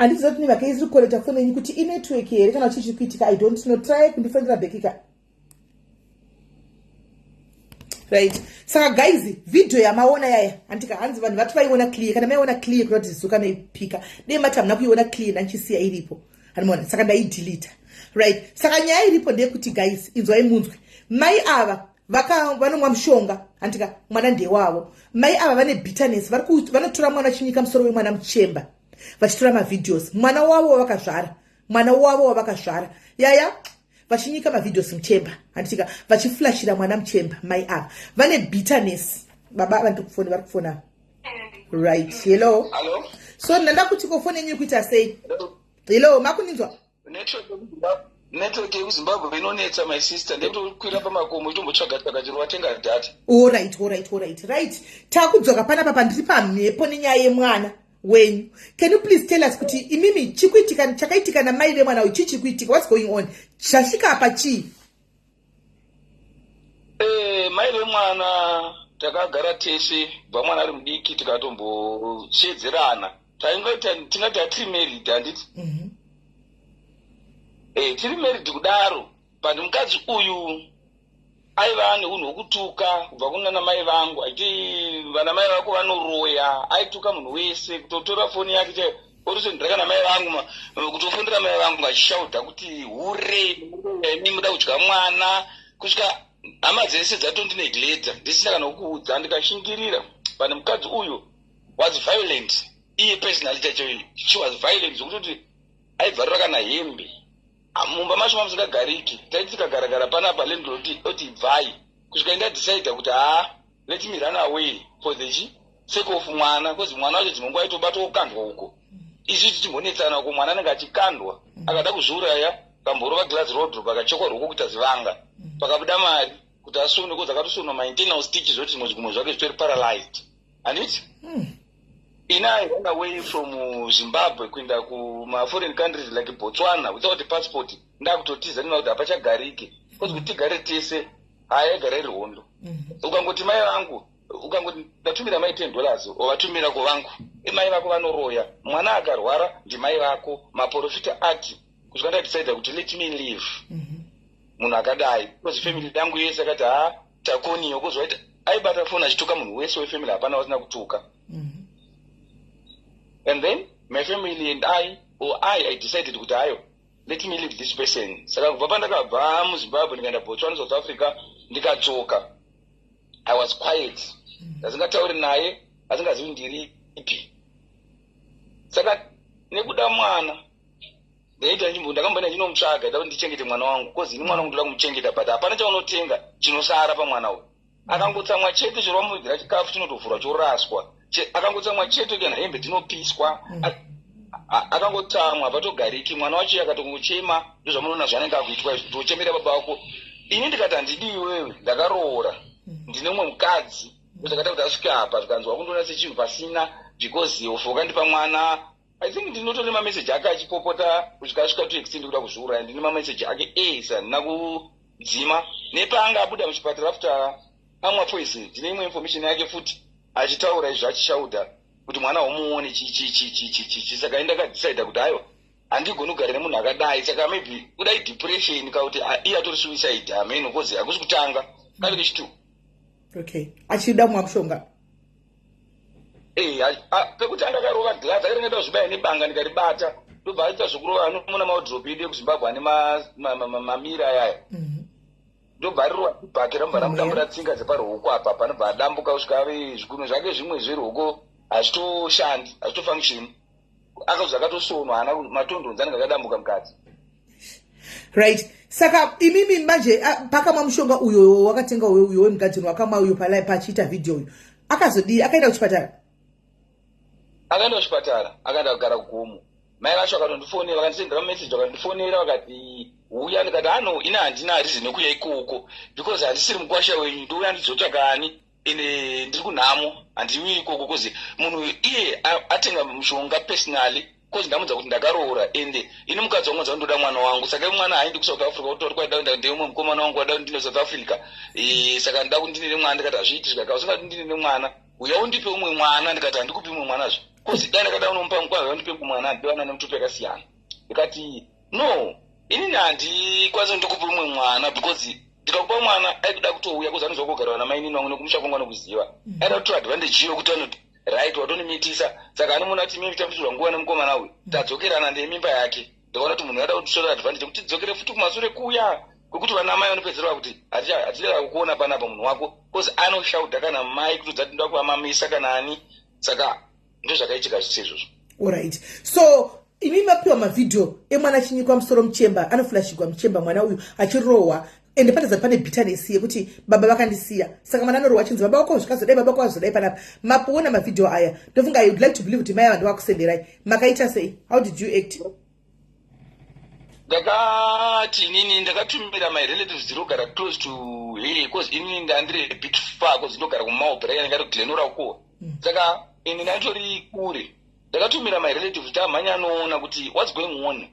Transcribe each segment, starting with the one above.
handizoti kuti vakaiziri kukoreta foni yenyu kuti inetwork here kana chichikuitika. I don't know. Try kundifondera bekika. Right. Saka guys, video yamaona yaya andika hanzi vanhu vati vaiona clear kana maiona clear kuti zizuka naipika. Dei mati hamuna kuiona clear nanchisiya iripo. Hanimona saka ndaidelete. Right. Saka nyaya iripo ndeyekuti guys, inzwai munzwe. Mai ava vanomwa mushonga andika mwana ndewavo. Mai ava vane bitterness, vanotora mwana chinyika musoro wemwana muchemba. Vachitora mavideos. Mwana wavo wavakazvara. Yaya vachinyika mavideos muchemba. Anditika vachiflashira mwana muchemba. Mai ava vane bitterness. Baba vandikufona varikufona. Right. Hello. So ndanda kuti kofone yenyu kuita sei? Hello, makuninzwa? Network yeZimbabwe inonetsa my sister. Ndekukwira pamakomo itombotsvaga chirwa tenga data. All right. Takudzoka panapa pandiri pamhepo nenyaya yemwana wenyu. Can you please tell us kuti imimi chakaitika namai vemwana uyu chichikuitika? What's going on? Chasvika apa chii? Mai vemwana takagara tese bva mwana ari mudiki tikatombosvedzerana. Tingati atiri married handiti? Tiri married kudaro, but mukadzi uyu aiva neunhu hwokutuka kubva kunana mai vangu achiti vana mai vako vanoroya. Aituka munhu wese kutotora foni yake chaiyo orisondira na mai vangu kutofundira mai vangu achishauta kuti hure ni muda kudya mwana kusvika hama dzese dzatondinegleta ndisina kana kuudza. Ndikashingirira pane mukadzi uyu was violent. Iye personality chacho she was violent zvokuti aibvarira kana hembe. Mumba macho mamusingagariki. Taiti tikagaragara panapa landlord oti bvai. Kusvika ndadecide kuti let me run away for the sake of mwana, because mwana wacho dzimwe nguva aitobata okandwa uko. Izvi tichimbonetsana uko mwana anenge achikandwa. Akada kuzviuraya kamborova glass road pakachekwa ruoko kuti azivanga. Pakabuda mari kuti asone koza akatosonwa maintenance stitches zoti zvimwe zvake zvitori paralyzed. Handiti? I ran away from Zimbabwe kuenda kuma foreign countries like Botswana without a passport. Ndakutotiza ndina kuti apachagariki. Kuti tigare tese haigare rihondo. Ukangoti mai vangu, ukangoti ndatumira mai $10 ovatumira kuvangu. Mai vako vanoroya. Mwana akarwara ndi mai vako. Maprofita ati kusvika ndadecide kuti let me live. Munhu akadai. Because family yangu yese akati takoniyo kuzvaita aibata foni achituka munhu wese wefamily hapana wasina kutuka. And then my family and I decided kuti let me leave this person. Saka kubva pandakabva muZimbabwe ndikaenda Botswana, South Africa, ndikadzoka. I was quiet. Ndasingatauri naye, asingazivi ndiri ipi. Saka nekuda mwana ndaita njimbo ndakamboenda ndinomutsvaga kuti ndichengete mwana wangu, because ini mwana wangu ndoda kumuchengeta, but hapana chaunotenga chinosara pamwana uyu. Akangotsamwa chete chero wamudzira chikafu chinotovhurwa choraswa. Akangotsamwa chete kana hembe dzinopiswa. Akangotsamwa patogariki. Mwana wacho akatongochema ndozvamunoona zvanenge akuitwa tochemera baba vako. Ini ndikati handidiwi wewe, ndakaroora. Ndine mumwe mukadzi. Ndakati kuti asvika apa zvikanzwa kundoona sechinhu pasina because wakandipa mwana. I think ndinotora mameseji ake achipopota kusvika to extend kuda kuzviuraya. Ndine mameseji ake sandina kudzima. Nepanga abuda muchipatara after amwa poison. Ndine imwe information yake futi achitaura izvo achishauta kuti mwana womuone saka ndakadecide kuti handigoni kugara nemunhu akadai. Saka maybe kudai depression kauti iye atori suicide ameno because hakusi kutanga kari kechitu. Okay, achida mwa mushonga. Pekuti andakarova glass akaenda kuzvibaya nebanga ndikaribata ndobva aita zvokurova anomona maudrop edu ekuzimbabwe ane mamira ayaya. Ndobva arirova ibhake ramba ramudambura tsinga dzeparuoko apa panobva adambuka kusvika ave zvigunwe zvake zvimwe zveruoko hazvitoshandi hazvitofunction. Akazvi akatosonwa hana matondonzi anenge akadambuka mukadzi. Right. Saka imimi manje pakamwa mushonga uyo wakatenga uyo wemugadzini wakamwa uyo pachiita video uyo akazodii akaenda kuchipatara? Akaenda kuchipatara akaenda kugara kugomo. Mai vacho akatondifonera vakandisendera message vakandifonera vakati uya. Ndikati ina handina reason yekuya ikoko because handisiri mukwasha wenyu, ndouya ndizotsvaka ani ende ndiri kunhamo handiwi ikoko because munhu iye atenga mushonga personally because ndamudza kuti ndakaroora ende ini mukadzi wangu ndoda mwana wangu. Saka mwana haindi kuSouth Africa utori kwaida ndemwe mukomana wangu wada ndine South Africa. Saka ndida kuti ndine mwana. Ndikati hazviiti zvikaka usingati ndine mwana uya undipe umwe mwana. Ndikati handikupi umwe mwanazvo. kozi dana kada unompa mukwazi wandipe kumwana ndiwana nemutupe yakasiyana ikati no inini handikwanisi ndikupa umwe mwana because ndikakupa mwana aikuda kutouya kuzi anozoda kugarawa namai nini wangu nekumusha kwangu anokuziva aida kutora advantage yokuti anoti right watonimitisa saka anomona kuti mimi tambidzirwa nguva nemukomana uyu tadzokerana ndemimba yake ndikaona kuti munhu ada kutora advantage kuti tidzokere futi kumashure kuya kwekuti vana mai vanopedzerwa kuti hatidada kukuona panapa munhu wako kozi anoshauta kana mai kuti udzati ndoda kuvamamisa kana ani saka ndozvakaitika zvisizvozvo. Alright, so imi mapiwa mavidhio emwana achinyikwa musoro muchemba, anoflashigwa muchemba mwana uyu achirohwa ende pane pane bitterness yekuti baba vakandisiya saka mwana anorohwa achinzi baba wako zvakazodai baba wako azodai panapa. Mapoona mavidhio aya ndofunga I would like to believe kuti mai vanhu vakusenderai makaita sei? How did you act? Ndakati inini ndakatumira my relatives dzinogara close to here because inini ndandiri a bit far because ndinogara kumaopera ndingati kuglenora uko saka ini ndatori kure. Ndakatumira my relatives kuti amhanya anoona kuti what's going on.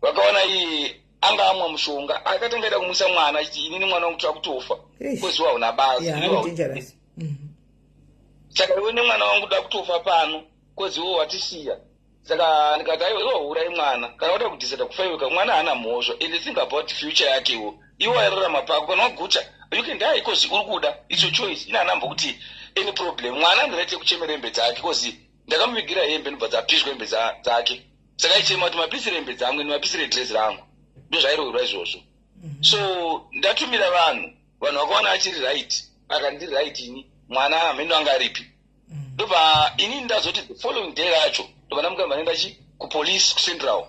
Vakaona iye anga amwa mushonga akatanga ida kumuisa mwana achiti inini mwana wangu takutofa because wauna basa saka iwe nemwana wangu da kutofa pano because iwo watisiya. Saka ndikati aiwa urai mwana kana wada kudhisida kufaiwika mwana hana mhosva and think about future yake iwo airarama pako kana waguta you can die because uri kuda it's your choice ina namba kuti any problem mwana ndirete kuchemera hembe dzake because ndakamuvigira hembe ndobva dzapishwa hembe dzake saka ichema kuti mapisire hembe dzangu mapisire dress rangu ndo zvairorwa izvozvo. So ndatumira vanhu vakaona achiri right akandiri right ini mwana hameno anga aripi ndobva ini ndazoti the following day racho ndobva ndamugamba nenda kupolice kucentral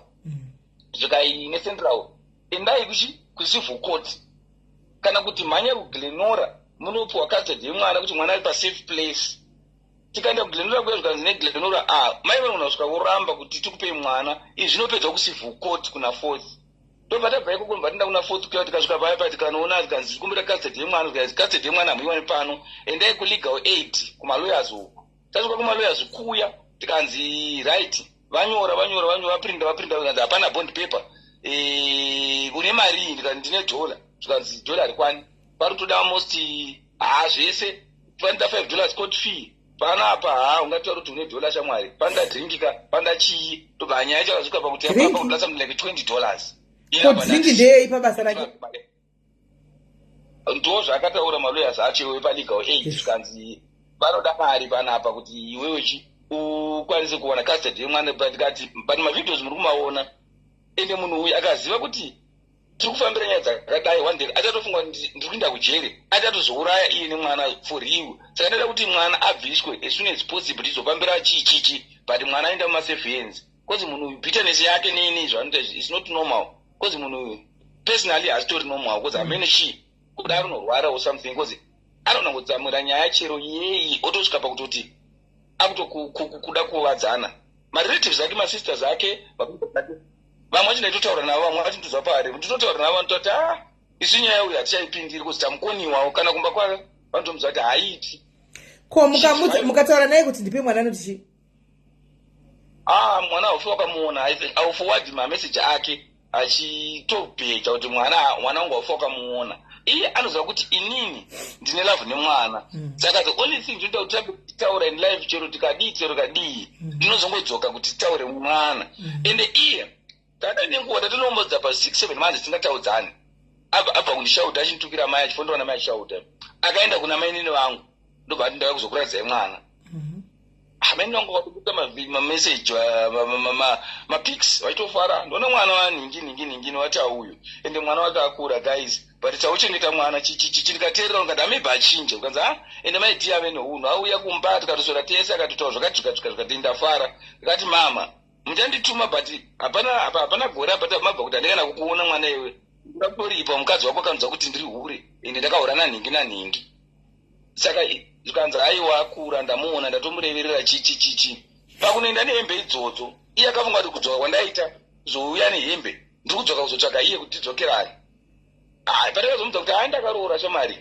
zvikaine central endai kucivil court kana kuti mhanya kuglenora munopiwa custody yemwana kuti mwana ari pasafe place. Tikaenda kuglenora kuya zvikanzi neglenora mai vanogona kusvika voramba kuti tikupei mwana izvi zvinopedzwa kucivil court kuna fourth ndobva tabva ikoko ndobva tinda kuna fourth kuya tikasvika paya tikanoona zikanzi tikumbira custody yemwana zvikanzi custody yemwana hamuiwani pano endai kulegal aid kumalawyers uko tasvika kumalawyers kuya tikanzi right vanyora vaprinda vikanzi hapana bond paper une mari ndikati ndine dola zvikanzi dola rikwani pari toda almost zvese panoda $5 court fee panapa ungataura kuti une dola shamwari panoda drinkika panoda chii tobva nyaya chakasvika pakuti apapa kudasa like $20 drinki ndeyei pabasa rake ndo zvakataura malawyers acho epalegal aid zvikanzi vanoda mari panapa kuti iwewe ukwanise kuwana custody yemwana tikati but mavideos muri kumaona ende munhu uyu akaziva kuti tiri kufambira nyaya dzakadai one day achatofunga kuti ndiri kuenda kujere achatozouraya iye nemwana for real saka ndoda kuti mwana abviswe as soon as possible tizopambira chichichi but mwana aenda mumasafe hands because munhu uyu bitterness yake nini zvanoita is not normal because munhu uyu personally hasitori normal because amene kudaro unorwara or something because anogona kudzamura nyaya chero yeyi otosvika pakutoti akutokuda kuvadzana marelatives ake masisters ake vamwe vachina totaura navo vamwe vachindodzwa pari nditotaura navo vanototi isu nyaya uyu hatichaipindiri kuti tamukoniwawo kana kumba kwake vanotomudza kuti haiiti ko mukataura naye kuti ndipe mwana anoti chii? Mwana haufi wakamuona auforward mameseji ake achitobheja kuti mwana wangu haufi wakamuona iye anoziva kuti inini ndine love nemwana saka the only thing zvinoita kuti tabe titaura in life chero tikadii ndinozongodzoka kuti titaure mwana ende iye tada nenguva tatinombodza pa6-7 months tingataudzani abva kundishauta achinditukira mai achifondowana mai achishauta akaenda kuna mainini vangu ndobva ndauya kuzokuradzai mwana amaini vangu vatokuta mameseji mapics vaitofara ndoona mwana waningi wati auyu ende mwana wake akura guys but tauchengeta mwana chindikateerera ungati amebva achinja ukanzi ende maidhi ave neunhu auya kumba tikatosora tese akatotaura zvakati ndafara ndikati mama muchandituma but hapana gore apa mabva kuti handikana kukuona mwana iwe ndatoripa mukadzi wako akanudza kuti ndiri hure ende ndakaura naningi saka zvikanzi aiwa akura ndamuona ndatomureverera chichi pakunoenda nehembe idzodzo iye akafunga kuti kudzoka kwandaita zouya nehembe ndiri kudzoka kuzotsvaga iye kuti tidzokerani patakazomudza kuti ndakaroora shamari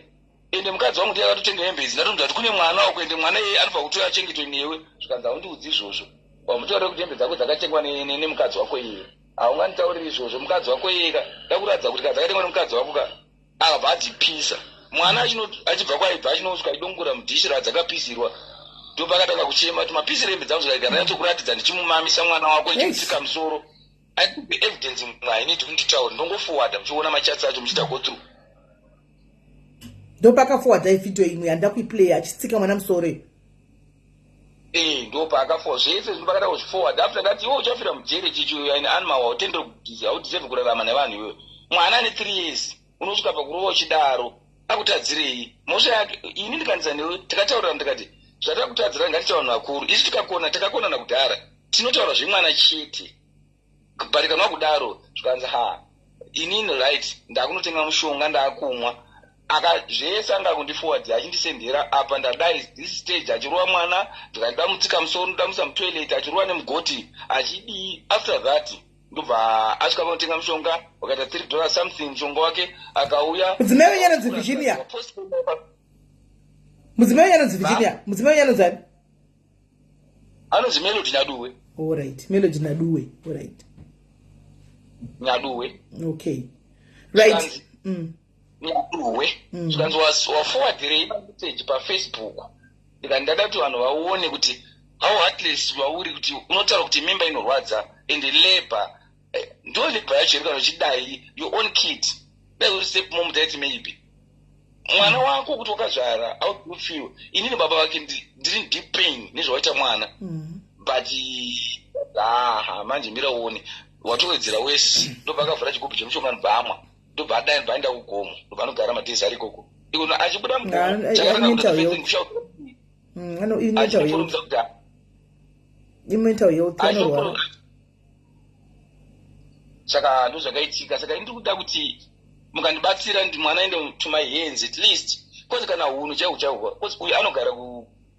ende mukadzi wangu ndiye akatotenga hembe idzi ndatomudza kuti kune mwana wako ende mwana iye anofa kuti achengetwe newe zvikanzi haundiudzi izvozvo wamutaurira kuti hembe dzako dzakatengwa nemukadzi wako iye haunganditauriri izvozvo mukadzi wako iye ndakuratidza kuti kadzakatengwa nemukadzi wako akabva adzipisa mwana achibva kwaibva achinosvika idongora mudhishi radzakapisirwa ndopakatanga kuchema kuti mapisi rembe dzangu zvikaigara natokuratidza ndichimumamisa mwana wako ndichimutsika musoro aibe evidence mwainidi kunditaura ndongoforwarda muchiona machatsi acho muchiita go through ndopakaforwarda ivhidhiyo imwe yanda kuiplaya achitsika mwana musoro ndopakaforwarda zvese zvinopakata kuzviforwarda after that iwe uchafira mujere chicho aine anima wautendere haudhiserve kurarama nevanhu iweyo mwana ane 3 years unosvika pakurova uchidaro akutadzirei mhosva yake ini ndikanisa newe takataurira ndikati zvatakutadzira ngatiita vanhu vakuru isu takakonana kudhara tinotaura zvemwana chete kubarikana kudaro zvikanzi inini right ndakunotenga mushonga ndaakumwa zvese anga kundiforward achindisendera apa ndadai this stage achirova mwana ndikanda mutsika musoro ndamusa mutoilet achirova nemugoti achidii after that ndobva asvika panotenga mushonga wakaita $3 something mushonga wake akauya mudzimai wenyu anonzi Virginia mudzimai wenyu anonzi Virginia mudzimai wenyu anonzi ani anonzi Melody Nyaduwe alright Melody Nyaduwe alright Nyaduwe okay right Nyaduwe zvikanzi waforwardirei message pafacebook ndikandada kuti vanhu vaone kuti how heartless wauri kuti unotaura kuti mimba inorwadza and labor ndo labor yacho iri kana uchidai your own kid dai uri step mom that maybe mwana wako kuti wakazvara how do you feel inini baba vake ndiri deep pain nezvawaita mwana but manje mira uone watowedzera wese ndobva akavhura chigubhu chemushonga ndobva ndobva adai ndobvaenda kugomo ndobva anogara madhezi ari ikoko ikono achibuda mugomo mental health anorwara saka ndozvakaitika saka ndiri kuda kuti mukandibatsira ndi mwana ende to my hands at least kozi kana hunhu chaiwo kozi uyu anogara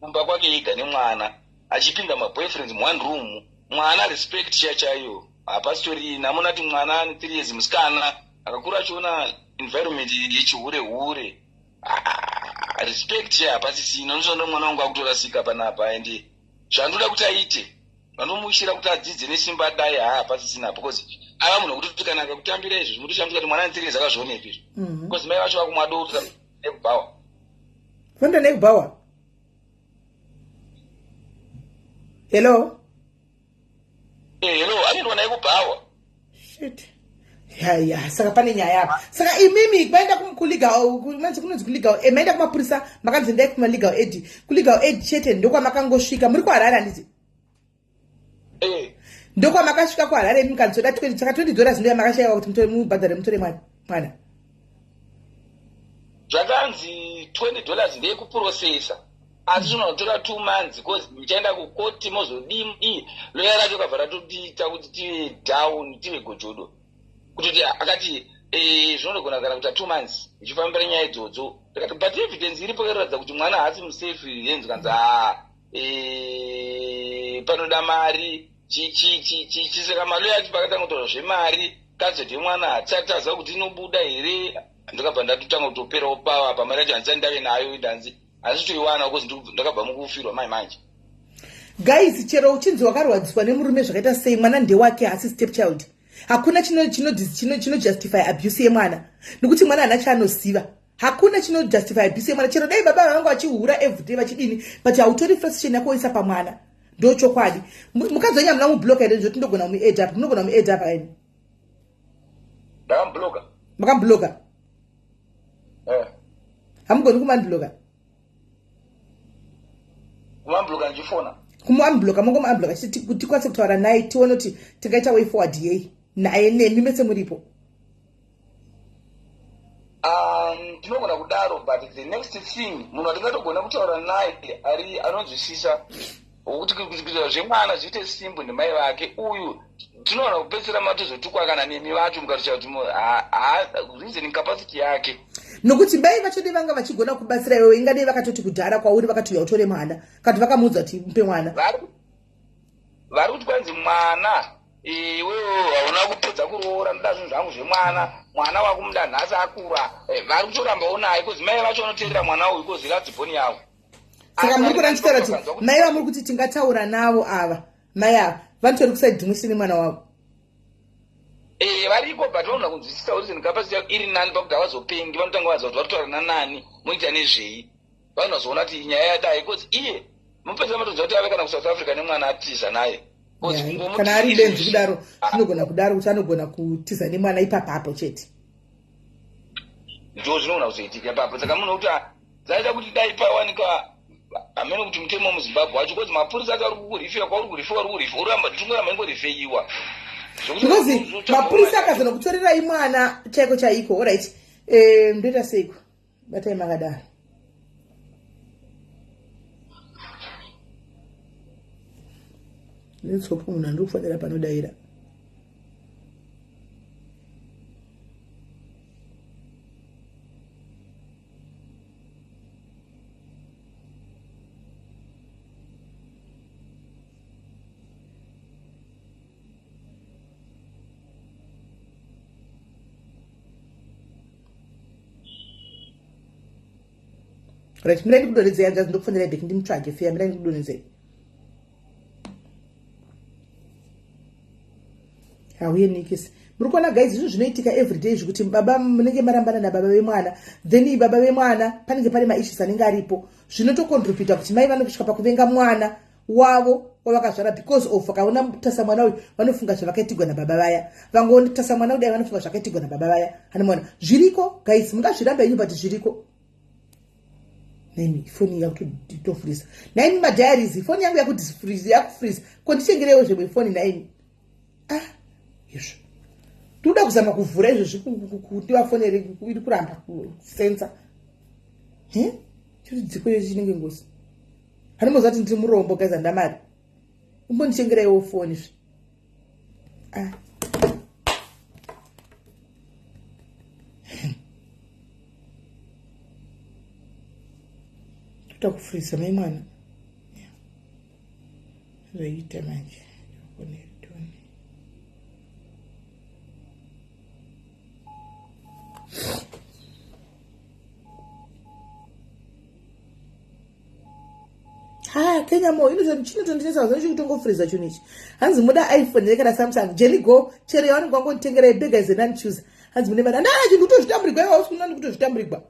kumba kwake ega nemwana achipinda maboyfriends mu one room mwana respect chaiyo hapasitori namona kuti mwana ane 3 years musikana akakura achiona environment yechihure respect hapasisina unoshanda mwana wangu akutorasika panapa ende zvandoda kuti aite vanomushira kuti adzidze nesimba dai hapasisina because ava munhu kuti kana akakutambira izvo zvinotoshamisa kuti mwana ane 3 years akazvionepi izvo because mai vacho vakumwadouta nekubhawa fonda nekubhawa hello anoendwa naye kubhawa shit ya saka pane nyaya apa saka imimi maenda kulegal kunonzi kulegal maenda kumapurisa makanzi ndai kumalegal aid kulegal aid chete ndokwamakangoshvika muri kuharare handiti ndokwamakasvika kuharare mukanzoda saka $20 ndoya makashayiwa kuti mubhadhare mutore mwana zvakanzi $20 ndeyekuprocessa asi zvinotora 2 months because muchaenda kukoti mozodii loya racho kabva ratodiita kuti tive down tive gojodo kutoti akati zvinogona kana kuita 2 months ichifambira nyaya idzodzo ndikati but evidence iripo inoratidza kuti mwana haasi musafe yenzi kanzi panoda mari saka maloya acho pakatanga kutaura zvemari kazoti yemwana hatisati taziva kuti inobuda here ndikabva ndatotanga kutoperawo pava pamari yacho handisati ndave nayo idanzi asi toiwana because ndakabva mukufirwa mai manje guys chero uchinzi wakarwadziswa nemurume zvakaita sei mwana ndewake haasi step child hakuna chinojustify abuse yemwana nekuti mwana hana chaanoziva hakuna chinojustify abuse yemwana chero dai baba vangu vachihura everyday vachidini but hautori frustration yako oisa pamwana ndo chokwadi mukadzonya muna mubloka here zvoti ndogona muaid up munogona muaid up aini ndakambloka makambloka hamugoni kumandbloka kumambloka ndichifona kumuambloka mongomuambloka kuti tikwanise kutaura naye tione kuti tingaita way forward yei naye nemi mese muripo ndinogona kudaro but the next thing munhu atingatogona kutaura naye anonzwisisa kuti kuita zvemwana zviite simbu nemai vake uyu tinoona kupedzisira matozvotukwa kana nemi vacho mukatocha kuti reasoning capacity yake nokuti mai vacho dei vanga vachigona kubatsira iwewe ingadei vakatoti kudhara kwauri vakatouya utore mwana kati vakamuudza kuti mupe mwana vari kuti kwanzi mwana iwewe hauna kupedza kuroora ndoda zvinhu zvangu mwana wakumuda nhasi akura vari kutorambawo naye kozi mai vacho vanoteerera mwana uyu kozi radzibhoni yavo saka muri kurandichitaura kuti mai vamuri kuti tingataura navo ava mai ava vanotori kusaidhi mwisi nemwana wavo variko but vanogona kunzwisisa reasoning capacity yako iri nani pakuti havazopengi vanotanga vaziva kuti vari kutaura nanani moita nezvei vanozoona kuti nyaya yadai because iye mupedza matodza kuti ave kana kuSouth Africa nemwana atiza naye. Kana ari benzi kudaro anogona kudaro kuti anogona kutiza nemwana ipapapo chete. Ndo zvinogona kuzoitika ipapo. Saka munhu kuti zaita kuti dai pawanika amene kuti mutemo muZimbabwe wacho kuti mapurisa ati ari kurifewa uramba tungoramba ingorifeiwa. Because mapurisa akazona kutorera imwana chaiko alright. Ndoita seiko batai makadaro. Netsopo munhu andikufanira panodaira. Right, mira ndikudonedzera angazi ndokufanira bheki ndimtsvage feya mira ndikudonedzera. Hauye nikisi. Muri kuona guys izvo zvinoitika everyday zvekuti baba munenge marambana nababa vemwana then baba vemwana panenge pane maissues anenge aripo zvinotocontribute kuti mai vanosvika pakuvenga mwana wavo wavakazvara because of vakaona tasa mwana uyu vanofunga zvavakaitirwa nababa vaya vangoona tasa mwana udai vanofunga zvakaitirwa nababa vaya hanomona zviriko guys mungazvirambe henyu but zviriko. Nemi phone yakutofreeze naimi madiaries phone yangu yakufreeze kondichengerewo zvemwe phone naimi izvo toda kuzama kuvhura izvo kuti vafonere iri kuramba kusensa chiri dziko yechi chinenge ngosi hanimoza kuti ndiri murombo guys andamari umbondichengereiwo phone izvi toda kufreeza mai mwana zvoita manje Kenya mo chinotondinesa zvacho kutongofreeza chinhu ichi hanzi muda iPhone kana Samsung jeligo chere yavanenge vangonditengera ibega as an unchoose hanzi mune vana ndana chinhu kutozvitamburigwa iwa usina kutozvitamburigwa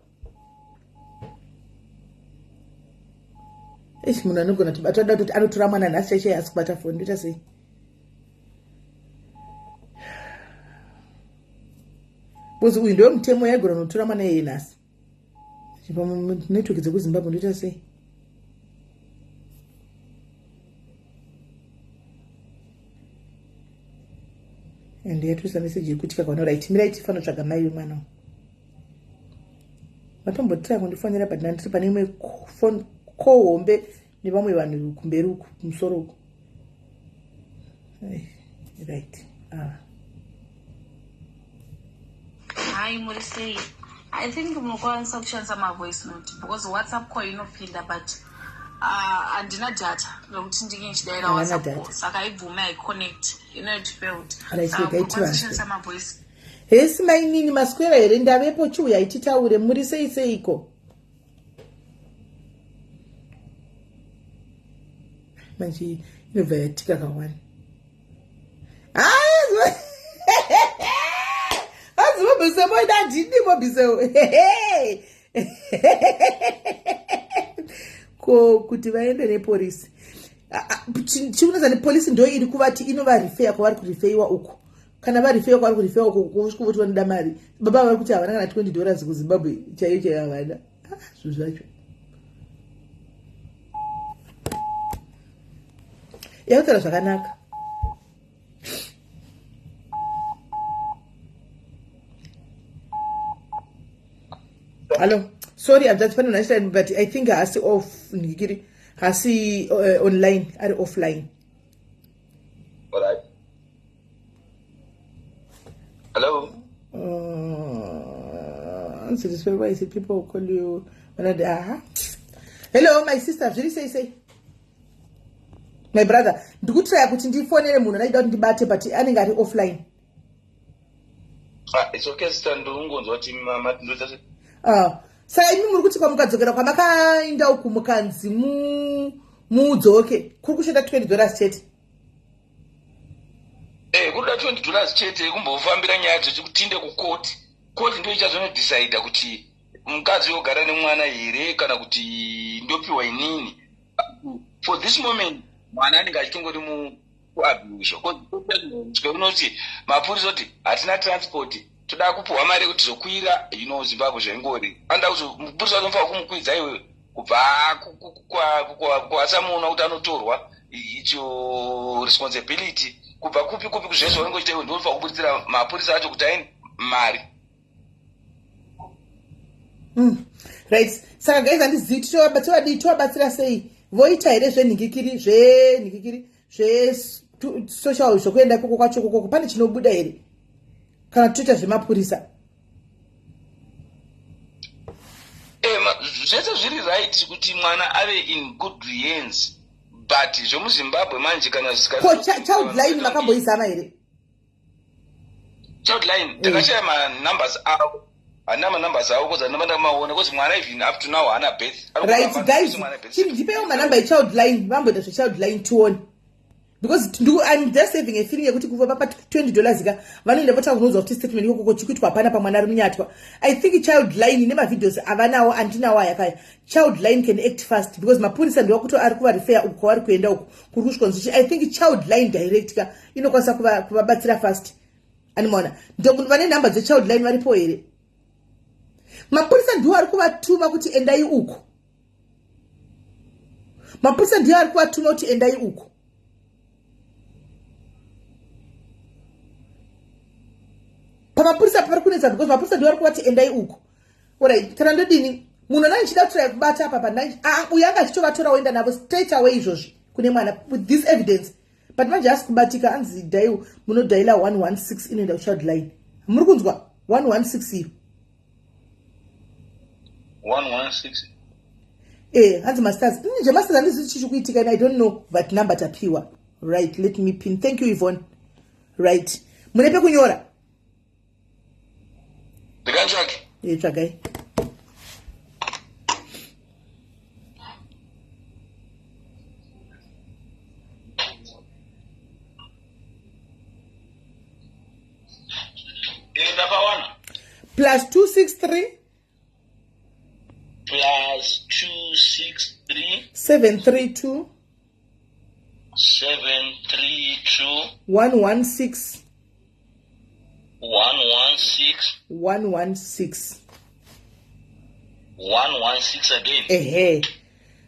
munhu anogona tibata toda kuti anotora mwana nhasi chaichai asi kubata foni ndoita sei because uyu ndiwo mutemo yaigona kunotora mwana iyeye nhasi network dzekuZimbabwe ndoita sei and yatuisa message yekuti kakaona right mira itifano tsvaga mai vemwana vatombotira kundifonera but ndandiri pane imwe phone kohombe nevamwe vanhu kumberi uku kumusoro uku right Hi Murisei, I think munokwanisa kushandisa mavoice note because WhatsApp call inopinda but andina data lokuti ndinge ndichidaira WhatsApp call saka ibvume aiconnect it failed saka mavoice. Hesi mainini maswera here ndavepo chiuya ichitaure muri seiko manje inobva yatika kawani azivobvise moida ndidibobvise ko kuti vaende nepolisi chiuneza nepolisi ndo iri kuvati inovarifeya kwavari kurifeiwa uko kana varifeya kwavari kurifeya uko kusvika kuti vanoda mari baba vari kuti havana kana $20 kuZimbabwe chaiyo havana zvinhu zvacho yautaura zvakanaka hello sorry I'm just funny nice but I think hasi off ngikiri hasi online ari offline. All right. Hello. Answer this way. Why is it people call you? Hello, my sister. Really say. My brother. Ndikutry kuti ndifonere munhu naida kuti ndibate but anenge ari offline. It's okay sister ndongonzwa kuti mama ndotase. Saka imi muri kuti kwamukadzokera kwamakaenda uku mukanzi mudzoke kuri kushanda $20 chete. Kuda $20 chete kumbofambira nyaya dzekutinde kukoti. Koti ndio ichazonodecide kuti mukadzi yogara nemwana here kana kuti ndopiwa inini. for this moment mwana anenge achitongoti muabusha unoti mapurisa kuti hatina transport toda kupuhwa mari kuti zokwira zimbabwe zvaingori anda kuti mupurisa unofanira kumukwidza iwe kubva kwasamuona kuti anotorwa icho responsibility kubva kupi kuzvese unenge uchita iwe ndonofanira kuburisira mapurisa acho kuti aini mari. Right, saka guys handizivi tovabatsira sei voita here zvenhingikiri zvesocial zvokuenda ikoko kwacho kokoko pane chinobuda here kana toita zvemapurisa? Zvese zviri right kuti mwana ave in good hands, but zvemuzimbabwe manje kana child line makamboizama here? Child line takashaya manumbers avo, handina manumbers avo koza ndinobanda maona kuti mwana even up to now haana birth. Right guys, ndipeiwo manamba echild line vamboita zvechild line tione, because I'm just having a feeling yekuti kuva papa $20 ika vanoenda votakunonzwa kuti statement ikoko chikuitwa hapana pamwana ari munyatwa. I think child line nemavideos avanawo andinawo ayakaya child line can act fast because mapurisa ndiwa kuti ari kuvarefer uko kwavari kuenda uko kuri kusvikonzichi. I think child line direct ka inokwanisa kuvabatsira fast. Animaona vane nhamba dzechild line varipo here? Mapurisa ndiwo ari kuvatuma kuti endai uko, mapurisa ndiwo ari kuvatuma kuti endai uko. Pamapurisa pari kunetsa because mapurisa ndiwo ari kuvati endai uko. Alright, kana ndodini munhu ananichida kutora kubata apa pandai uyo anga achitovatora woenda navo straight away izvozvi kune mwana with this evidence, but manje asi kubatika anzi daiwo munodhaila 116 inoenda kuchild line. Muri kunzwa 116 iyo 116 hanzi masters masters handizivi chichi kuitika and I don't know but number tapiwa. Right, let me pin. Thank you Yvonne. Right, mune pekunyora ndikantsvake tsvagai. Plus 263 plus 263 732 116 again.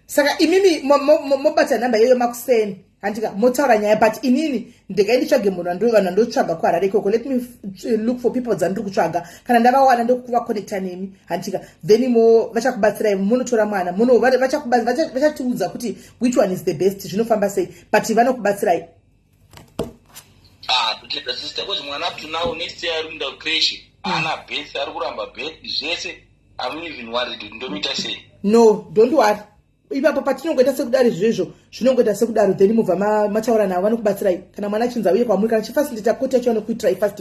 Saka imimi mobata namba yeyo makuseni handika motaura nyaya but inini ndikaenditsvage munhu ndotsvaga kuharare ikoko. Let me look for people dzandiri kutsvaga kana ndavawana ndokuvakonekta nemi handika then vachakubatsirai munotora mwana vachatiudza kuti which one is the best zvinofamba sei but vanokubatsirai. Kucheka sister kuti mwana up to now next year arikunda kucreche haana birth ari kuramba birth zvese I'm even worried ndomuita sei. No, don't worry. Ipapo patinongoita sekudaro izvozvo zvinongoita sekudaro then mubva mataura navo vanokubatsirai kana mwana achinza uye kwamuri kana chifacilita koti yacho anokuitirai fast.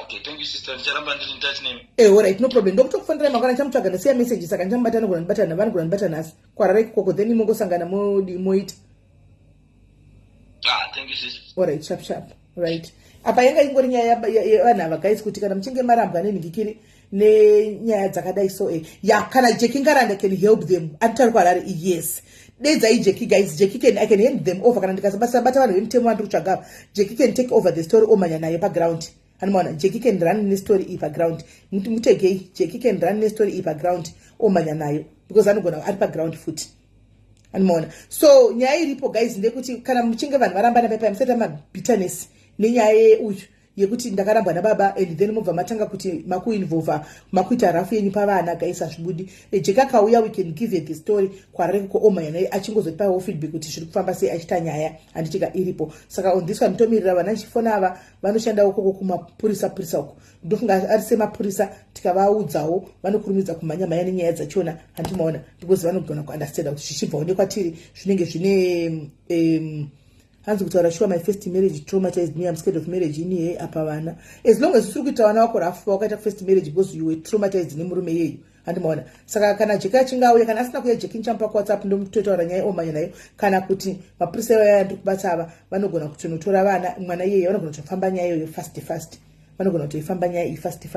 Okay, thank you sister, ndicharamba ndiri in touch nemi. Alright, no problem. Ndokutokufanira mangwana chamutsvaga ndasiya message saka ndichamubata nogona ndibatana vanogona ndibata nhasi kwarara ikoko then mongosangana moita. Thank you sister. Alright, sharp. Right. Apa yanga ingori nyaya yavanhu ava guys kuti kana muchinge marambwa nenhingikiri nenyaya dzakadai so kana Jackie Ngaranda can help them atari kwarari yes. Dedzai Jackie guys, I can hand them over kana ndikasabata vanhu vemutemo vandiri kutsvaga Jackie can take over the story omanya nayo paground. Anomaona Jackie can run nestory iyi paground. Mutegei Jackie can run nestory iyi paground omanya nayo because anogona ari paground futi. Anomaona so nyaya iripo guys ndekuti kana muchinge vanhu varambana pepa musata mabitterness nenyaya uyu yekuti ndakarambwa nababa and then mubva matanga kuti makuinvolva makuita rafu yenyu pavana guys hazvibudi. Jeka kauya we can give the story kwareko omanya naye achingozotipawo feedback kuti zviri kufamba sei achita nyaya handitika iripo. Saka on this one tomirira vana chifona ava vanoshandawo koko kumapurisa uko ndofunga ari semapurisa tikavaudzawo vanokurumidza kumhanya nenyaya dzachona handimaona because vanogona kuunderstanda kuti zvichibvawo nekwatiri zvinenge zvine hanzi kutaura sure my first marriage traumatized me, I'm scared of marriage ini apa vana as long as usiri kuita vana vako rafu wakaita first marriage because you were traumatized nemurume yeyu handimaona. Saka kana Jeka achingauya kana asina kuya Jeki nchampa kuwhatsapp ndomutotaura nyaya omanya nayo kana kuti mapurisa vaya ndikubata ava vanogona kutonotora vana mwana iyeyo vanogona kutofamba nyaya iyoyo fast vanogona kutoifamba nyaya iyi fast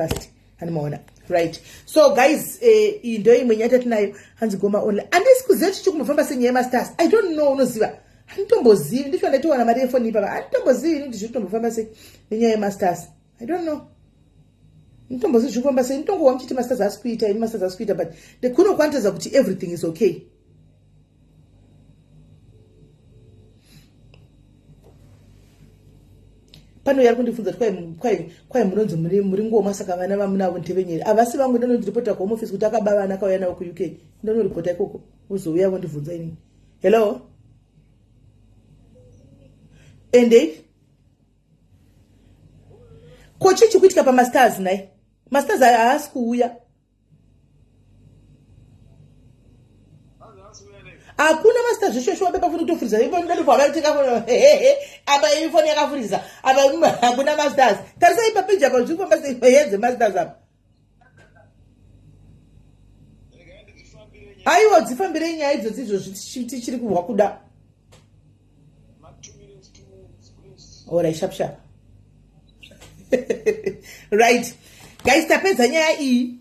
Animaona. Right. So guys, ndo imwe nyata tinayo hanzi goma online. Andisi kuziva chichikumufamba senyaya masters. I don't know unoziva. Handitombozivi ndicho ndatiwana mari yefoni papa. Handitombozivi kuti zvikutombofamba senyaya masters. I don't know. Nditombozivi zvikumbamba sei nditongowa muchiti masters asikuita, ini masters asikuita, but kuno kwantaza kuti everything is okay. Pano yari kundifunza kwai munonzi muri ngoma saka vana vamunavo ntevenyeri. Avasi vangu ndanoziripota kuhome office kuti akabava vana akauya navo kuUK. Ndanoziripota ikoko. Uzouya kundibvunza inini. Hello? Ende? Ko chichi kuitika pamasters naye? Masters haasi kuuya. Hakuna masters zveshe wabepa funi kutofuriza. Ipo ndani kwa bali tika apa ifoni yakafuriza. Apa hakuna masters. Tarisa ipa page apa zvipo basi yenze masters apa. Aiwa dzifambire nyaya idzodzo zvichiri kuhwa kuda. Ora sharp. Right. Guys, tapedza nyaya iyi.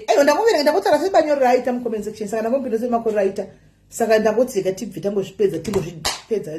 Aiwa ndakutsara sebanyo right am comment section saka ndakombinda semako right. Saka ndakotsika tibve tambozvipedza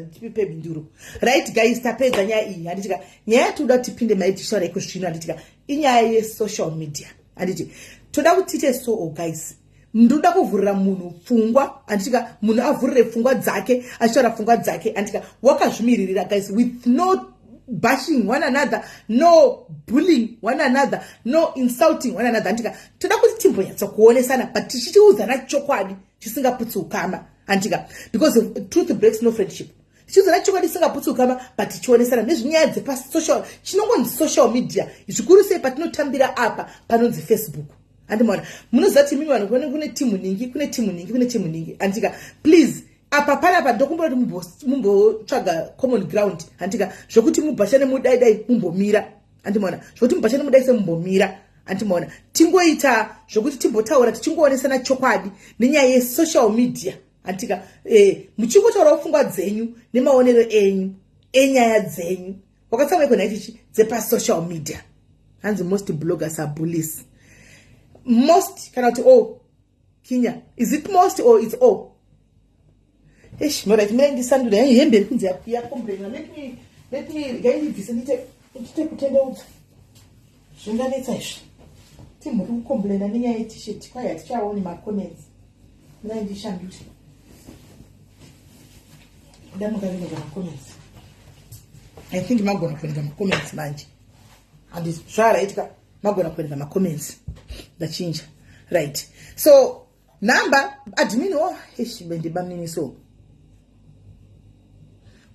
tipe binduro. Right guys, tapedza nyaya iyi. Handitika nyaya toda tipinde maitishara ekuzvino handitika inyaya ye-social media. Handiti toda kutite so guys. Ndoda kuvhurira munhu pfungwa, handitika munhu avhurire pfungwa dzake, achitaura pfungwa dzake, handitika wakazvimiririra guys with no bashing one another, no bullying one another, no insulting one another. Antika toda kuti timbonyatsa kuonesana but tichiudzana chokwadi chisingaputsi ukama. Antika because truth breaks no friendship. Tichiudzana chokwadi chisingaputsi ukama but tichionesana nezvinyaya dzepa social chinongonzi social media. Zvikuru sei patinotambira apa panonzi Facebook. Andimona munoziva kuti mimi vanhu kune timu ningi. Antika please apa panapa ndokumbura kuti mumbotsvaga common ground. Antika zvokuti mubhashane mudaidai mumbomira. Andimona zvokuti mubhashane mudaise mumbomira. Andimona tingoita zvokuti timbotaura tichingoonesana chokwadi nenyaya ye-social media. Antika muchingotaurawo pfungwa dzenyu nemaonero enyu enyaya dzenyu. Wakatsamwa iko naitichi dzepa-social media. Hanzi most bloggers are bullies. Most cannot all. Kenya, is it most or it's all? Ish, mara kimera ndisandura hembe kunze ya kombrena. Let me gaini visite kutenda utsa. Zvinganetsa izvi. Timuri kukombrena nenyaya ye-t-shirt kwai hatichaoni ma-comments. Mina ndishanduti. Ndamukaverenga ma-comments. I think magona kuverenga ma-comments manje. And zvaraita magona kuverenga ma-comments. Ndachinja. Right. So number admin ish bendibamnini so.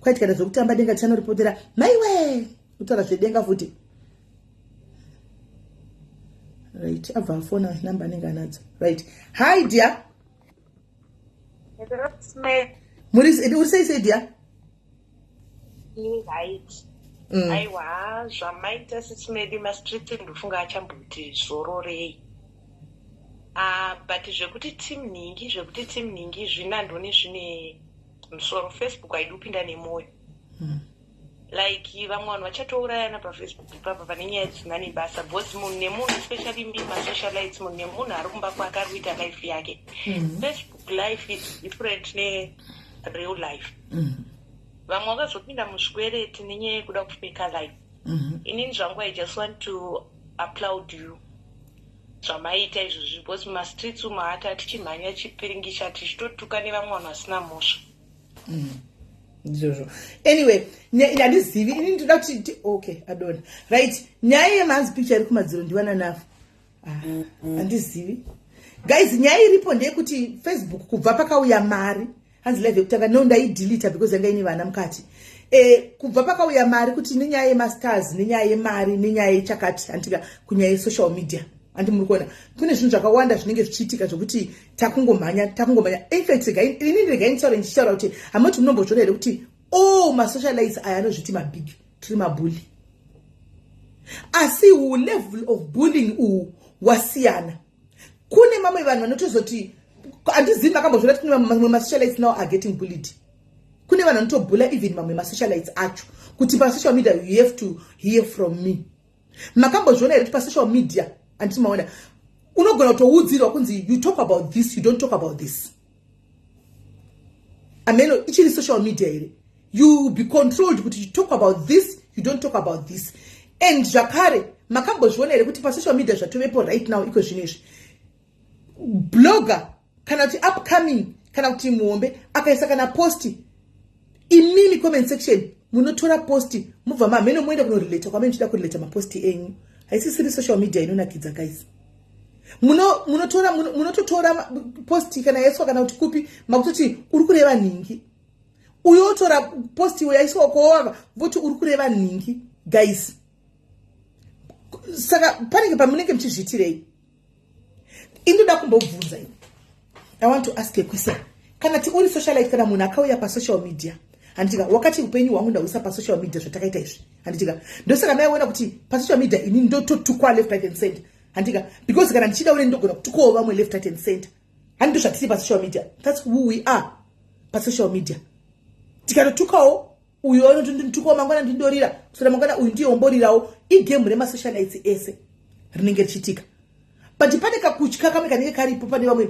Kwaitika zvokutamba denga tichanoripotera maiwe kutaura zvedenga futi. Right. Abva afona number anenge anadzo. Right. Hi dear. Uri sei dear? Right. Aiwa zvamaita sismedi mastriti ndofunga achamboti zororei. But zvekuti team ningi zvinandoni zvine musoro Facebook haidupinda nemoyo. Like vamwe vanhu vachatourayana pafacebook ipapa pane nyaya dzinani basa because munhu nemunhu especially masocialites munhu nemunhu ari kumba kwake ari kuita life yake. Facebook life is different nereal life. Vamwe vakazopinda muzvikwereti nenyaya yekuda kupfeka life. Inini zvangu I just want to applaud you. Zvamaita izvozvi because mastreets umu hata tichimhanya chipiringisha tichitotuka nevamwe vanhu vasina mhosva. Anyway, handizivi inini ndoda kuti okay adona. Right. Nyaya yemanzi picture iri kumadziro ndivana navo. Handizivi. Guys, nyaya iripo ndeyekuti Facebook kubva pakauya mari. Hanzi live yekutanga no ndaidelete because yanga ine vana mukati. Kubva pakauya mari kuti nenyaya yemasters, nenyaya yemari, nenyaya yechakati antika kunyaya ye-social media. Andi muri kuona kune zvinhu zvakawanda zvinenge zvichiitika zvokuti takungomhanya. In fact inini ndega intaura ndichitaura kuti hamoti munombozviona here kuti masocialites aya anozviti mabig tiri mabully. Asi level of bullying wasiyana. Kune mamwe vanhu vanotozoti handizivi makambozviona kuti mamwe masocialites now are getting bullied. Kune vanhu vanotobhula even mamwe masocialites acho kuti pa social media you have to hear from me. Makambozviona here kuti pa social media anditi maona unogona kutoudzirwa kunzi you talk about this, you don't talk about this. Ameno ichiri social media here. You be controlled kuti you talk about this, you don't talk about this. And zvakare makambozviona here kuti pa social media zvatovepo right now iko zvinezvi. Blogger kana kuti upcoming kana kuti muombe akaisa kana posti imini comment section munotora posti mubva mameno muenda kunorelate kwamene chida kurelate maposti enyu. Haisisiri social media inonakidza guys. Munototora posti kana yaiswa kana kuti kupi makutoti uri kureva ningi. Uyotora posti yaiswa kwawava voti uri kureva ningi guys. Saka panenge pamunenge mchizviitirei. Indoda kumbobvunza ini. I want to ask a question. Kana ti uri socialite kana munhu akauya pa social media. Anditika wakati upenyu hwangu ndauisa pa social media zvatakaita izvi. Anditika ndosaka maiona kuti pa social media ini ndototukwa left right and center. Anditika because kana ndichida uri ndogona kutukawo vamwe left right and center. Ando zvatiri pa social media. That's who we are pa social media. Tikatotukawo uyo anotukawo mangwana ndindorira. Sura mangwana uyu ndiye omborirawo igame rema socialites ese rinenge richitika. But pane kakutya kamwe kanenge karipo pane vamwe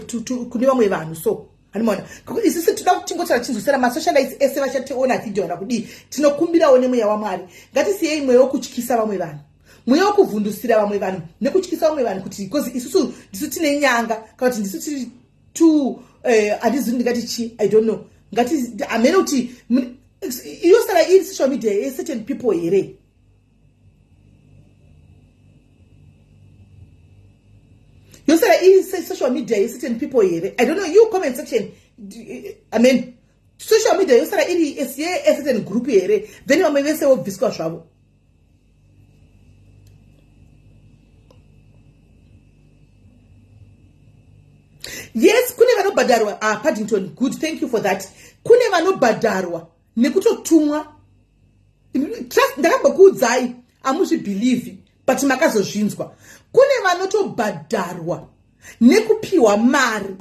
kune vamwe vanhu so animona isisi tinoda kutingotara chinzwisira masocialites ese vachationa tichiona kudi tinokumbirawo nemweya waMwari ngatisiyei mweya wokutyisa vamwe vanhu mweya wokuvhundusira vamwe vanhu nekutyisa vamwe vanhu kuti because isusu ndisu tine nyanga kana kuti ndisu tiri tu handizini ndingati chi I don't know ngati amene kuti yosara iri social media certain people here. You say social media is certain people here. I don't know, you comment section. I mean, social media, you say a certain group here. Then you may say, oh, visco travel. Yes, kuneva no badarwa. Paddington, good, thank you for that. Kuneva no badarwa. Nekuto tumwa. Trust, ndakabakudzai. Amushi believe. But makazo zvinzwa. Kune vanoto bhadharwa nekupiwa mari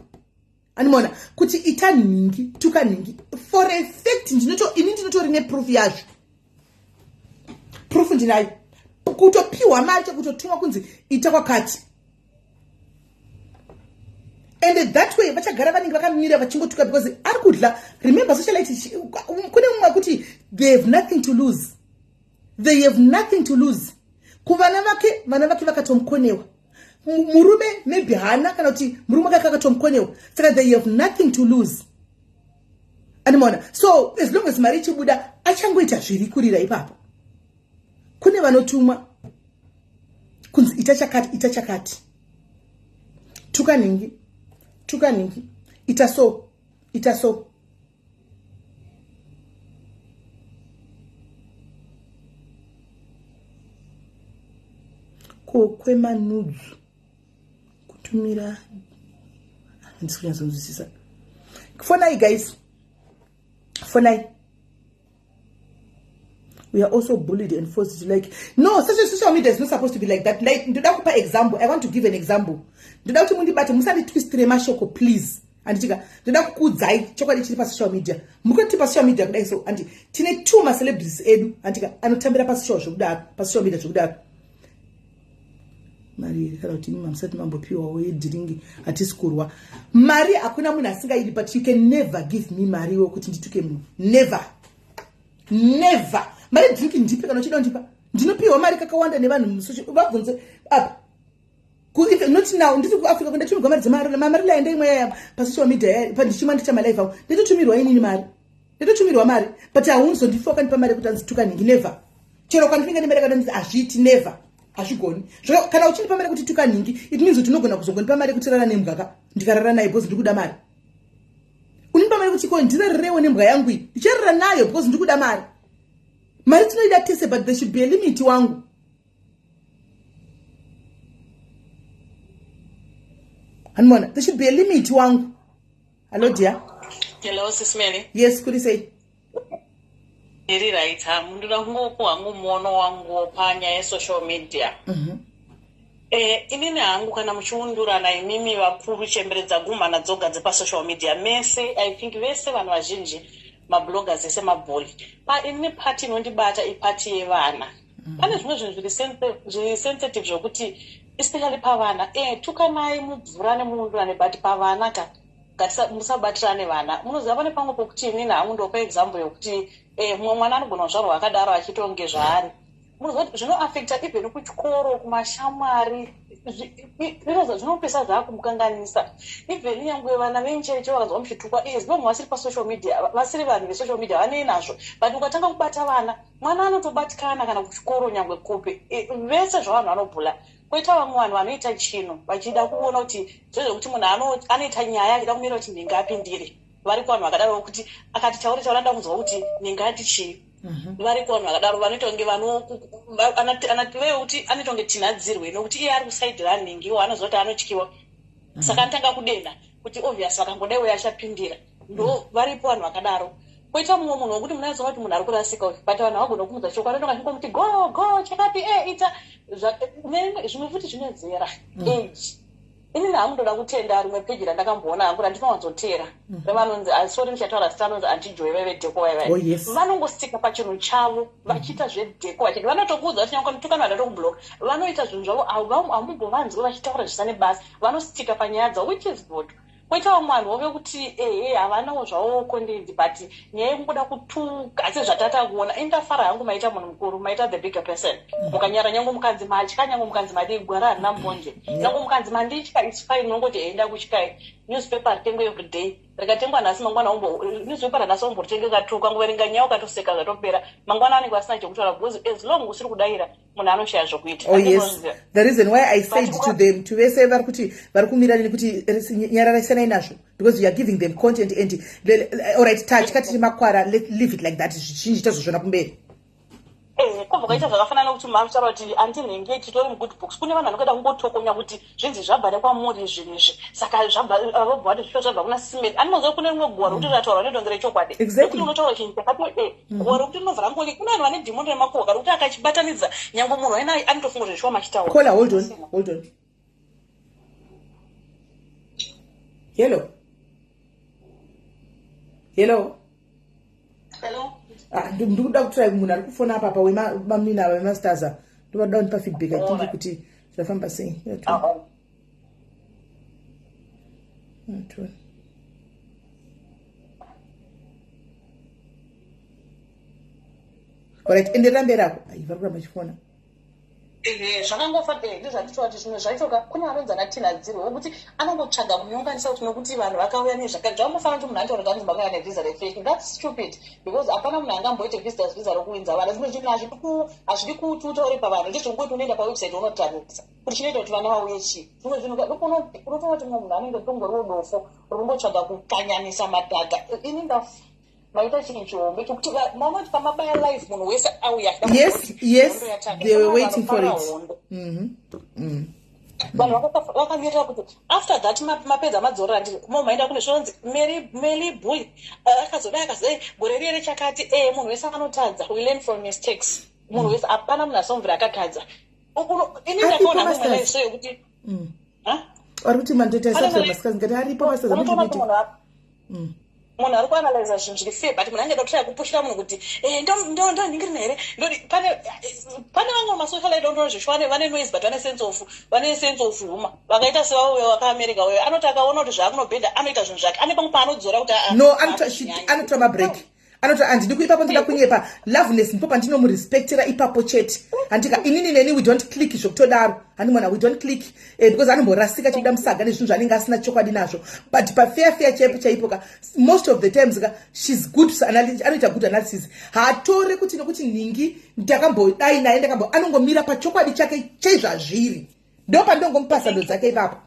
animona kuti ita ningi tuka ningi for a fact ndinotori neproof yazvo. Proof ndinayo kutopiwa mari chekutotumwa kunzi ita kwakati. And that way vachagara vanenge vakamira vachingotuka because ari kudla. Remember socialite kune mumwe kuti they have nothing to lose. They have nothing to lose. Kuvana vake vakatomkonewa. Murume maybe hana kana kuti murume akakatomkonewa. Saka they have nothing to lose. Animona. So as long as mari chibuda achangoita zviri kurira ipapo. Kune vanotumwa kunzi itachakati. Tuka ningi. Itaso. Kwema nudes kutumira ndisikunyatsonzwisisa. For guys, we are also bullied and forced to like no such a social media is not supposed to be like that. Like ndoda kupa example. I want to give an example. Ndoda kuti mundibate musati twistire mashoko please. Anditika ndoda kukudzai chokwadi chiri pa social media. Mukati pa social media kudai so anti tine two ma celebrities edu antika anotambira pa social media zvokudaro. Mari kana kuti mamsati mambopiwa wedhiringi atisikurwa mari akuna munhu asingaidi but you can never give me mari wokuti ndituke munhu never mari drinki ndipe kana uchida ndipa ndinopiwa mari kakawanda nevanhu vabvunze apa not now nditi kuAfrica kwenda tumirwa mari dzemari mari laenda imwe pa social media pandichima ndicha malive awo nditotumirwa inini mari nditotumirwa mari but ahunzondifoka ndipa mari kuti anzituka ningi never chero kwandinenge nemereka ndinzi azviti never ashigoni zvaka kana uchinipa mari kuti tuka ningi it means kuti unogona kuzongonipa mari kuti rara nemugaka ndikarara naye because ndikuda mari unipa mari kuti ko ndirarerewo nembwa yangu iyi ndicharara nayo because ndikuda mari tinoida tese but there should be a limit wangu. Anmona there should be a limit wangu. Hello dear. Hello sis Mary. Yes, could you say iri right mundoda kungopo hangu muono wangu panyaya social media. Inini hangu kana muchiundurana imimi vakuru chemberedza gumana dzoga dzepa social media mese I think vese vanhu vazhinji mabloggers ese mabholi inini pati inondibata ipati yevana. Pane zvimwe zvinhu zviri sensitive zvokuti especially pavana tukanai mubvura nemundurane but pavana musabatirane vana munoziva pane pamwe pokuti inini hamundopa example yokuti mumwe mwana anogona kuzvarwa akadaro achitonge zvaari munoziva kuti zvinoafecta even kuchikoro kumashamwari zvinopesa zvakumukanganisa even nyangwe vana venchereche vakazwa muchitukwa zibomwe vasiri pasocial media vasiri vanhu vesocial media vanei nazvo but ukatanga kubata vana mwana anotobatikana kana kuchikoro nyangwe kupi vese zvavanhu vanobhula koita vamwe vanhu vanoita chino vachida kuona kuti zvezvekuti munhu anoita nyaya achida kumira kuti nhinga apindire vari kuvanhu vakadaro vokuti akati tauri nda kunzwa kuti nhinga ati chii vari kuvanhu vakadaro vanoita kunge vekuti anoita kunge tinhadzirwe nokuti iye ari kusaidhira nhingi iwo anoziva kuti anotyiwa saka anotanga kudenda kuti obvious vakangodaiwo achapindira ndo varipo vanhu vakadaro koita mumwe munhu wokuti munaziva kuti munhu ari kurasika uyu but vanhu vagona kumudza shoko anotonga chingomuti go chakati ita zvimwe futi zvinezera age inini hamundoda kutenda rimwe peji randakamboona hangu randinowanzotera revanonzi sori ndichataura zita anonzi antijoy vevedheko vaivai vanongostika pachinhu chavo vachiita zvedheko vachiti vanotokuudza kuti nyangwe mutukana vadatokubloka vanoita zvinhu zvavo hamumbovanzwi vachitaura zvisane basa vanostika panyaya dzavo which is good koita vamwe vanhu vove kuti havanawo zvavo kondedzi but nyaya yekungoda kutuka asi zvatata kuona indafara yangu maita munhu mukuru maita the bigger person mukanyara nyange mukanzi matya nyange mukanzi madii gwara harina mbonje nyange mukanzi manditya its fine nongoti enda kutyai newspaper ritengwe everyday rikatengwa nhasi mangwana newspaper ranhasi omboritenga katuka nguverenga nyaya ukatoseka zvatopera mangwana anenge asina chekutaura because as long usiri kudaira munhu anoshaya zvokuita. Oh yes, the reason why I said to them to vese vari kuti vari kumirana nekuti nyararasanai nazvo because you are giving them content and alright touch kati makwara leave it like that zvichinji tazozvona kumberi kwabva kwaita zvakafanana nokuti mavitaura kuti andinhenge titori mugood books kune vanhu vanokweda kungotokonya kuti zvinzi zvabva nekwamuri zvinhu izvi saka vobva vati zvito zvabva kuna simeli animoziva kune rimwe guwa rokuti rataura nedongere chokwadi kuti unotaura chinhu chakati guwa rokuti rinovhara ngoli kuna vanhu vane dhimoni remakoka rokuti akachibatanidza nyange munhu waina anotofunga zveshoma achitaura. Kola, hold on hello ndikuda kutrai munhu ari kufona apa wemamina wemastaza ndoda kundipa feedback atingi kuti zvafamba sei. Alright, enderera mberi ako vari kuramba chifona zvakangofa ndizvanditoa kuti zvimwe zvaitoka kune anonzi anatinhadzirwe wokuti anongotsvaga kunyonganisa kuti nokuti vanhu vakauya nezvakati zvambofanira kuti munhu antaura kuti anzi vakauya nevhisa refake that's stupid because hapana munhu angamboite vhisa rokuinza vanhu zimwe zvinhu hazvidi kuti utaure pavanhu ndizvongoti unoenda pawebsite unotarisa kuti chinoita kuti vana vauye chii zvimwe zvinhu unotoona kuti mumwe munhu anenge tongoriwo dofo rungotsvaga kukanyanisa madhaga ini maita chinhu chihombe chokuti maona kuti pamabaya live munhu wese auya yes they were waiting for it vanhu vakamirira kuti after that mapedza madzorora ndiri momaenda kune zvinonzi Melly Bull akazodai akazodai gore riere chakati munhu wese anotadza we learn from mistakes munhu wese hapana munhu asomvura akatadza ini ndakaona mumwelaiso yokuti ari kuti mandoita sabzamasikazi ngati aripo masaza munhu ari kuanalyza zvinhu zviri fair but munhu angeda kutraya kupushira munhu kuti ndoningirina here pane vamwe masocial idondono zvesho vane noise but vane sense of humor vakaita sevauyo wakaamerica uyo anoti akaona kuti zvaakunobhedha anoita zvinhu zvake ane pamwe paanodzora kuti no anotora mabreak anoti handidi kuipapo ndoda kunyepa loveness ndipo pandinomurespektera ipapo chete handika inini neni we don't click zvokutodaro handi mwana we don't click because anomborasika chikuda musaga nezvinhu zvanenge asina chokwadi nazvo but pafair chaipo chaipoka most of the times she's good anoita good analysis haatore kuti nokuti nhingi ndakambodai naye anongomira pachokwadi chake cheizvazviri ndo pandongomupasa ndo dzake ipapo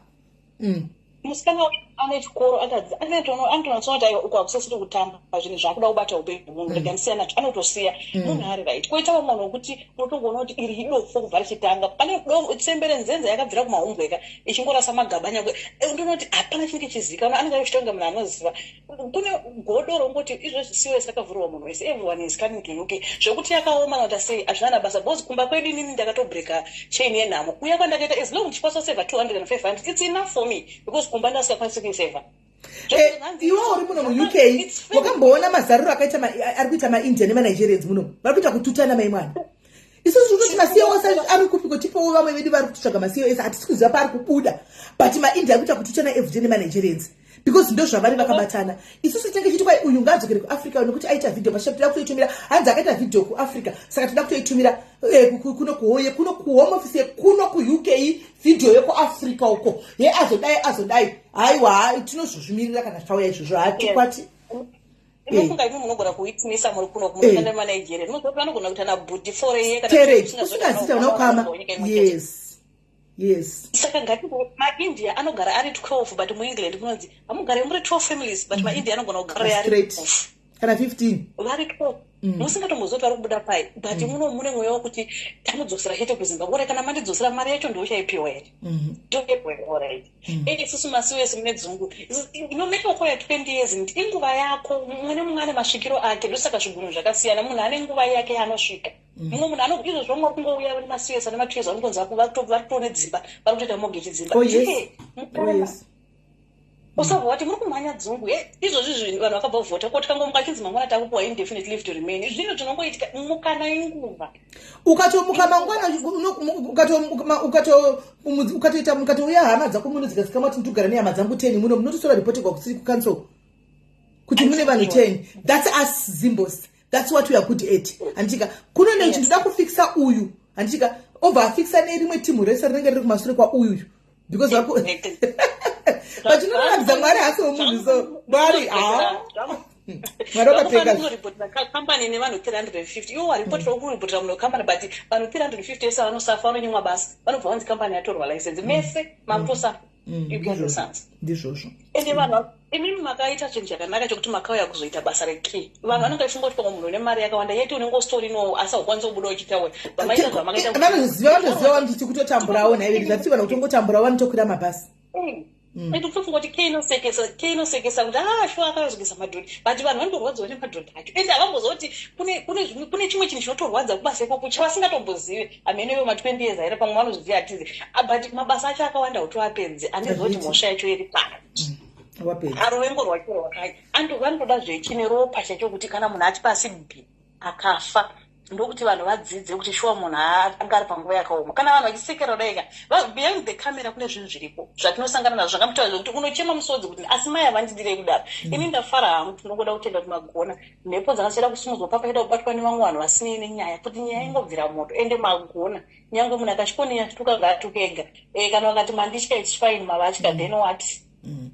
musikana ane chikoro anotonatsonati ukakusasiri kutamba zvinhu zvakuda kubata upenyu munhu reganisiyana nacho anotosiya munhu ari right koita vamwe vanhu vokuti unotongoona kuti iri idofo kubva richitanga pane tsembere nzenza yakabvira kumaumbweka ichingorasa magaba nyangwe ndinoti hapana chinenge chizikanwa anenge achitonga munhu anoziva kune godo rongoti izvezvi siwesi rakavhurwa munhu wese everyone is coming to UK zvokuti yakaoma nota sei hazvina basa because kumba kwedu inini ndakatobreka chain yenhamo uya kwandakaita as long chikwaso seva 200 and 500 it's enough for me because kumba ndasingakwanisi kuiseva iwo uri muno muuk wakamboona mazaruro ari kuita maindia nemanigerians muno vari kuita kututana maimwana isusu tinoti ma-COS ari kupiko tipowo vamwe vedu vari kutsvaga ma-COS hatisi kuziva paari kubuda but maindia akuita kuti uchana FJ nemanigerians because ndo zvavari vakabatana. Isusu tinenge chiti kwai uyu ngaadzokere kuAfrica nokuti aita video pashop toda kutoitumira hanzi akaita video kuAfrica saka toda kutoitumira kuno kuhoye kuno kuhome office kuno kuUK video yekuAfrica uko ye azodai haiwa tinozozvimirira kana zvauya izvozvo hatikwati inofunga imi munogona kuitimisa muri kuno kumushanda manager munozoti vanogona kuita nabuti for ye kana usingazita unokama yes saka ngati maindia anogara ari 12 but muengland kunonzi amugare muri 12 families but maindia anogona kugara ari 12 kana 15 vari 12 musingatombozoti vari kubuda pai but mune mweya wekuti tamudzosera chete kuzimbabwe kana mandidzosera mari yacho ndochaipiwa here alright isusu ma-COS mune dzungu inomekiwako ya 20 years inguva yako mune mumwe ane masvikiro ake ndosaka zvigunhu zvakasiyana munhu ane nguva yake yanosvika mumwe munhu anogizvo zvomwe kungouya ma-COS ane ma-2 years anokonzi vari kutone dzimba vari kutoita mogechi dzimba usabva wati muri kumhanya dzungu izvozvi zvinhu vanhu vakabva vhota kuti kangomuka achinzi mangwana takupiwa indefinite leave to remain zvino zvinongoitika mukana inguva ukatomuka mangwana ukatouya hama dzako muno dzikasika mati ndogara nehama dzangu 10 muno munototora ripotegwa kusiri kucancel kuti mune vanhu 10 that's us Zimbos that's what we are good at andika kuno nechi ndoda kufikisa uyu andika obva afikisa nerimwe timu rese rinenge riri kumashure kwa uyu because but you know what mwari hasi womunhu so mwari mwari wakatenga company nevanhu 350 iwo waripotera kuripotera muno company but vanhu 350 esa vanosafa vanonyimwa basa vanobva vanzi company yatorwa license mese maposa you get the sense ndizvozvo ende vanhu imimi makaita chinhu chakanaka chokuti makauya kuzoita basa rekey vanhu vanenge vachifunga kuti pamwe munhu une mari yakawanda yeti unenge ustori no asi haukwanisa kubuda uchitawe vamaita zvamakaita vanoziva nditi kutotamburawo naive zvati vanhu kutongotamburawo vanotokwira mabhasi ndikufunga kuti kei inosekesa kuti shuwa akayozogesa madhodha but vanhu vanorwadziwa nemadhodha acho ende havambozoti kune chimwe chinhu chinotorwadza kubasa ikoko chavasingatombozivi amene ivo ma-20 years aire pamwe vanozviziva hatizi but mabasa acho akawanda kuti apenze anoziva kuti mhosva yacho iri pano arovengo rwacho rwakai vanotoda zvechine ropa chacho kuti kana munhu ati pasi b akafa ndokuti vanhu vadzidze kuti shuwa munhu anga ari panguva yakaoma kana vanhu vachisekera daika behind the camera kune zvinhu zviripo zvatinosangana nazvo zvakamutaura kuti unochema musodzi kuti asi mai havandidirei kudaro ini ndafara hangu tinongoda kutenda kuti magona mhepo dzakasiira kusimudzwa papaida kubatwa nevamwe vanhu vasinei nenyaya kuti nyaya ingobvira moto ende magona nyange munhu akachikoneya tuka ngaatuka ega kana vakati manditya its fine mavatya then what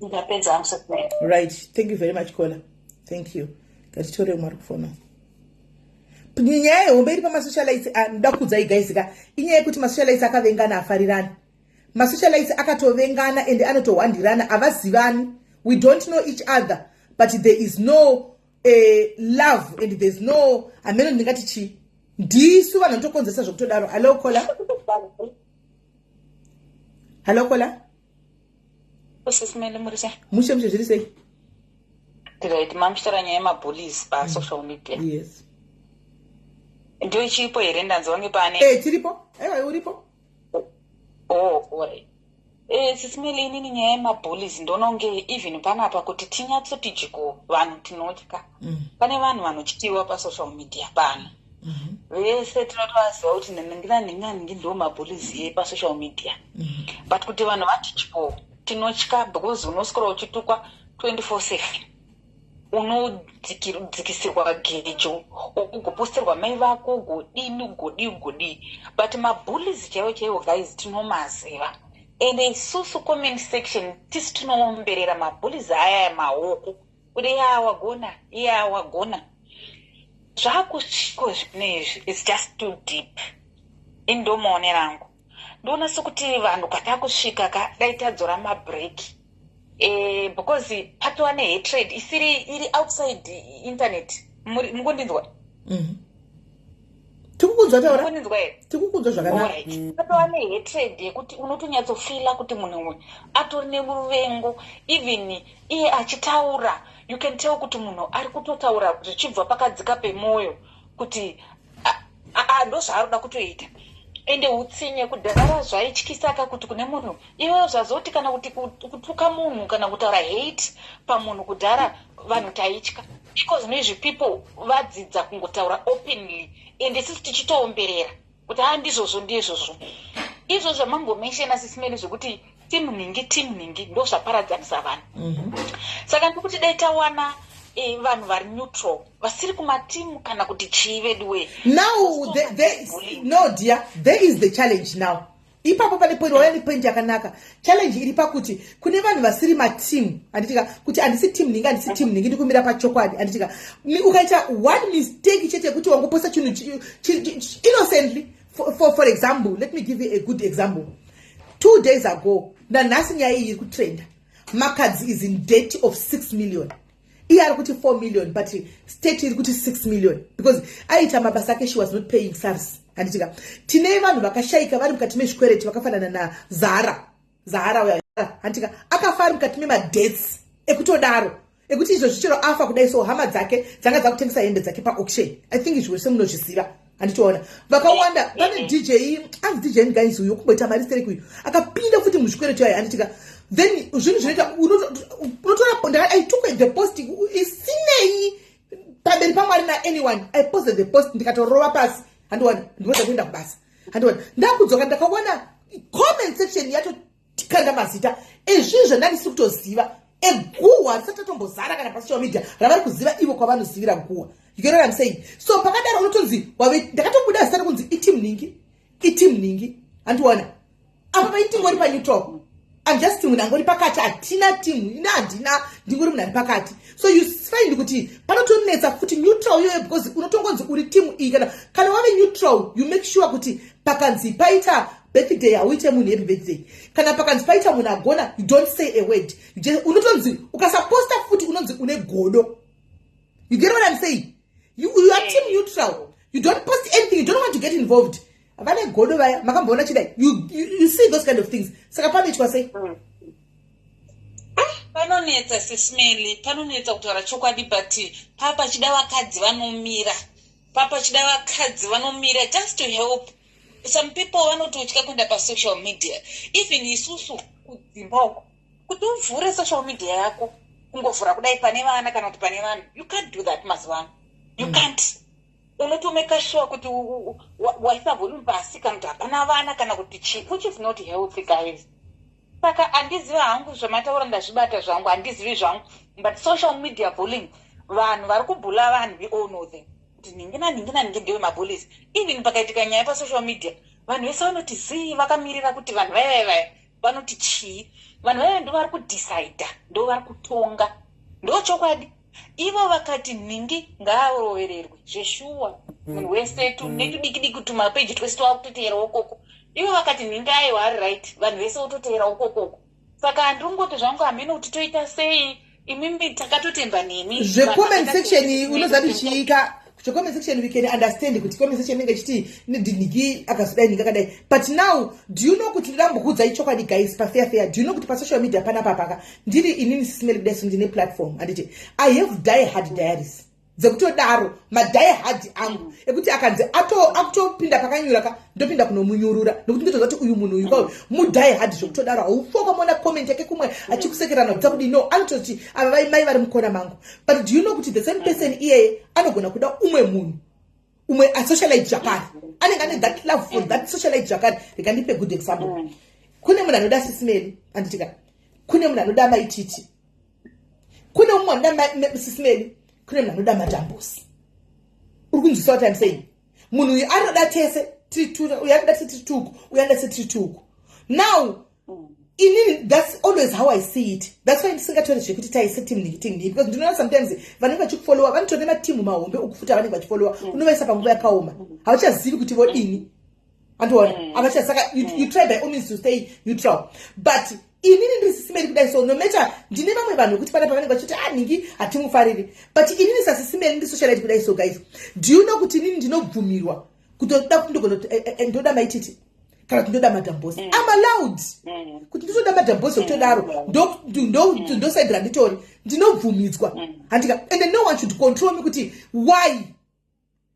ndapedza hangu sekunaya right thank you very much Kola thank you ngatitore mwari kufona nyaya yehombe iri pamasocialites ndoda kuudzai gaizika inyaya yekuti masocialites akavengana afarirani masocialites akatovengana ende anotohwandirana havazivani we don't know each other but there is no love and there is no ameno ndingati chi ndisu vanhu vanotokonzesa zvokutodaro hallo Kola mushe zviri sei ndiraiti mamushitara nyaya yemabhulisi pasocial media yes ndio ichipo here ndanzwa ngepane tiripo aiwa uripo alright SIS MELLY inini nyaya yemabhulisi ndononge even panapa kuti tinyatsoti jiko vanhu tinotya pane vanhu vanochitiwa pasocial media pano vese tinotovaziva kuti ningi ndo mabhulisi epasocial media but kuti vanhu vati jiko tinotya because unoswera uchitukwa 24/7 unodzikisirwa gejo ugopostirwa mai vako ugodii but mabhulisi chaivo guys tinomaziva ende isusu comment section tisi tinoomberera mabhulisi aya emaoko kuti iye awagona zvakusviko zvinezvi its just too deep indomaone rangu ndoona sekuti vanhu katakusvika dai tadzora mabreaki because patova nehatred iri outside internet mukundinzwa tikukunzwa zvakanaka patova nehatred yekuti unotonyatsofila kuti munhu uyu atori neruvengo even iye achitaura you can tell kuti munhu ari kutotaura zvichibva pakadzika pemwoyo kuti ndozvaaroda kutoita ende utsinye kudhara zvaityisaka kuti kune munhu iwe zvazoti kana kuti kutuka munhu kana kutaura hate pamunhu kudhara vanhu taitya because nezvi people vadzidza kungotaura openly ende sisi tichitoomberera kuti handizvozvo ndizvozvo izvozvo mangomeshena sisimeli zvokuti timu ningi ndo zvaparadzanisa vanhu. Saka ndikuti dai tawana vanhu vari neutral vasiri kumatimu kana kuti chiveduwe. Now no dear, there is the challenge now. Ipapo pane point yakanaka. Challenge iri pakuti kune vanhu vasiri matimu anditika kuti andisi team ningi ndikumira pachokwadi anditika ukaita one mistake chete kuti wangoposta chinhu innocently. For example, let me give you a good example. 2 days ago, nanasi nyaya iri kutrenda. Makadzi is in debt of 6 million. Iye kuti 4 million, but state iri kuti 6 million because aita mabasa ake she was not paying SARS. Anditika tine vanhu vakashaika vari mukati mezvikwereti vakafanana na Zahara anditika akafara mukati memadebts ekutodaro ekuti izvo zvichero afa kudai so hama dzake dzanga dzakutengesa hembe dzake pa-auction. I think izvo semunozviziva anditoona vakawanda pane DJ anzi DJ guys uyo kumboita mari stereki uyo akapinda futi muzvikwereti yayo anditika then zvinhu zvinoita unotora I took the post isinei pamberi pamwari na anyone. I posted the post ndikatorova pasi handwana ndinoda kuenda kubasa handwana ndakudzoka ndakaona comment section yacho tikanda mazita ezvizvo ndandisi kutoziva eguwa risati tombozara kana pasocial media ravari kuziva ivo kwavanozivira guwa. You get what I'm saying? So pakadaro unotonzi ndakatobuda zita kunzi iteam ningi handwana apa paiteam wari paneutral I'm just munhu angori pakati atina team handina ndingori munhu ari pakati. So you find kuti panotonetsa futi neutral yoyo because unotongonzi uri team iyi kana wave neutral you make sure kuti pakanzi paita birthday hauite munhu happy birthday kana pakanzi paita munhu agona you don't say a word unotonzi ukasaposta futi unonzi une godo. You get what I'm saying? You are team neutral. You don't post anything. You don't want to get involved. Vane godo vaya makamboona chidai you see those kind of things. Saka pane chwasei panonetsa sisimeli panonetsa kutaura chokwadi but papa chida vakadzi vanomira just to help. Some people vanototya kuenda pasocial media even isusu kudzimba uko kuti uvhure social media yako kungovhura kudai pane vana kana kuti pane vanhu you can't do that mazivano you can't. Unotomeka sure kuti waisa volume pasi kana kuti hapana vana kana kuti chii which is not healthy guys. Saka handiziva hangu zvamataura ndazvibata zvangu handizivi zvangu but social media bullying vanhu vari kubhula vanhu we all know them kuti ningina ndewe mapolisi even pakaitika nyaya pasocial media vanhu vese vanoti zii vakamirira kuti vanhu vaya vanoti chii vanhu vaya ndo vari kudecida ndo vari kutonga ndo chokwadi. Ivo vakati ningi ngaarovererwe zveshuwa munhu wese netudikidiki tumapeji twese twakutoteera ukoko ivo vakati ningi aiwa ari right vanhu vese vototeera ukokoko. Saka handingoti zvangu hamene kuti toita sei imimi takatotemba nemi zvecomment section unozati chiika comment section we can understand kuti comment section inenge chiti nidiniki akazodai nikakadai but now do you know kuti ndambokudza ichokwadi guys fair do you know kuti pasocial media panapa paka ndiri inini sisimeli kudai ndine platform anditi I have die hard diaries dzekutodaro madie hard angu ekuti akanzi akutopinda pakanyura ndopinda kunomunyurura nokuti ndotozati uyu munhu uyu kwawe mudie hard zvekutodaro haufoka mona comment yake kumwe achikusekerana kuti kudi no anototi ava mai vari mukona mangu but do you know kuti the same person iyeye anogona kuda umwe munhu umwe asocialite zvakare anenge ane that love for that socialite zvakare. Rekandipe good example. Kune munhu anoda sisimeli anditika kune munhu anoda maititi kune umwe anoda sisimeli kune munhu anoda madambusi. Uri kunzwisa what I'm saying? Munhu uyu anoda tese uyanoda tituku uyanoda tituku. Now inini that's always how I see it. That's why ndisingatori zvekuti taise team ningi because ndinoona sometimes vanenge vachikufollowa vanotone matimu mahombe ukufuta vanenge vachifollowa unovaisa panguva yakaoma hauchazivi kuti vodini andiona avacha. Saka you try by all means to stay neutral but inini ndisisimeli kudai so no matter ndine vamwe vanhu kuti panapa vanenge vachiti ningi hatimufariri but inini sasisimeli ndisocialite kudai so guys do you know kuti inini ndinobvumirwa kutoda ndoda maititi kana ndoda madambosi I'm allowed kuti nditoda madambosi okutodaro ndosaidira nditori ndinobvumidzwa handika and no one should control me kuti why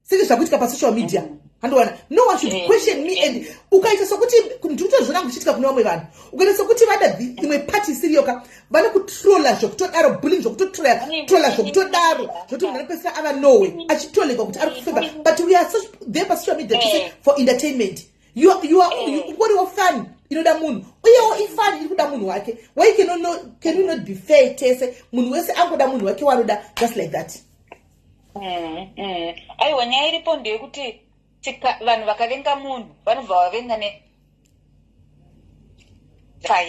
senge zvakuitika pasocial media Handwana, no one should question me. And ukaita sokuti ndikutozvona kuchitika kuna vamwe vanhu. Ukaita sokuti vada imwe party siriyoka vana kutrolla zvokutodaro bullying zvokutotrolla zvokutodaro zvoti munhu anopesera ava nowe achitoleka kuti ari kufemba. But we are such there on social media to say for entertainment. You are fun. Inoda munhu. Uyewo ifani iri kuda munhu wake. Why can you not be fair tese munhu wese angoda munhu wake wanoda just like that. Aiwa nyaya iripo ndeyekuti vanhu vakavenga munhu vanobva vavenga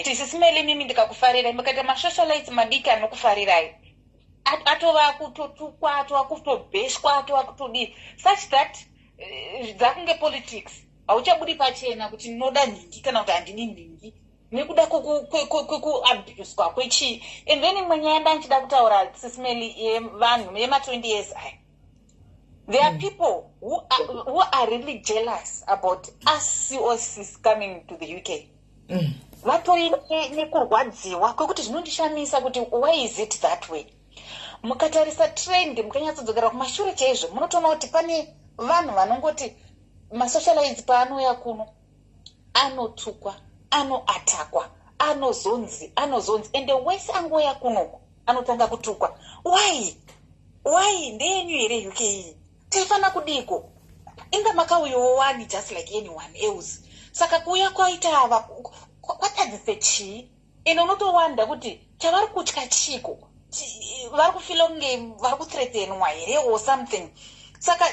SIS MELLY mimi ndikakufarirai mukaita masocialites madiki anokufarirai atova kutotukwa atova kutobheshwa atova kutodii such that dzakunge politics hauchabudi pachena kuti ndinoda nhingi kana kuti handini nhingi nekuda kwekuabhuswa kwechii. And then imwe nyaya ndanchida kutaura SIS MELLY yevanhu yema20 years aya. There are people who are really jealous about us COCs coming to the UK. Vatori nekurwadziwa kwekuti zvinondishamisa kuti why is it that way. Mukatarisa trend mukanyatsodzokera kumashure chaizvo munotoona kuti pane vanhu vanongoti masocialites paanouya kuno anotukwa anoatakwa anozonzi ende wese angoya kunoko anotanga kutukwa. Why ndenyu here UK iyi taifana kudiko inga makauyawo wani just like anyone else. Saka kuuya kwaita ava kwatadzise chii ende unotowanda kuti chavari kutya chiko vari kufila kunge vari kuthreatenwa here or something. Saka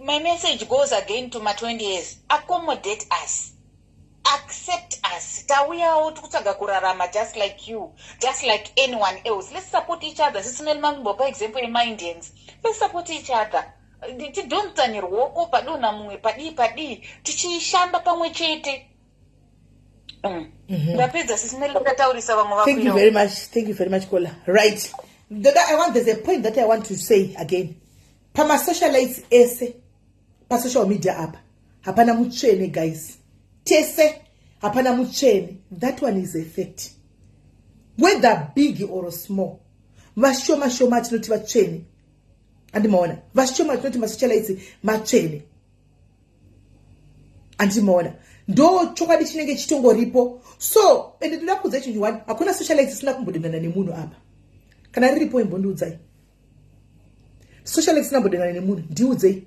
my message goes again to my 20 years. Accommodate us. Accept us. Tauyawo tikutsvaga kurarama just like you, just like anyone else. Let's support each other. SIS MELLY mambo for example Indians. Let's support each other. Tidon'tsane ruoko padiwo namumwe padii tichishanda pamwe chete. Ndapedza SIS MELLY kutaurisa vamwe vakuyo. Thank you very much Kola. Right. There's a point that I want to say again. Pama socialites ese pa social media apa hapana muchene guys. Tese hapana muchene. That one is a fact. Whether big or small. Vashoma tinoti vachene. Andimaona. Vashoma tinoti masocialites machene. Andimaona. Ndo chokwadi chinenge chitongoripo. So ende ndoda kuudza chinhu one hakuna socialites sina kumbodendana nemunhu apa. Kana riripo imbondiudzai. Socialites nambodendana nemunhu ndiudzei.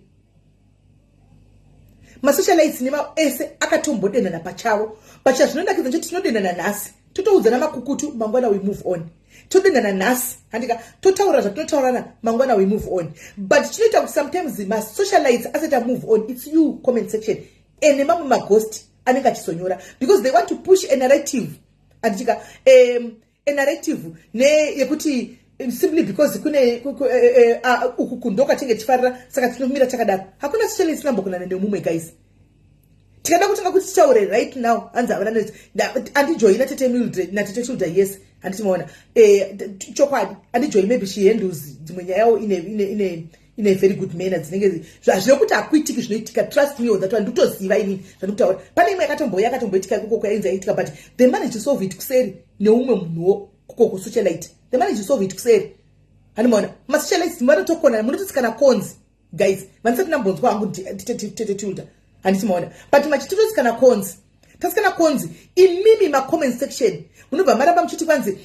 Masocialites nema ese akatombodendana pachavo. Pacha zvinondakidza kuti tinodendana nhasi. Totoudzana makukutu mangwana we move on. Todendana nhasi handika totaura zvatotaurana mangwana we move on. But chinoita kuti sometimes masocialites aseta move on. It's you comment section. Ene mamwe maghost anenge achisonyora because they want to push a narrative. Andika a narrative yekuti simply because kune ukukundoka tinge chifarira saka tinomira chakadaro. Hakuna socialites nambokunana nemumwe guys. Tikada kutanga kuti tichaure right now hanzi avana andijoina tete Mildred na tete Childa yes anditimaona chokwadi andijoina maybe she handles dzimwe nyaya yawo in a very good manner dzinenge zvinokuti akuitiki zvinoitika trust me that one nditoziva ini zvandikutaura pane imwe yakatomboitika kuko kwaenza itika but they managed to solve it kuseri neumwe munhuwo kuko kusocialite they managed to solve it kuseri handimaona masocialites vanotokona munototsikana cons guys vanisati nambonzwa hangu tete Childa handitimaona but machitototsikana cons tasikana cons imimi ma-comment section munobva maramba muchiti kwanzi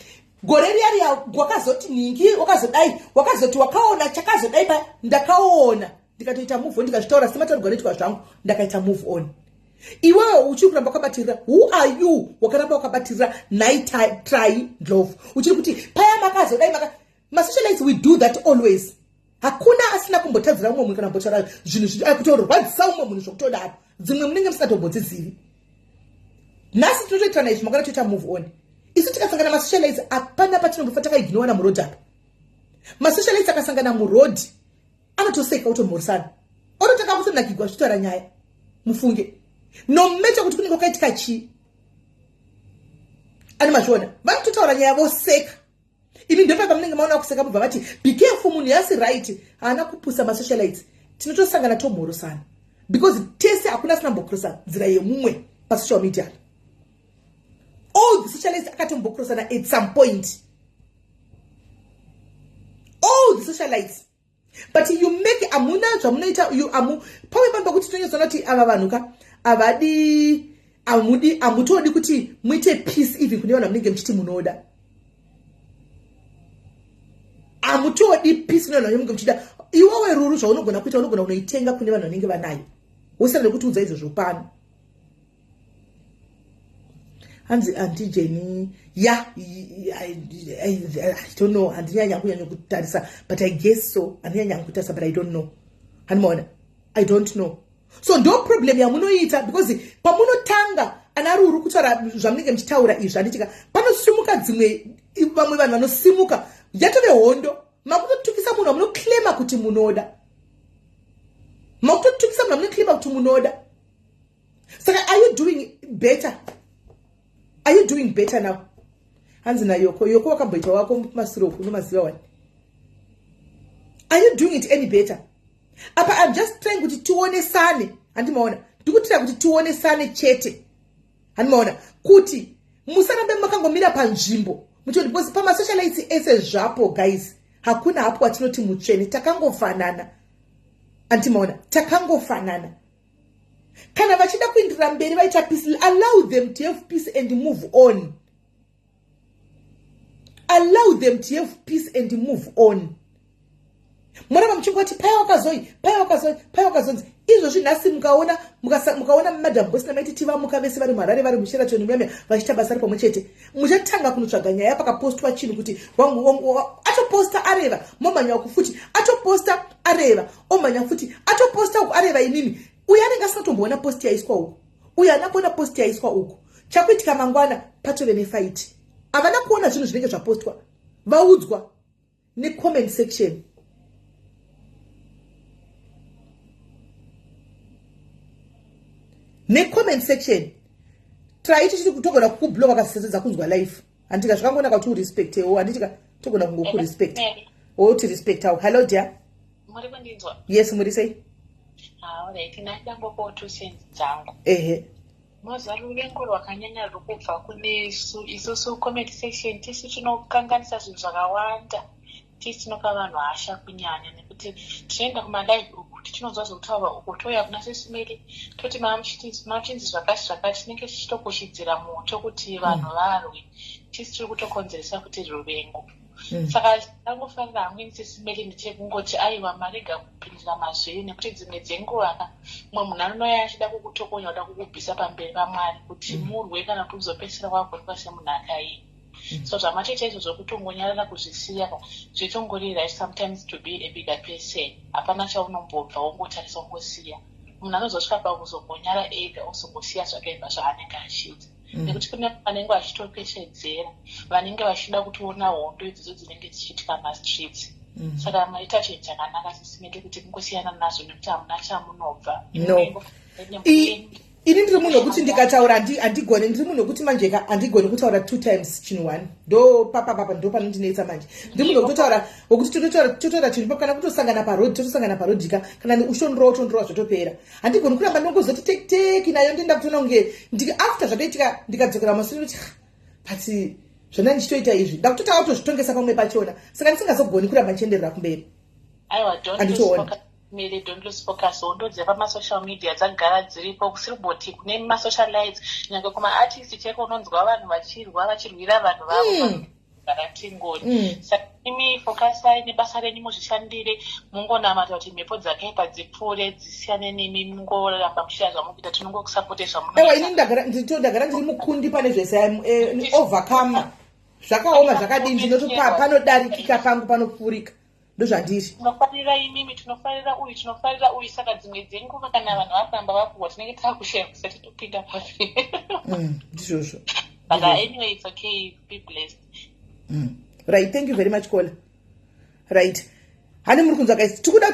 gore riya wakazoti ningi wakazoti wakaona chakazodai pa ndakaona ndikatoita move on ndikazvitaura sematorwa netwa zvangu ndakaita move on. Iwewe uchiri kuramba wakabatirira who are you wakaramba wakabatirira night try love uchiri kuti paya makazodai masocialites we do that always. Hakuna asina kumbotadzira umwe munhu kana kumbotara zvinhu akutorwadzisa umwe munhu zvokutodaro dzimwe munenge musingatombodzizivi. Nhasi tinotoitana izvi makana toita move on. Isu tikasangana masocialites apana patinombofa takaignora muroad apa. Masocialites akasangana muroad anotoseka utomhorisana. Ototaka kutonakigwa zvitoara nyaya. Mufunge. No matter kuti kunenge kwaitika chii. Ani mazviona. Vanototaura nyaya voseka. Ivi ndopa pamunenge maona kuseka mubva vati be careful munhu yasi right haana kupusa masocialites. Tinotosangana tomhorisana. Because tese hakuna sinambokrosa nzira yemumwe pasocial media. All the socialites akatombokrosana at some point. All the socialites but you make amuna zvamunoita pawe pamba kuti tonyezana kuti ava vanhu ka avadi amutodi kuti muite peace even kune vanhu munenge muchiti munoda. Amutodi peace kune vanhu munenge muchida. Iwewe ruru zvaunogona kuita unogona kunoitenga kune vanhu vanenge vanayo. Usana nokutiudza izvozvo pano. Auntie Jenny, yeah, I don't know. Andiyanya kutarisa, but I guess so. Andiyanya kutarisa, but I don't know. Hanmona, I don't know. So no problem ya munoita because pamuno tanga anaruru kutara zvamunenge mchitaura izvi anditika panosimuka dzimwe vamwe vanhu vanosimuka yatove hondo makutotukisa munhu amunoclaima kuti munoda. Makutotukisa munhu amunoclaima kuti munoda. Saka are you doing better? Are you doing better now? Hanzi na Yoko wakamboita wako masiroku nomaziva wani. Are you doing it any better? Apa I'm just trying kuti tuone sane. Andimaona. Ndikutira kuti tuone sane chete. Andimaona. Kuti musarambe makangomira panzvimbo. Muchoti because pama socialites ese zvapo guys. Hakuna hapo atinoti mutsvene takangofanana. Andimaona. Takangofanana. Kana vachida kuindira mberi vaita peace, allow them to have peace and move on. Allow them to have peace and move on. Mwana mchingoti paya wakazoi. Izvo zvinasi mukaona madam boss na maiti tiva mukavese vari marare vari mushera choni mweme vachita basa ripo muchete. Muchatanga kunotsvaga nyaya pakapostwa chinhu kuti atoposta areva momanya kufuti atoposta areva omanya futi atoposta ku areva inini. Uya anenge asinatomboona post yaiswa uku. Uya anakuona post yaiswa uku. Chakuitika mangwana patove nefight. Avana kuona zvinhu zvinenge zvapostwa. Vaudzwa ne comment section. Ne comment section. Try to kutogona kukublock akasezedza kunzwa live. Andika zvakangona kuti respect ewo anditika togona kungoku respect. Oti respect how. Hello dear. Muri kwandinzwa? Yes, muri sei? Alright, naida ngopo sense dzangu. Mozaruvengo rwakanyanya rukubva kune isusu comment section tisi tinokanganisa zvinhu zvakawanda. Tisi tinopa vanhu hasha kunyanya nekuti tinoenda kumalive uku tichinonzwa zvekutaura uku toya kuna SIS MELLY toti machinzi zvakati tinenge tichitopushidzira moto kuti vanhu varwe. Tisi tiri kutokonzeresa kuti ruvengo. Saka tangofanira hamwe SIS MELLY ndechekungoti aiwa marega kupindira mazviri nekuti dzimwe dzenguva mumwe munhu anouya achida kukutokonya kuda kukubvisa pamberi paMwari kuti murwe kana kuti uzopedzisira kwakuonekwa semunhu akaipa. So zvamatoita izvo zvokutongonyarara kuzvisiya zvitongori right sometimes to be a bigger person. Hapana chaunombobva wongotarisa wongosiya. Munhu anozosvika pakuzongonyara ega ozongosiya zvakaipa zvaanenge achiita. Nekuti kune vanenge vachitopeshedzera vanenge vachida kutoona hondo idzodzo dzinenge dzichiitika mastreets. Saka maita chinhu chakanaka SIS MELLY kuti kungosiyana nazvo nekuti hamuna chamunobva. Ini ndiri munhu wekuti ndikataura andigoni ndiri munhu wekuti manjeka andigoni kutaura 2 times chinhu 1 ndo papa ndo panondinetsa manje ndiri munhu wekutaura wekuti totora chinhu kana kutosangana parodi kana ushondrowa zvotopera andigoni kuramba ndongozoti teki nayo ndenda kutoona kunge after zvatoitika ndikadzokera mashure kuti but zvona ndichitoita izvi ndakutotaura kutozvitongesa pamwe pachona saka ndisingazogoni kuramba ndichienderera kumberi. Aiwa don't lose focus. Ondo dzeva masocial media dzagara dziripo kusiriboti kune masocialites nyange kumaartist cheko unonzwa vanhu vachirwira vanhu vavo vakatingoni. Saka imi focusai nebasa renyu muzvishandire mungonamata kuti mhepo dzakaipa dzipfuure dzisiyane nemi mungoramba muchita zvamukuita tinongokusapote zvamunoita. Ini ndagara ndiri mukundi pane zvese overcome zvakaoma zvakadini ndinoti panodarikika pangu panopfurika. Tinofarira imimi tinofarira uyu saka dzimwe dzenguva kana vanhu vafamba vapuwa tinenge takushaya kusati topinda pasi. Ndizvozvo. But anyway it's okay, be blessed. Right, thank you very much Kola. Right. Hani muri kunzwa guys tikuda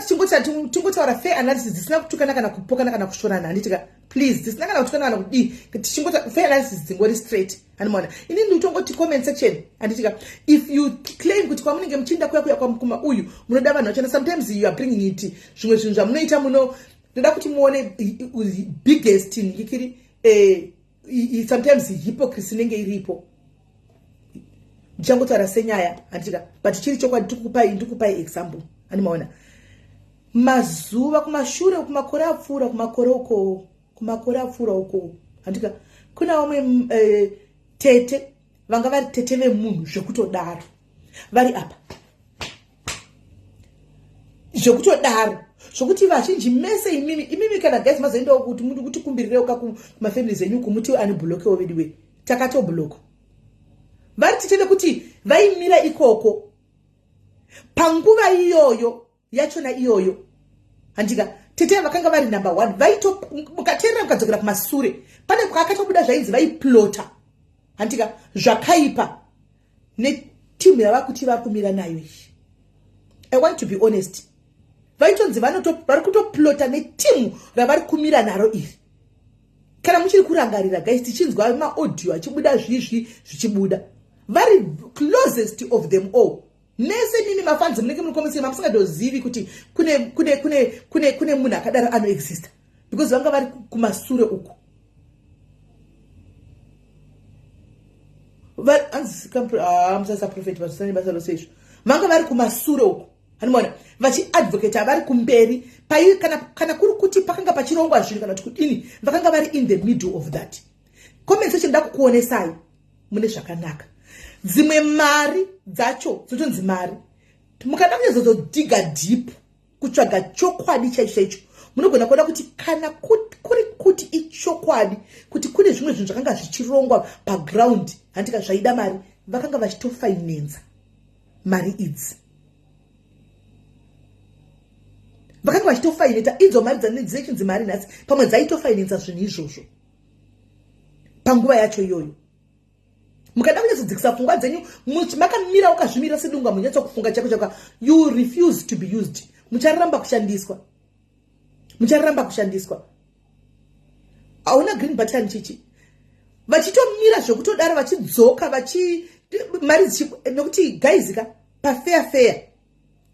tingotaura fair analysis dzisina kutukana kana kupokana kana kushorana handitika please dzisina kana kutukana kana kudi tichingota fair analysis dzingori straight hanimona ini nditongoti comment section handitika if you claim kuti kwamunenge muchinda kuya kwamukuma uyu munoda vanhu vachana sometimes you are bringing it zvimwe zvinhu zvamunoita muno ndoda kuti muone biggest ikiri sometimes hypocrisy nenge iripo ndichangotaura senyaya handitika but chiri chokwadi ndikupai example. Animaona mazuva kumashure kumakore apfuura uko handika kuna vamwe tete vanga vari tete vemunhu zvekutodaro vari apa zvekutodaro zvokuti vazhinji mese imimi kana guys mazoendawo kuti kuti kumbirirewo kumafamilies enyu kumuti anibhulokewo vediwe takatobhuloko vari tete vekuti vaimira ikoko panguva iyoyo yachona iyoyo handika tete vakanga vari number 1 vaito mukateerera mukadzokera kumasure pane kwakatobuda zvainzi vaiplota handika zvakaipa netimu yava kuti vari kumira nayo iyi. I want to be honest, vaitonzi vari kutoplota netimu ravari kumira naro iri. Kana muchiri kurangarira guys, tichinzwa maaudio achibuda zvichibuda, very closest of them all. Nese nini mafanzi munenge munokomesa mamusingadozivi kuti kune munhu akadaro anoexista, because vanga vari kumasure uku. Musasa prophet vasani basa rosesho vanga vari kumasure uku, hanimona vachiadvocate vari kumberi pai kana kuri kuti pakanga pachirongwa zvinhu kana kuti kudini, vakanga vari in the middle of that. Comment section ndakukuonesai mune zvakanaka. Dzimwe mari dzacho dzotonzi mari, mukada kunyazodhiga deep kutsvaga chokwadi chaicho, munogona kuona kuti kana kuri kuti ichokwadi kuti kune zvimwe zvinhu zvakanga zvichirongwa background handika zvaida mari, vakanga vachitofinanza mari idzi, vakanga vachitofinanza idzo mari dzanedzechinzi mari nhasi, pamwe dzaitofinanza zvinhu izvozvo panguva yacho iyoyo. Mukada kunyazodzikisa pfungwa dzenyu makamira ukazvimira sedunga munyatso kufunga chako you refuse to be used, mucharamba kushandiswa. Auna green button chichi vachitomira zvekutodaro vachidzoka mari nokuti guys pa fair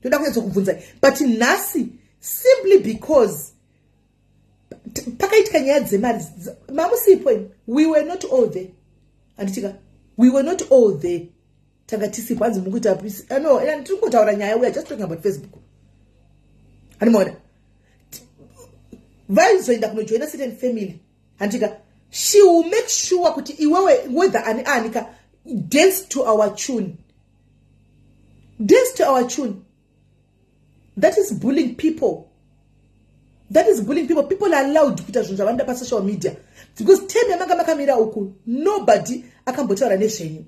toda kunyatso kubvunza, but nhasi simply because pakaitika nyaya dzemari mamusipo, we were not all there. Anditika we were not all there. Tanga tisipo anzi munguita no, and tringotaura nyaya, we are just talking about Facebook. Animona vaizoenda kunojoin a certain family, andika she will make sure kuti iwewe whether anika dance to our tune. That is bullying people. People are allowed kuita zvinhu zvavanoda pa social media, because time yamanga makamira uku nobody akambotaura nezvenyu,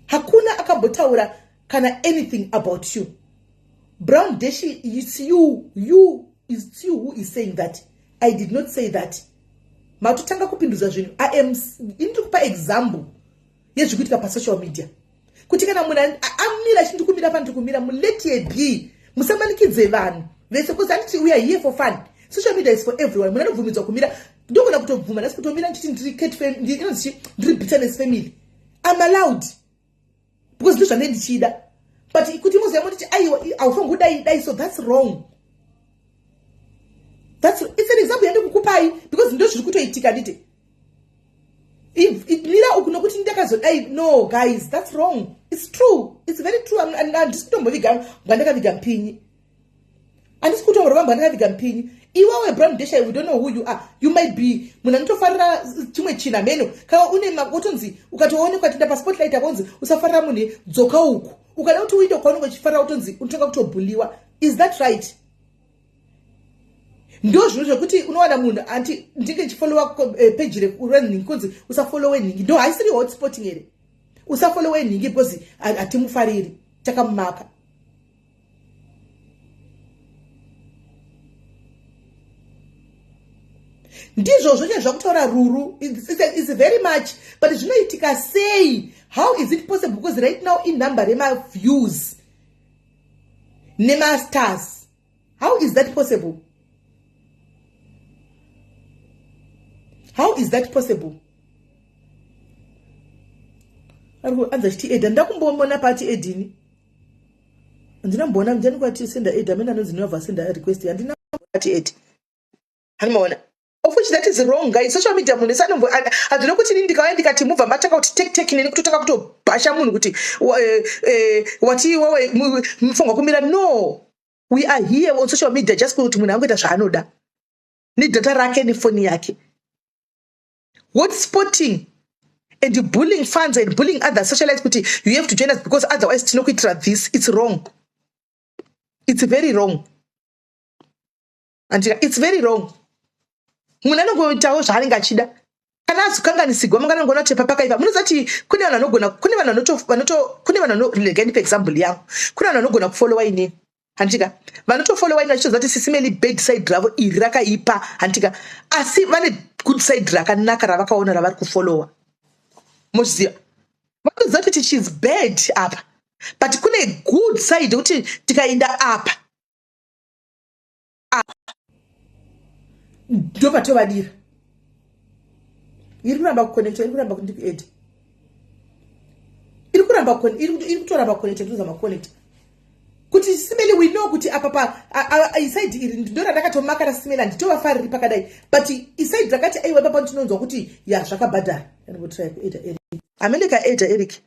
hakuna akambotaura kana anything about you. Brown Deshi, it's you who is saying that. I did not say that. Matutanga kupinduza zvinhu. I am into kupa example yezvikuitika pa social media. Kuti kana munhu amira chintu kumira pantu kumira, let it be. Musamanikidze vanhu. Because we are here for fun. Social media is for everyone. Munhu anobvumidzwa kumira, ndogona kutobvuma nasi kutomira ndichiti ndiri cat family, ndiri bitterness family. I'm allowed. Because ndizvo zvane ndichida. But kuti muziva kuti aufangu dai, so that's wrong. It's an example yandi kukupai, because ndo zviri kutoitika nditi. If mira ukunokuti ndakazodai, no guys, that's wrong. It's true. It's very true. And ndisitomboviga ngandakaviga mpinyi. And this kutomborova ngandakaviga mpinyi. Iwawe Brown Desha, we don't know who you are. You might be muna nitofarira chimwe china meno. Kawa une magotonzi ukatoone kwatinda pa spotlight abonzi usafarira mune dzoka uku. Ukada kuti uite kwaunenge uchifarira utonzi unotanga kutobhuliwa. Is that right? Ndo zvinhu zvekuti unowana munhu anti ndinge ndichifollowa page rekurunning kunzi usafollowe ningi. Ndo haisiri hotspotting here. Usafollowe ningi because atimufariri takamumaka. Ndizvo zvoche zvakutaura ruru is very much, but zvinoitika sei? How is it possible? Because right now in number rema views nema stars, how is that possible? How is that possible? Anza chiti eda ndakumbomona pati edini, ndinambona njani kwati senda eda mena nonzi nova senda request andina pati edi, hanimona. Of which that is wrong, guys. Social media munhu sanombo adino kuti nini ndikauya ndikati move mataka kuti take nini kutotaka kutobhasha munhu kuti wati wawe mfunga kumira. No, We are here on social media just kuti munhu angoita zvaanoda nedata rake nefoni yake. Hotspotting and bullying fans and bullying other socialites kuti you have to join us because otherwise tinokuitira this. It's wrong. It's very wrong. And it's very wrong. Munhu anongoitawo zvaanenge achida. Kana azokanganisigwa munganongona kuti papakaiva. Munozati kune vanhu vanogona kune vanhu legani for example yangu. Kune vanhu vanogona kufollowa inini. Handika vanotofollowa ina chicho zati SIS MELLY bad side ravo iri rakaipa handika asi vane good side rakanaka ravakaona ravari kufollowa. Moziva vanoziva kuti she's bad apa but kune good side kuti tikaenda apa ndo patovadira iri kuramba kuconnecta iri kuramba kundiku iri kutoramba kuconnecta ndozama kuconnecta kuti SIS MELLY we know kuti apa iside iri ndora ndakatomaka SIS MELLY nditovafariri pakadai but iside rakati aiwa papa ndinonzwa kuti ya zvakabhadhara ndinotry kueda Eric America eda Eric.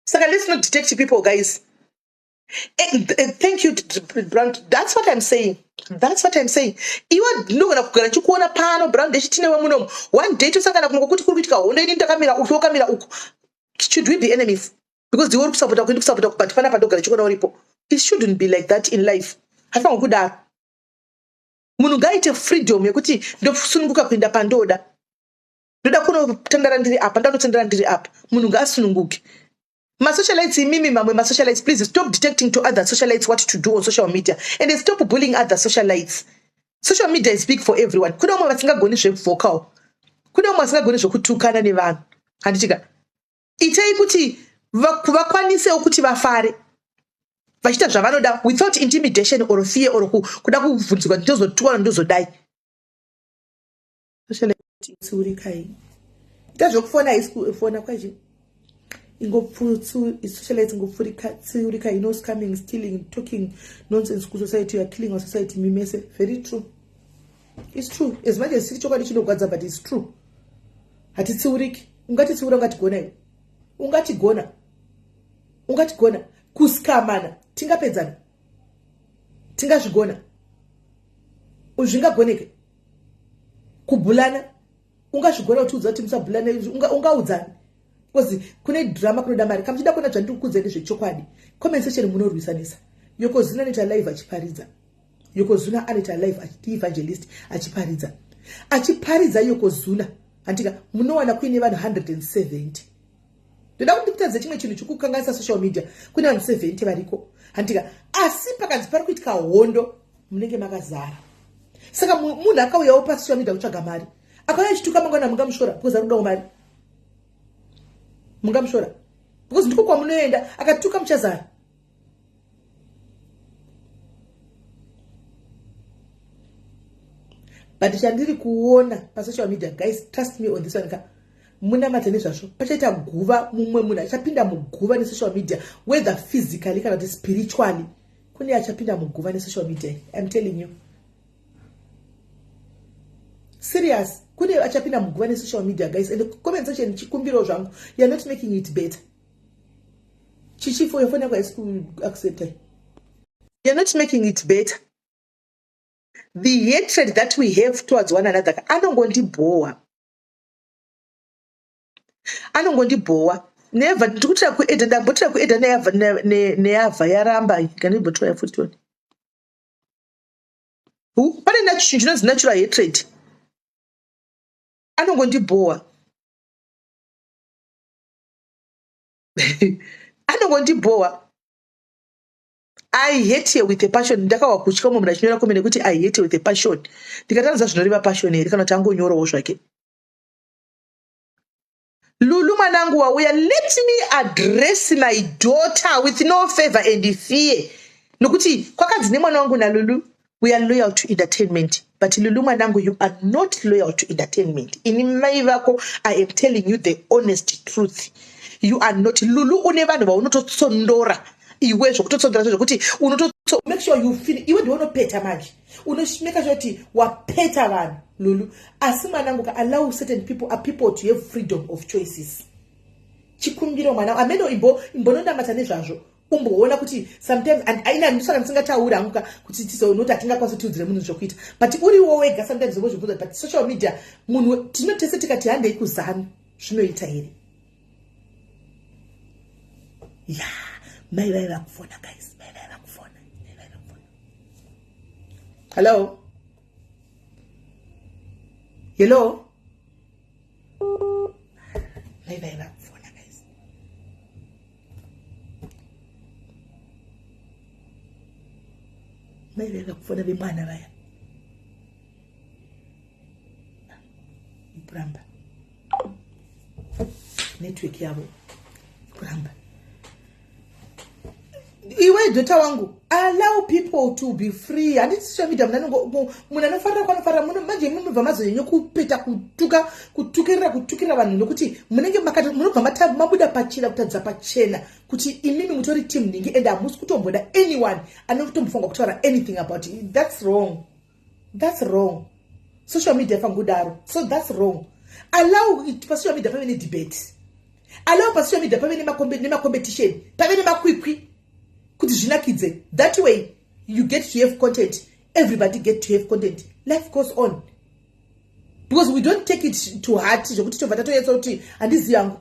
Saka let's not detect people, guys. Thank you, Brown. That's what I'm saying. That's what I'm saying. Iwa ndogona kugara chikuona pano Brown deshitine wemunomo. One day tosangana kuti kuri kuitika hondo ini ndakamira ukamira uko. Should we be enemies? Because the world support but pana padogara chikuona uripo. It shouldn't be like that in life. Hafanga kudaro. Munhu ngaite freedom yekuti ndosununguka kuenda pandoda. Ndoda kunotandara ndiri apa, ndanotandara ndiri apa. Munhu ngaasununguke. Socialites, my socialites, please stop detecting to other socialites what to do on social media and stop bullying other socialites. Social media is big for everyone. Kuna umwe vasingagoni zvekuvokawo. Kuna umwe vasingagoni zvekutukana nevanhu. Handitika. Itai kuti vakwanisewo kuti vafare. Vachita zvavanoda without intimidation or fear or kuda kuvhunzwa ndozotukana ndozodai. Socialite tsiurikai. Ita zvokufona isifona kwaje. Socialites tsiurika, scamming, stealing, talking nonsense to society, you are killing our society. Mimese. Very true. It's true. As much as chokwadi chinogwadza but it's true. Hati tsiuriki. Ungati tsiura ungati gona. Kuskamana. Tingapedzana. Tingazvigona. Uzvingagoneke. Kubulana. Ungazvigona kuti udzati musabulana ungaudzana. Because kune drama kunoda mari kamuchida kuona zvandikukudzeni zvechokwadi comment section munorwisanisa yokozuna anoita live achiparidza yokozuna anoita live evangelist achiparidza yokozuna andika munowana kuine vanhu 170 ndoda kuti ndikutadze chimwe chinhu chikukanganisa social media kune vanhu 70 variko andika asi pakanzi pari kuitika hondo munenge makazara saka munhu akauyawo pasocial media kutsvaga mari akauya achituka mangwana mungamushora because ari kudawo mari mungamushora because ndiko kwamunoenda akatuka muchazara but chandiri kuona pasocial media guys trust me on this one muna matene zvazvo pachaita guva mumwe munhu achapinda muguva nesocial media whether physically kana kuti spiritually kune achapinda muguva nesocial media I'm telling you serious kune achapinda muguva nesocial media guys and the comment section chikumbiro zvangu you are not making it better chichifo yofona kwa isku accept you are not making it better. The hatred that we have towards one another anongondibowa never ndikutira kueda ndambotira kueda neava yaramba kanibotira futi one pane nachinhu chinonzi natural hatred anongondibowa anongondibowa I hate her with a passion. Ndakawa kutya munhu achinyora komene kuti I hate her with a passion. Ndikatanza zvinoreva passion here kana kuti angonyorawo zvake. Lulu mwanangu wauya, let me address my daughter with no favor and fear. Nokuti kwakanzi nemwana wangu na Lulu, we are loyal to entertainment. But Lulu mwanangu, you are not loyal to entertainment. In maivako, I am telling you the honest truth. You are not. Lulu unevanhu vaunototsondora. Iwe zvokutotsondora zvokuti make sure you feel iwe ndiwe unopeta manje unomeka sure kuti wapeta vanhu Lulu asi mwanangu allow certain people to have freedom of choices. chikumbiro mwana ameno imbonondamata nezvazvo umboona kuti sometimes and aina ndisaka ndisingataura hanguka kuti tizonoti atingakwanisa tiudzire munhu zvokuita but uriwo wega sometimes wozvibvunza but social media munhu tinotese tikati handei kuzanu zvinoita here ya mai vai vakufona guys mai vai vakufona hello mai vai vakufona guys mai vai vakufona vemwana vaya kuramba network yavo kuramba iwe dota wangu allow people to be free handiti social media munhu anofarira kwanofarira munhu manje munobva mazonyanya kupeta kutukirira vanhu nokuti munenge munobva mabuda pachena kutadza pachena kuti imimi mutori team ningi and hamusi kutomboda anyone anokutombofunga kutaura anything about it. That's wrong. Social media fangudaro, so that's wrong. Allow it pa social media pave ne debate, allow pa social media pave ne competition, pave ne makwikwi kuti zvinakidze. That way you get to have content, everybody get to have content, life goes on. Because we don't take it to heart zvokuti tobva toyetsa kuti handizi yangu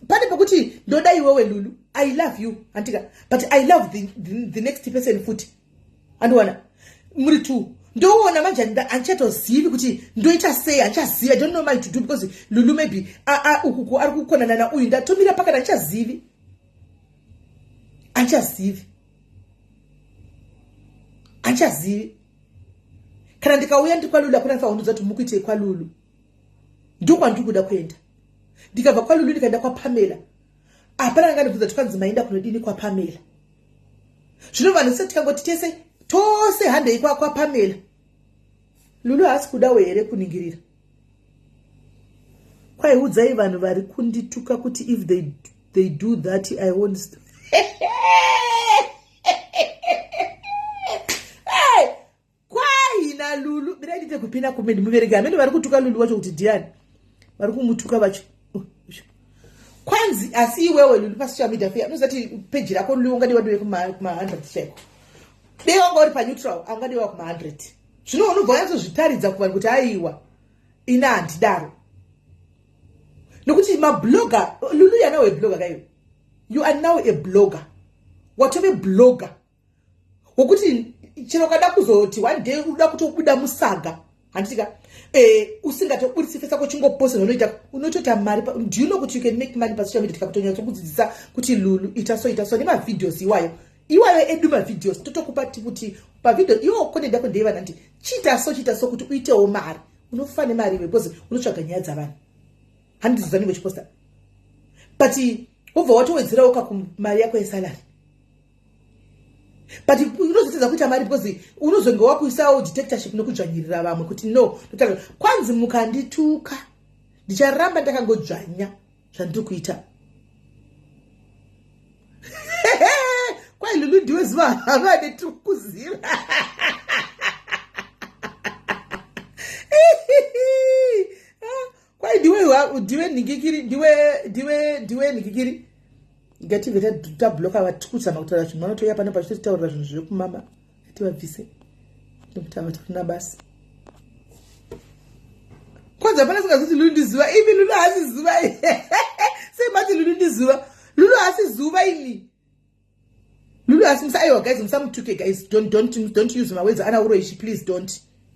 pane pakuti ndoda iwewe Lulu, I love you antika, but I love the next person futi andiwana muri tu ndoona manje anchatozivi kuti ndoita sei anchaziva. I don't know what to do because Lulu maybe ukuku ari kukonana na uyu ndatomira pakana anchazivi kana ndikauya ndikwa Lulu akuna faunduza kuti mukuite kwa Lulu ndokwa ndikuda kuenda ndikabva kwa Lulu ndikaenda kwa Pamela apana ngandibvunza tkanzi maenda kunodini kwa Pamela zvinova ndise tikangoti tese tose handei kwa Pamela. Lulu hasi kudawo here kuningirira kwaiudzai vanhu vari kundituka kuti if they do that I won't kwaina Lulu ndiraite kupinda kumendi muvereki amene vari kutuka Lulu wacho kuti ndiani vari kumutuka vacho kwanzi asi iwewe Lulu pa social media fair unozati page rako Lulu ungadiwa ndiwe kuma 100 cheko dewa ngori pa neutral angadiwa kuma 100 zvino unobva yazozvitaridza kuvanhu kuti aiwa ina handidaro nokuti mablogger Lulu yana we blogger kayo you are now a blogger watove blogger wokuti chero kada kuzoti one day uda kutobuda musaga handitika usingatobudisi fesa ko chingopost unotota mari do you know kuti you can make money pa social media tikakutonyatsa kudzidzisa kuti Lulu itaso nema videos iwayo edu ma videos totokupa kuti pa video iwo konde ndako ndeiva nanti chita so kuti uitewo mari unofane mari because unotsvaga nyaya dzavanhu handizozani wechiposta but ubva watowedzera uka kumari yako yesalary but unozotedza kuita mari because unozonge wakuisawo detectorship nokudzvanyirira vamwe kuti no totaka kwanzi mukandituka ndicharamba ndakangodzvanya zvandiri kuita kwai Lulu ndiwe zuva havane tukuziva kwai ndiwe ningikiri ndiwe ningikiri ngative tabloka vatukuzama kutaura zvinhu vanotoya pano pachitotaurira zvinhu zviri kumama ativabvise ndokutava tikuna basi kwanza hapana singazuti Lulu ndizuva ivi Lulu hasi zuva semati Lulu ndizuva Lulu hasi zuva ini Lulu hasi msaiwa guys msamutuke guys don't use my words ana uroishi please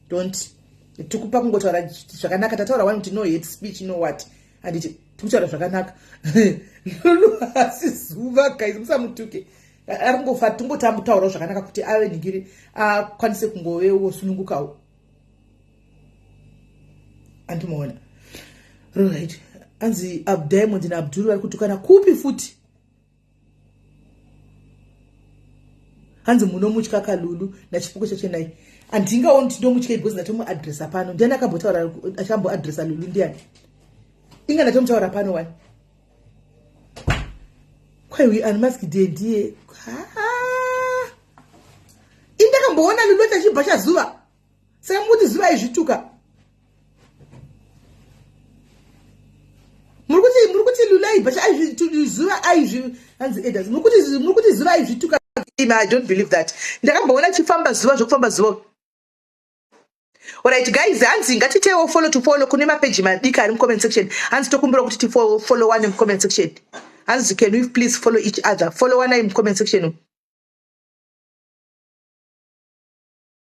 don't tikupa kungotaura zvakanaka tataura one kuti no hate speech you know what anditi tikutaura zvakanaka Lulu hasi zuva guys msamutuke ari kungofa tingotambutaurawo zvakanaka kuti ave ningiri akwanise kungovewo sunungukawo andimuona right anzi Diamond na Abdul vari kutukana kupi futi hanzi munomutya kaLulu nachipuko chachenai andingaoni kuti ndomutya because ndatomuadresa pano ndiani akambotaura achamboadresa Lulu ndiani inga ndatomutaura pano wani kwaiwi animaskide ndiye indakamboona Lulu chachibva chazuva saka muti zuva izvituka muri mukuti lulai but zuva aizvi hanzi edas mukuti zuva aizvituka. I don't believe that. Ndakamboona chifamba zuva zvokufamba zuva. Alright guys, hanzi ngatitewo follow to follow kune mapage madika ari comment section. Hanzi tokumbura kuti follow one in comment section. Hanzi can we please follow each other? Follow one in comment section.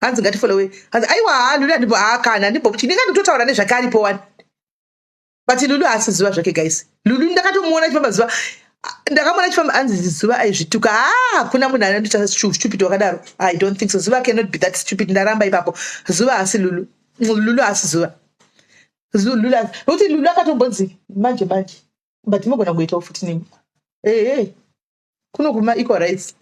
Hanzi ngati follow. Hanzi aiwa lulu ndipo akana ndipo kuti ndingandotaura nezvakari po one. But lulu asizuva zvake guys. Lulu ndakatomuona chifamba zuva. Ndakamona chifamba hanzi zuva aizvituka. Kuna munhu anoita stupid wakadaro. I don't think so. Zuva cannot be that stupid. Ndaramba ipapo. Zuva asi lulu. Lulu asi zuva. Lulu asi. Nokuti lulu akatombonzi manje. But mogona kuitawo futi nini. Hey. Kuno kuma equal rights.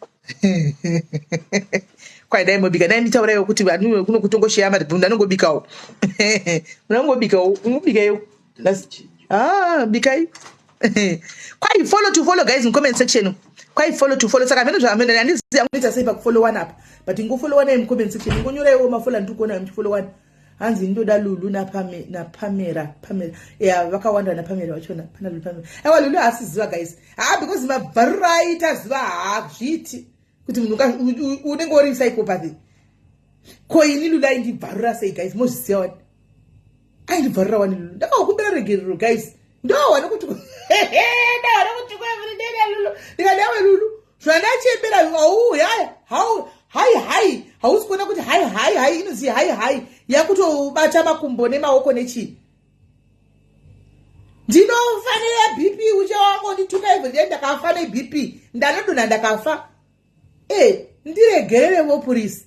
Kwai dai mobika dai nditaurayo kuti vanhu kuno kutongoshaya mari bunda nongobikawo. Unongobikawo. Unobikayo. Bikai. Quite follow to follow guys in comment section. Quite follow to follow. Saka meno zvamene andiziya kuita sei pa follow one up. But ingo follow one in comment section. Ngonyora iwo mafola ndikuona mfollow one. Hanzi ndoda lulu na Pamela. Yeah, vakawanda na Pamela wachona. Pana lulu Pamela. Ewa lulu asiziwa guys. Because ma variety azwa zviti. Kuti munhu unenge uri psychopathy. Ko ini lulu indi varura sei guys. Mozisiya wani. Aindi varura wani lulu. Ndakakumbira regerero guys. No, I don't want to go. I don't want to go every day. They are lulu. So I don't oh yeah. How high. How's going to go high. You know, see high. Yakuto bacha makumbo ne maoko nechi. Dino fane BP uja wangu ndituka hivyo ndiye ndakafane BP. Ndanodo na ndakafa. Ndiregerere wo police.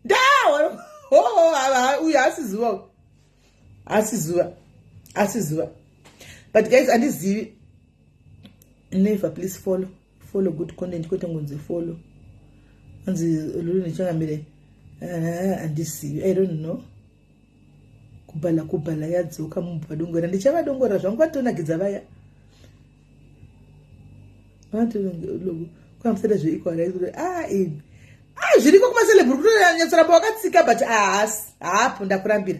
Dawa. Uya asizuwa. But guys, andizivi never please follow good content kwete ngonzi follow. Anzi lulu nichangamire andisivi I don't know. Kubala yadzoka mubadongora ndichavadongora zvangu vatonagidza vaya. Vantu logo kwamseda zveiko right. Zviriko kuma celebrate kunyasora pawakatsika but hapo ndakurambira.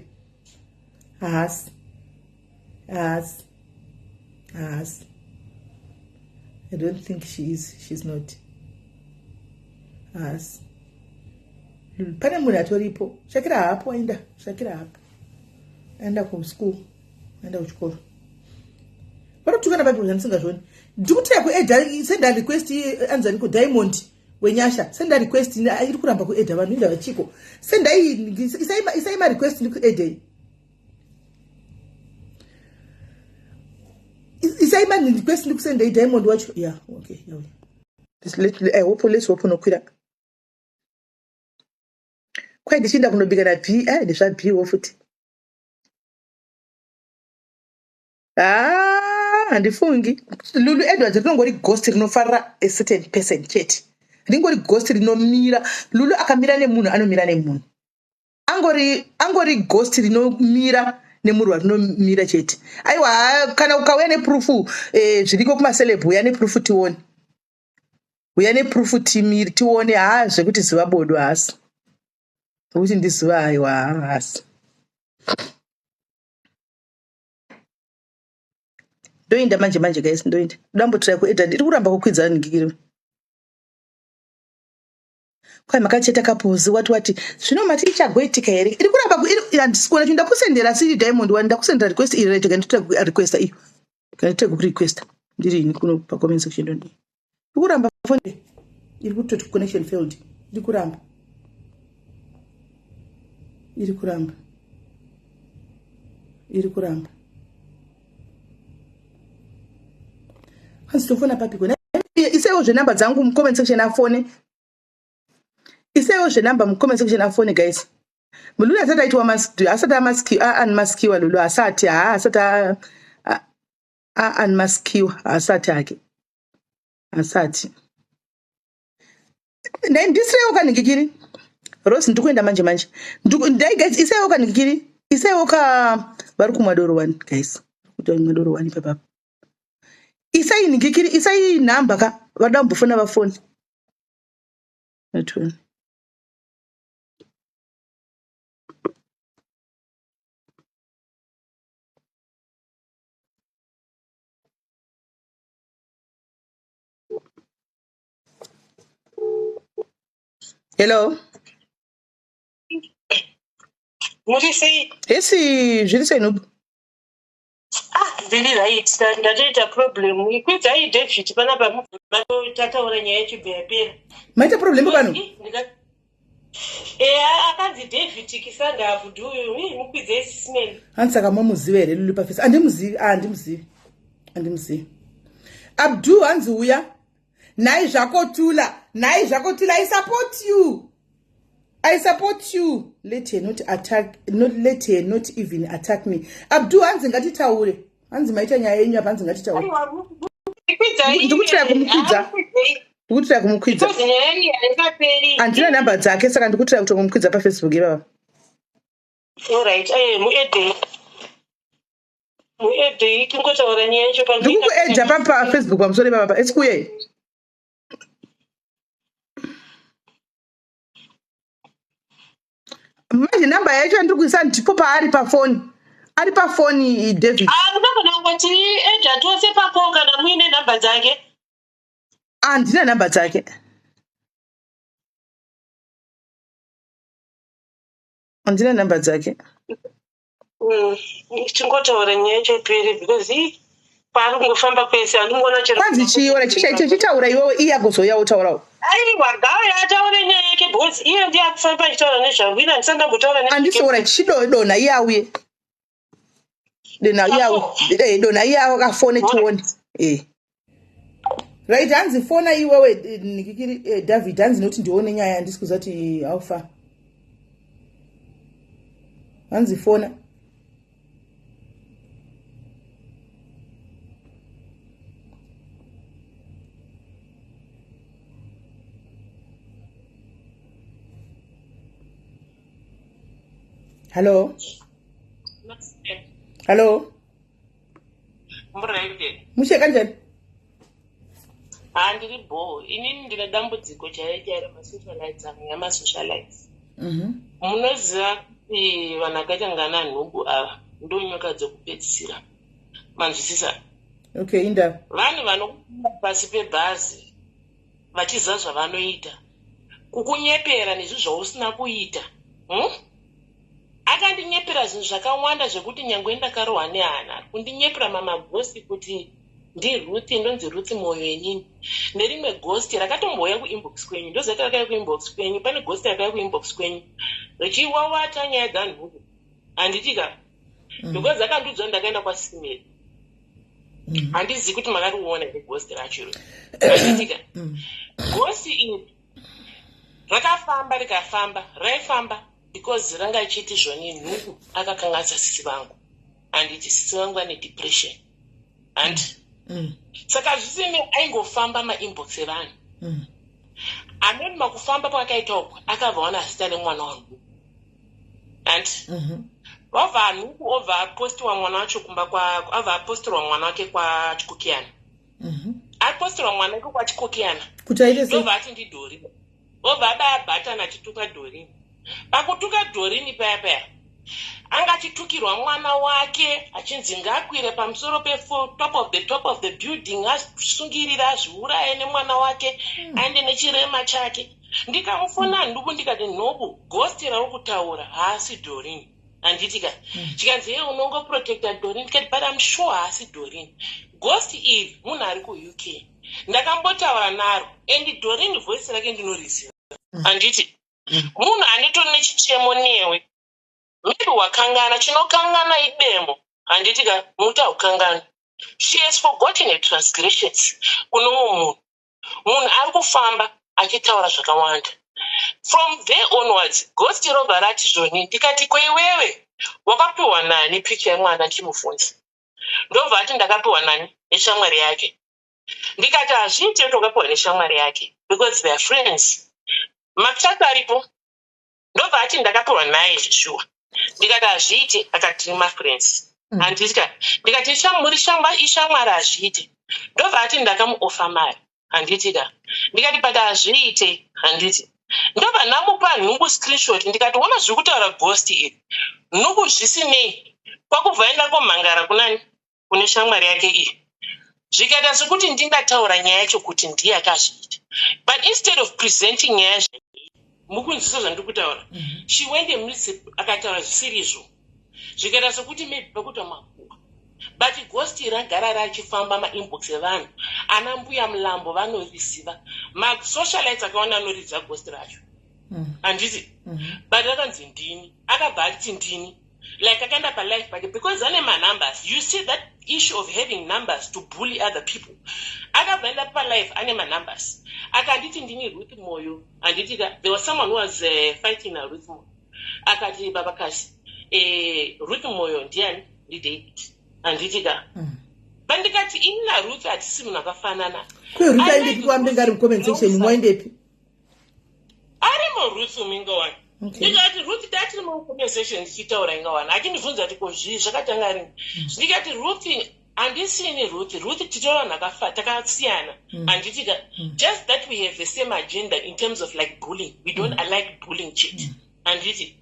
I don't think she's not. Pane munhu atoripo. Shakira hapo enda. Enda ku school. Enda kuchikoro. Vanotukana papi zvanisingazvoni. Ndikutira kuedha senda request anzani ku Diamond wenyasha. Senda request iri kuramba kuedha vanhu inda vachiko. Senda isaima request ndikuedha. Isaima request ndikusenda Diamond wacho. Yeah, okay. Let's open okwira. Kwai ndichinda kunobika na B, ndizva B wo futi. Handifungi. Lulu Edwards rinongori ghost rinofarira a certain person chete. Ringori ghost rinomira. Lulu akamira nemunhu anomira nemunhu. Angori ghost rinomira nemurwa rinomira chete. Aiwa kana ukauya neproof zviriko kuma celeb uya neproof tione. Uya neproof timiri tione zvekuti ziva bodo hasi. Kuti ndiziva aiwa hasi. Ndoinda manje guys ndoinda. Ndambotrai kuedha ndiri kuramba kukwidza ngikiri. Kwai makacheta kapuzi wati zvino mati ichagoitika here. Iri kuramba handisikuona kuti ndakusendera siri Diamond wani ndakusendera request iri right gandoita request iyo. Gandoita kurequest. Ndiri kuno pa comment section ndo. Iri kuramba phone iri kuti connection failed. Iri kuramba. Hasitofona papi kona. Isewo zvenamba dzangu mu comment section afone. Isewo zvenamba mu comment section afone guys. Mululu asati aitwa asati unmaskiwa lulu asati asati unmaskiwa asati ake. Asati. Ndisirewo kaningikiri. Rose ndikuenda manje. Ndai guys isewo kaningikiri. Isewo ka vari kumadoro one guys. Kuti kumadoro one papa. Isai ningikiri isai namba ka vadambofona vafoni. Natwe. Hello. Muri sei? Esi zviri sei nubu? Ndiri right. Ndatoita problem. Kwidza David panapa tataura nyaya yechibhebhera. Maita problem pano? Akanzi David Kisanga Abdu mukwidza SIS MELLY. Ansaka mamuziva here luli pafesi. Andimuzivi. Abdu hanzi uya. Nai zvakotula. I support you. Let her not even attack me. Abdu hanzi ngatitaure. Hanzi maita nyaya yenyu apa hanzi ngatitaure. Ndikutira kumukwidza. Andina namba dzake saka ndikutira kuti kumukwidza paFacebook ibaba. Alright. Muedde tingotaura nyaya yacho pa. Ndikukuedza paFacebook pamusoro baba. Esikuye. Manje namba yacho ndikuisa ndipo paari pafoni. Ari pafoni David. Munogona kungoti edza tose papo kana muine namba dzake. Andina namba dzake. Tingotaura nyaya yacho ipere because pari kungofamba kwese andingoona chero. Kwanzi chiora chichitaura iwewe iye agozoya utaurawo. Aiwa gawe ataure nyaya yake because iye ndiye akufamba achitaura nezvawina ndisangambotaura nezvake. Andisiora chidodona iye auye. Dona iye akafone tione. Right, hanzi fona iwewe nikikiri David hanzi noti ndione nyaya handisi kuzati aufa. Hanzi fona. Hello. Muraite. Mushe kanjani? Handiri bo. Inini ndine dambudziko chaiye masocialites yamasocialites. Munoziva kuti vanhu vakaita ngana nhubu ava ndonyoka dzokupedzisira. Manzwisisa? Okay, inda. Vanhu vanokufamba pasi pebhazi vachiziva zvavanoita. Kukunyepera nezvinhu zvausina kuita. Akandinyepera zvinhu zvakawanda zvekuti nyangwe ndakarohwa nehana. Kundinyepera mamagosti kuti ndiRuthi ndonzi Ruthi moyo yenini. Nerimwe ghost rakatombouya kuinbox kwenyu. Ndozati rakauya kuinbox kwenyu. Pane ghost rakauya kuinbox kwenyu. Richiwawata nyaya dzanhubu. Handitika. Because akandiudzwa ndakaenda kwaSIS MELLY. Handizivi kuti makariona neghost racho. Handitika. Ghost iri rakafamba rikafamba. Raifamba because ranga chiti zvoni nhubu akakanganisa sisi vangu. Handiti sisi vangu ane depression. Saka zvisine aingofamba mainbox evanhu. Amene makufamba pakaita uku akabvaona zita remwana wangu. Wabva nhubu obva apostiwa mwana wacho kumba abva apostirwa mwana wake kwaChikokiyana. Apostirwa mwana wake kwaChikokiyana. Ndobva ati ndidhorini. Obva abhatana achituka dhorini. Pakutuka dhorini paya anga achitukirwa mwana wake achinzi ngaakwire pamusoro top of the building asungirira azviuraye nemwana wake aende nechirema chake. Ndikamufona nhubu ndikati nhubu ghost rauri kutaura haasi dhorini. Handitika chikanzi iye unongoprotecta dhorini. Ndikati but I'm sure haasi dhorini. Ghost iri munhu ari kuUK. Ndakambotaura naro and dhorini voice rake ndinoriziva. Handiti munhu anitori nechichemo newe. Maybe wakangana chinokangana idemo. Handitika muta ukangana. She has forgotten her transgressions. Munhu ari kufamba achitaura zvakawanda. From there onwards ghost robva rati zvoni. Ndikati kweiwewe wakapiwa nani picha yemwana ndichimufunza. Ndobva ati ndakapiwa nani neshamwari yake. Ndikati hazviite kuti wakapiwa neshamwari yake because they are friends. Matsaka aripo. Ndobva ati ndakapiwa naye zvishua. Ndikati hazviite akati mafriends. Handitika ndikati ishamwari hazviite. Ndobva ati ndakamuofa mari. Handitika ndikati but hazviite. Handiti ndobva ndamupa nhubu screenshot. Ndikati ona zviri kutaura ghost iri nhubu zvisinei kwakubva enda komhangara kunani kune shamwari yake iyi. Zvikaita sekuti ndingataura nyaya yacho kuti ndiye akazviita. But instead of presenting nyaya mukunzisa zvandiri kutaura. She went and akataura zvisiriizvo zvikaita sokuti maybe pakuti makuwa, but ghost ragara rachifamba mainbox evanhu, ana mbuya mulambo vanorisiva, masocialites akaona anoridza ghost racho handiti, but akanzi ndini, akabva achiti ndini, like akaenda palife pake because ane manumbers. You see that issue of having numbers to bully other people. Akabva enda palife ane manumbers, akanditi ndini Ruth Moyo, handiti there was someone who was fighting na Ruth Moyo, akati babakazi Ruth Moyo ndiani ndiDavid, handiti bandikati ina Ruth hatisi munhu akafanana. Ruth aindi kuambe ngari comment section mwaendepi? Arimo Ruth Mingowana. Ndikati Ruth datiri mu session ndichitaura ingawana. Akindibvunza kuti ko zvii zvakatanga rini. Ndikati Ruth handisini Ruth titaura nakafa takasiyana. Handiti just that we have the same agenda in terms of like bullying. We don't like bullying chit. Handiti.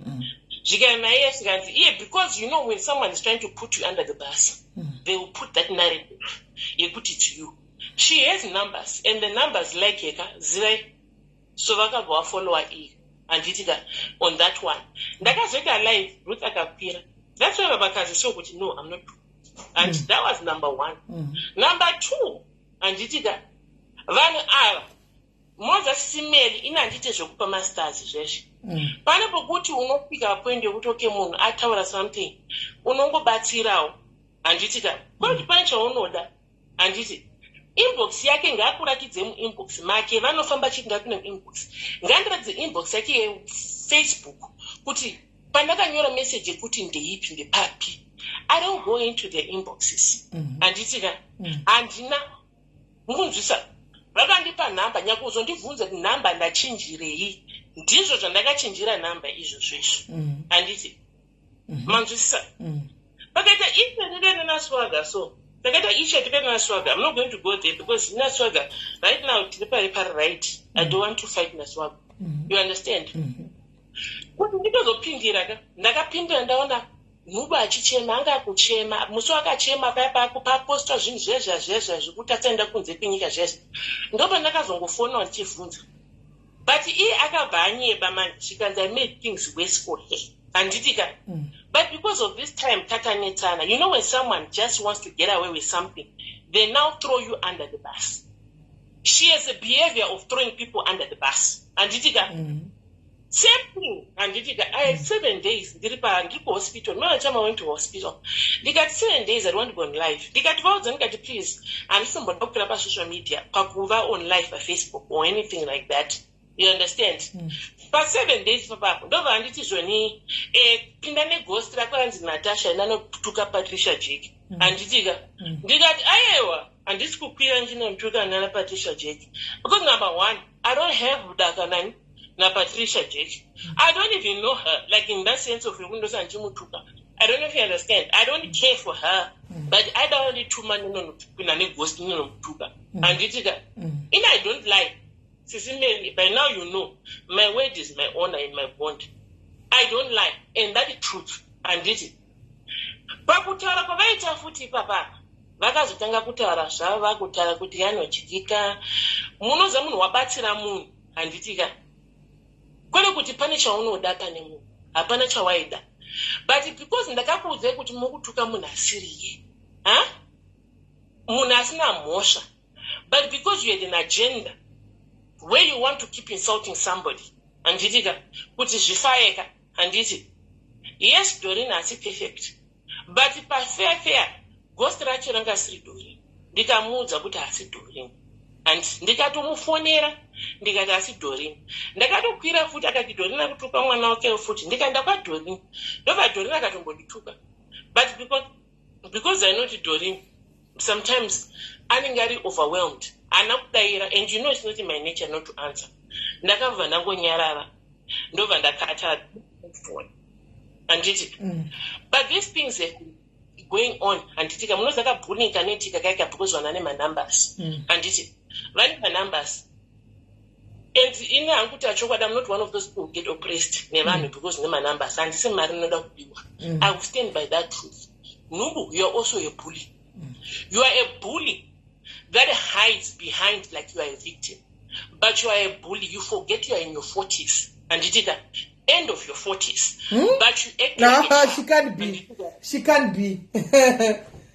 Because you know when someone is trying to put you under the bus, they will put that narrative. You put it to you. She has numbers, and the numbers like zile. So vakabva follower E and on that one. Ndakazveka live Ruth akakwira. That's why babakazi so kuti no, I'm not. And that was number 1. Number 2, and vanhu ava SIS MELLY inandite zvokupa masters zveshe. Pane pokuti unofika point yokuti okay munhu ataura something unongobatsirawo handiti kuti pane chaunoda handiti inbox yake ngaakurakidze muinbox make vanofamba chinga kune inbox ngandiradze inbox yake yeFacebook kuti pandakanyora message yekuti ndeipi ndepapi. I don't go into their inboxes handiti handina mukunzwisa vakandipa nhamba nyakuzondibvunza kuti nhamba ndachinjirei, ndizvo zvandakachinjira nhamba izvozvo izvo handiti manzwisisa. Pakaita ife naswaga so takaita ishe naswaga. I'm not going to go there because naswaga right now tiri pari right. I don't want to fight naswaga. You understand? Kuti nditozopindira ndakapindira ndaona Nuba achichema anga akuchema musi wakachema papostwa zvinhu zvezva zvekuti atsaenda kunze kwenyika zveshe ndopa ndakazongofona ndichivhunza but iye akabva anyeba man chikanzi I made things worse for her handiti but because of this time tatanetsana, you know when someone just wants to get away with something they now throw you under the bus. She has a behavior of throwing people under the bus handiti same thing. And I had 7 days. Ndiri hospital. No time I went to hospital. They got 7 days I want to go on live. They got votes and got please. And somebody up on social media, pakuva on live by Facebook or anything like that. You understand? For 7 days, Papa. Ndova anditi zvoni. Pindane ghost rakwanzi Natasha nano tuka Patricia Jake. And ndikati ayewa. And this kukwira njina mtuka nana Patricia Jake. Because number 1, I don't have Dakanani. Na Patricia Jake. I don't even know her, like in that sense of Windows and Jimutuka. I don't know if you understand. I don't care for her, but I don't need too many ghost tuka. And I don't lie. SIS MELLY, by now you know, my word is my honor and my bond. I don't lie, and that is truth. And pakutaura kwavaita futi papa vakazotanga kutaura zvavo vakutaura kuti yanochitika munoza munhu wabatsira munhu handitika kwene kuti pane chaunoda pane munhu hapana chawaida but because ndakakuudza kuti mukutuka munhu asiriye munhu asina mhosva but because you had an agenda where you want to keep insulting somebody handitika kuti zvifayeka handiti yes Doreen asi perfect but fair ghost racho ranga siri Doreen ndikamuudza kuti asi Doreen and ndikatomufonera ndikati asi Doreen ndakatokwira futi akati Doreen akutuka mwana wake futi ndikaenda kwa Doreen ndobva Doreen akatombondituka but because I know that Doreen sometimes anenge ari overwhelmed anakudaira and you know it's not in my nature not to answer ndakabva ndangonyarara ndobva ndakata handiti but these things have been going on handitika munoza kabhunika netika kaika because vanane manumbers handiti vane manumbers and ine hangu kuti achokwadi I'm not one of those people who get oppressed nevanhu because nemanumbers handisi mari inoda kudiwa I will stand by that truth. Nubu, you are also a bully. You are a bully that hides behind like you are a victim, but you are a bully. You forget you are in your 40s Anditika, end of your 40s. But you act No, like a child. she can't be. She can't be.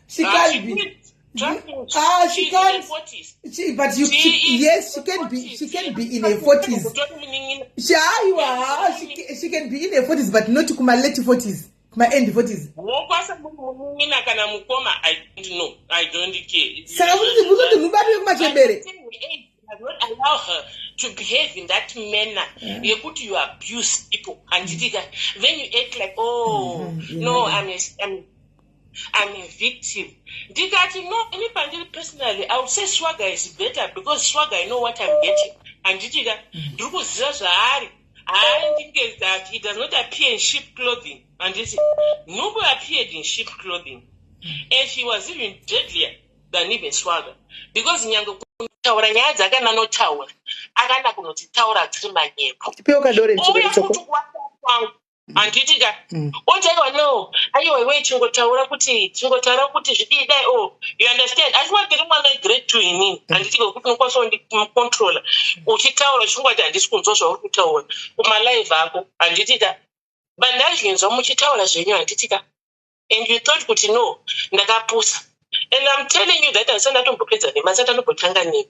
She She can't be. did. Trust me, She she's can't. in her 40s. But you, yes, she can be. She can be in her 40s. She can be in her 40s, but not to my late 40s, my end 40s. I don't care. Does not allow her to behave in that manner. You put you abuse people, and then you act like, oh no, I'm a victim. No, any personally, I would say swagger is better because swagger, I know what I'm getting. And I think is that he does not appear in sheep clothing. And nobody appeared in sheep clothing. And she was even deadlier than even swagger. Because Nyango taura nyaya dzakana notaura akanda kunotitaura dziri manyepo anditika otaiwa no aiwa chingotaura kuti zvidii dai you understand achiwatiri mwana grade 2 inini anditika kuti unokwanisa kundicontrola uchitaura chingwati handisi kunzwa zvauri kutaura kumalive ako anditika bandazvinzwa muchitaura zvenyu anditika and you thought kuti no ndakapusa. And I'm telling you that handisana tombopedza nemi handisana tombotanga nemi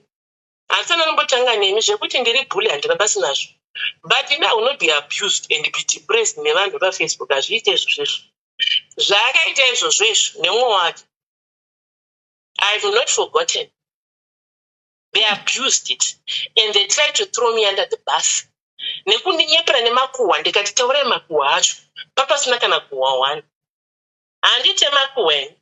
handisana tombotanga nemi zvekuti ndiri bully handina basi nazvo. But I will not be abused and be depressed nevanhu pafacebook hazviite izvozvezvo zvaakaita izvozvezvo nemumwe wake. I have not forgotten. They abused it and they tried to throw me under the bus. Nekundinyepera nemakuhwa ndikati taurai makuhwa acho papasina kana kuhwa one. Handite makuhwa eni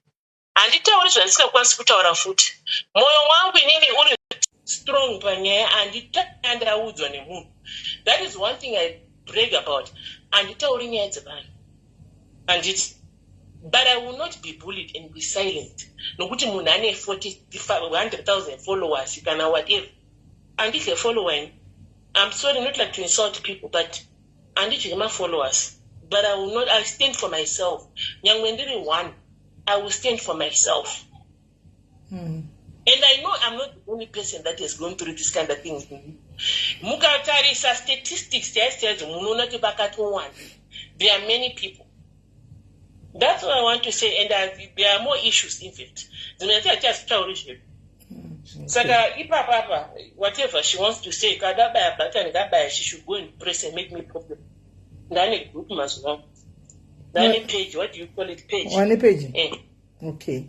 handitauri zvandisingakwanisi kutaura futi. Mwoyo wangu inini uri strong panyaya handitandaudzwa nemunhu. That is one thing I brag about. Handitauri nyaya dzevanhu. Handiti. But I will not be bullied and be silent. Nokuti munhu ane 100,000 followers kana whatever. Handidle following. I'm sorry, not like to insult people, but handidle my followers. But I will not. I stand for myself. Nyangwe ndiri one. I will stand for myself. And I know I'm not the only person that has gone through this kind of thing. Mukatarisa statistics, there are many people. That's what I want to say, and there are more issues, in fact. Saka ipapa, whatever she wants to say, she should go and press and make me problem. Nani group must know. Nani page, what do you call it? Page. One page. Okay.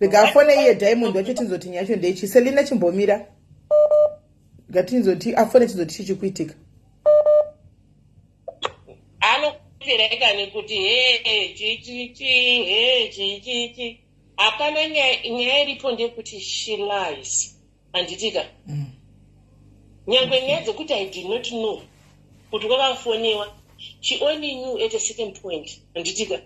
Regafone iye Diamond wacho tinzoti nyacho ndechi Selina chimbomira. Gatinzoti afone tinzoti chichikuitika. Anopereka nekuti chichi apana nyaya iripo ndekuti she lies. Anditika. Nyangwe nyaya dzekuti I did not know kuti kwakafoniwa. She only knew at a certain point, Anditika.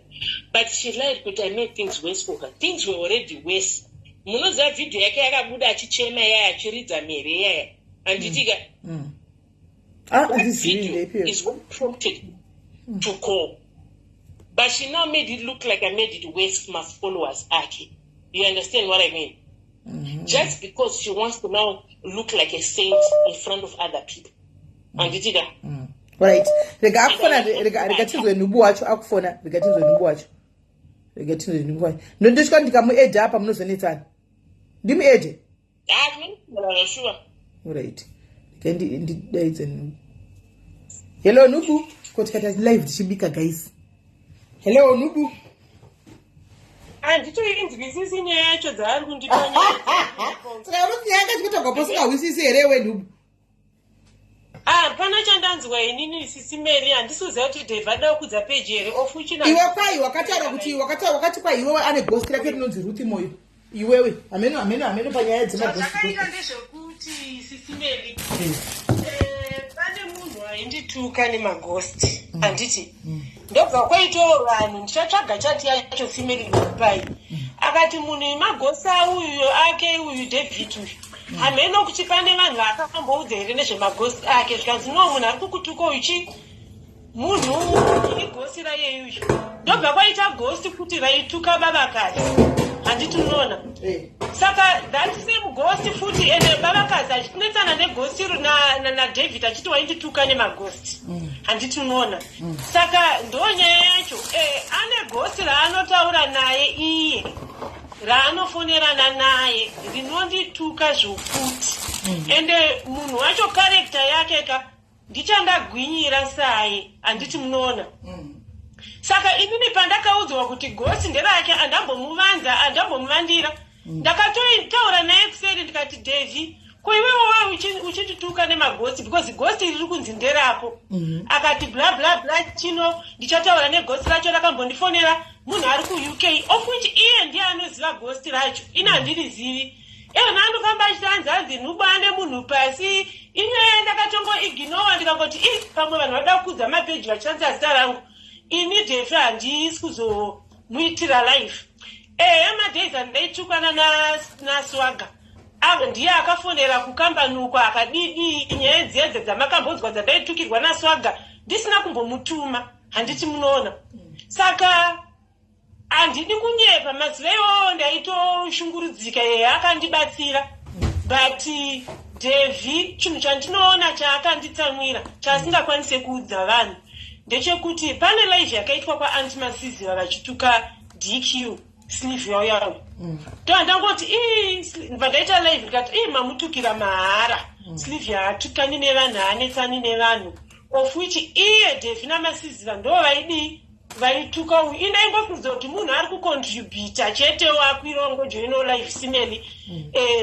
But she lied because I made things worse for her. Things were already worse. Munoza video yake yakabuda achichema yaya achiridza mere yaya. Anditika. This video is what prompted to call. But she now made it look like I made it worse for my followers, Aki. You understand what I mean? Just because she wants to now look like a saint in front of other people. Anditika. Right. Regatinzwe nubu wacho akufona. Regatinzwe nubu wacho. Regatinzwe nubu wacho. Ndoshika ndikamuedha apa munozonetsana. Ndimuedhe. Sure. Right. Ndidaidze nubu. Hello nubu. Kotikata live tichibika guys. Hello nubu. Nditoinzwisisi nyaya yacho dzaari kunditonya. Saka unozinyanga chikutonga posingawisisi here we nubu. Pana chandanzwa inini SIS MELLY handisuziva kuti Dave ada kudza page here ofuchina. Iwe kwai wakataura kuti wakati kwai iwewe ane ghost rake rinonzi Ruth Moyo. Iwewe ameno panyaya dzema ghost. Zvakaita ndezvekuti SIS MELLY pane munhu aindituka nemaghost handiti ndobva kwaitawo vanhu ndichatsvaga chati yacho female pai akati munhu imaghost auyu ake uyu David uyu hameno kuti pane vanhu akakamboudza here nezvemagosi ake zvikanzi no munhu ari kukutuka uchi munhu ighosi rayeyuyu ndobva kwaita ghosti kuti raituka baba kati handiti unoona saka that same ghost futi ende babakazi achitinetsana neghost naDavid achiti waindituka nemagost handiti unoona saka ndonyaya yacho ane ghost raanotaura naye iye raanofonerana naye rinondituka zvokuti ende munhu wacho karekta yake ka ndichandagwinyira saye handiti munoona saka inini pandakaudzwa kuti ghost nderake andambomuvandira ndakatotaura naye kuseri ndikati Devi ko iwewe uchindituka nemagosti because ghost riri kunzi nderapo akati bla bla bla chino ndichataura neghost racho rakambondifonera munhu ari kuUK of which iye ndiye anoziva ghost racho ina handirizivi ena andofamba achitanzanzi nubande munhu pasi ine ndakatongo ignore ndikangoti pamwe vanhu vada kukudza mapeji vachishandisa zita rangu ini Devi handisi kuzomuitira life madays andaitukana naSwaga ndiye akafonera kukambanukwa akadidi nyaya dzedze dzamakambodzwa dzandaitukirwa naSwaga ndisina kumbomutuma handiti munoona saka handidi kunyepa mazuva iwowo ndaitoshungurudzika akandibatsira but Devi chinhu chandinoona chaakanditsamwira chaasingakwanise kuudza vanhu ndechekuti pane live yakaitwa kwaAnti Masiziva vachituka DQ sleeve yawo ndangoti pandaita live ndikati mamutukira mahara sleeve yatukani nevanhu haanetsani nevanhu of which iye Devi naMasiziva ndo vaituka uyu indaingofunza kuti munhu ari kucontributa chetewo akwirongo joino live SIMELLY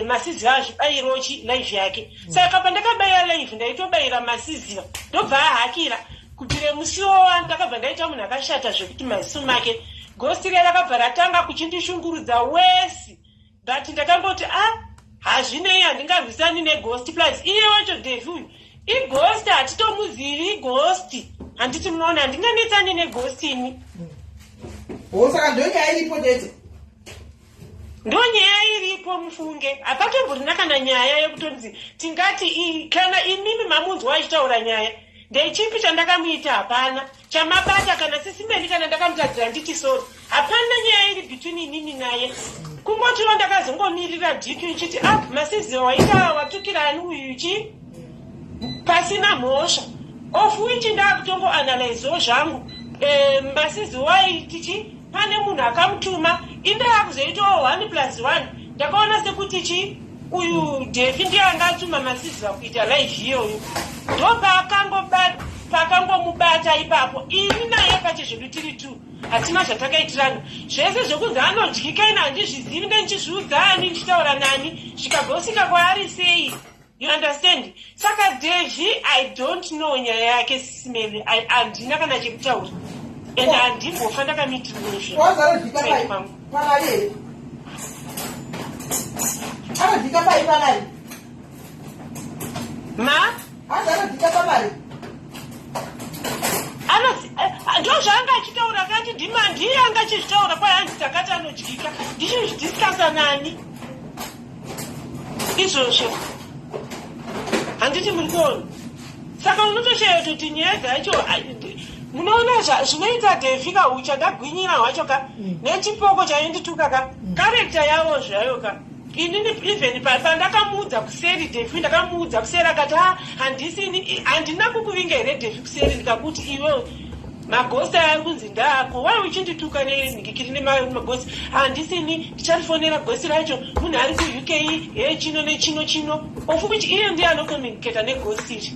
Masiziva azvibayirawo live yake saka pandakabaya live ndaitobayira Masiziva ndobva ahakira kuti remusiwo wani ndakabva ndaita munhu akashata zvekuti maziso make ghost rakabva ratanga kuchindishungurudza wesi but ndakangoti hazvinei handingarwisani neghost plus iye wacho Devi uyu ighost hatitomuzivi ighost handiti munoona handinganetsani neghost ini saka ndonyaya iripo dete ndonyaya iripo mufunge hapatomborina kana nyaya yekutonzi tingati kana inimi mamunzwa achitaura nyaya ndechipi chandakamuita hapana chamabata kana sisimeni kana ndakamutadzira nditi sori hapana nyaya iri between inini naye kungotiwo ndakazongomirira DQ ichiti Masiziva waita watukirani uyuchi pasina mhosva of which ndakutongoanalyzewo zvangu Masiziva waitichi pane munhu akamutuma indaakuzoitawo 1+1 ndakaona sekuti uyu Devi ndiye angatuma Masiziva kuita live iyoyo pakangomubata ipapo ini naye pachezvedu tiri 2 hatina zvatakaitirana zvese zvokunzi anodyika ina handizvizivi ndendichizviudza ani ndichitaura nani zvikagosika kwaari sei you understand saka Devi I don't know nyaya yake SIMELLY handina kana chekutaura and handimbofa ndakamitirozve anodyika pai panari anodyika pamari ndo zvaanga achitaura kati ndiye anga achizvitaura kwahanzi takati anodyika ndichizvidiskasa nani izvozvo handiti muri kuona saka unotoshaya kuti nyaya dzacho munoona zvinoita Devi kaucha ndagwinyira hwacho ka nechipoko chaindituka ka karekta yavo zvayo ka inini even pandakamuudza kuseri Devi ndakamuudza kuseri akati handina kukuvinga here Devi kuseri ndikakuti iwe magosi ari kunzi ndako wai uchindituka nenikikiri nemagosi handisini ndicharifonera gosi racho munhu ari kuUK chino nechino ofu kuti iye ndiye anokomuniketa negosi iri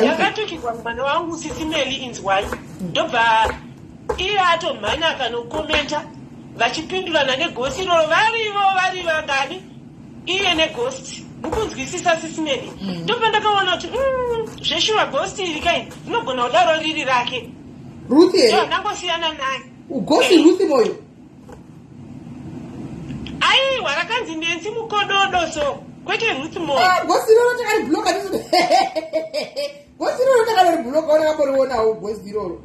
yakatukirwa mwana wangu SIMELLY inzwai ndobva iye atomhanya akanokomenta vachipindurana negosi iroro vari vangani iye neghost mukunzwisisa SIMELLY ndobva ndakaona kuti zveshuwa ghost iri kai rinogona kudaro riri rake Ruthi ndangosiyana naye ugosi Ruthi moyo aiwa rakanzi Nancy Mukododo so kwete Ruthi moyo gosi roro takari bloka ndizo gosi roro takari bloka wakamboriona gosi roro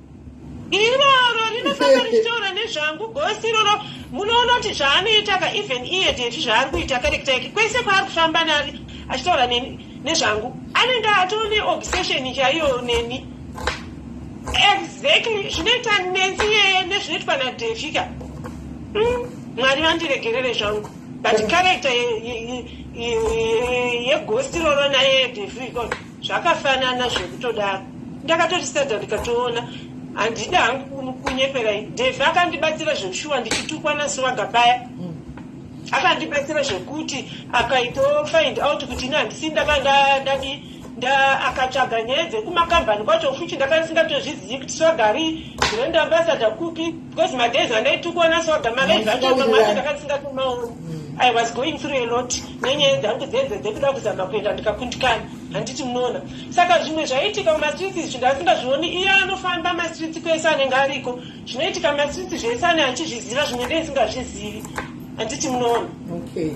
iroro rinofamba richitaura nezvangu gosi iroro munoona kuti zvaanoita ka even iye Devi zvaari kuita karekta yake kwese kwaari kufamba nari achitaura nezvangu anenge atone obsession chaiyo neni exactly zvinoita Nancy yeye nezvinoitwa naDevi ka mwari vandiregerere zvangu but character yegosti roro naye defrico zvakafanana zvekutodaro. Ndakatotiseda ndikatoona handida hangu kunyepera. Defi akandibatsira zveshuwa ndichitukwa naSwaga paya. Akandibatsira zvekuti akaito find out kuti ina handisi akatsvaga nyaya dzekumakambani kwacho futi ndakasingatozvizivi kuti Swaga ari brand ambassador kupi, because madays andaitukwa naSwaga madays acho mamwe ndakasingatomaona. I was going through a lot nenyaya dzangu dzekuda kuzama kuenda ndikakundikana. Handiti munoona. Saka zvimwe zvaitika mumastreets izvi ndasingazvioni. Iye anofamba mastreets kwese anenge ariko. Zvinoitika mastreets zvese ane achizviziva, zvimwe ndesingazvizivi. Handiti munoona. Okay.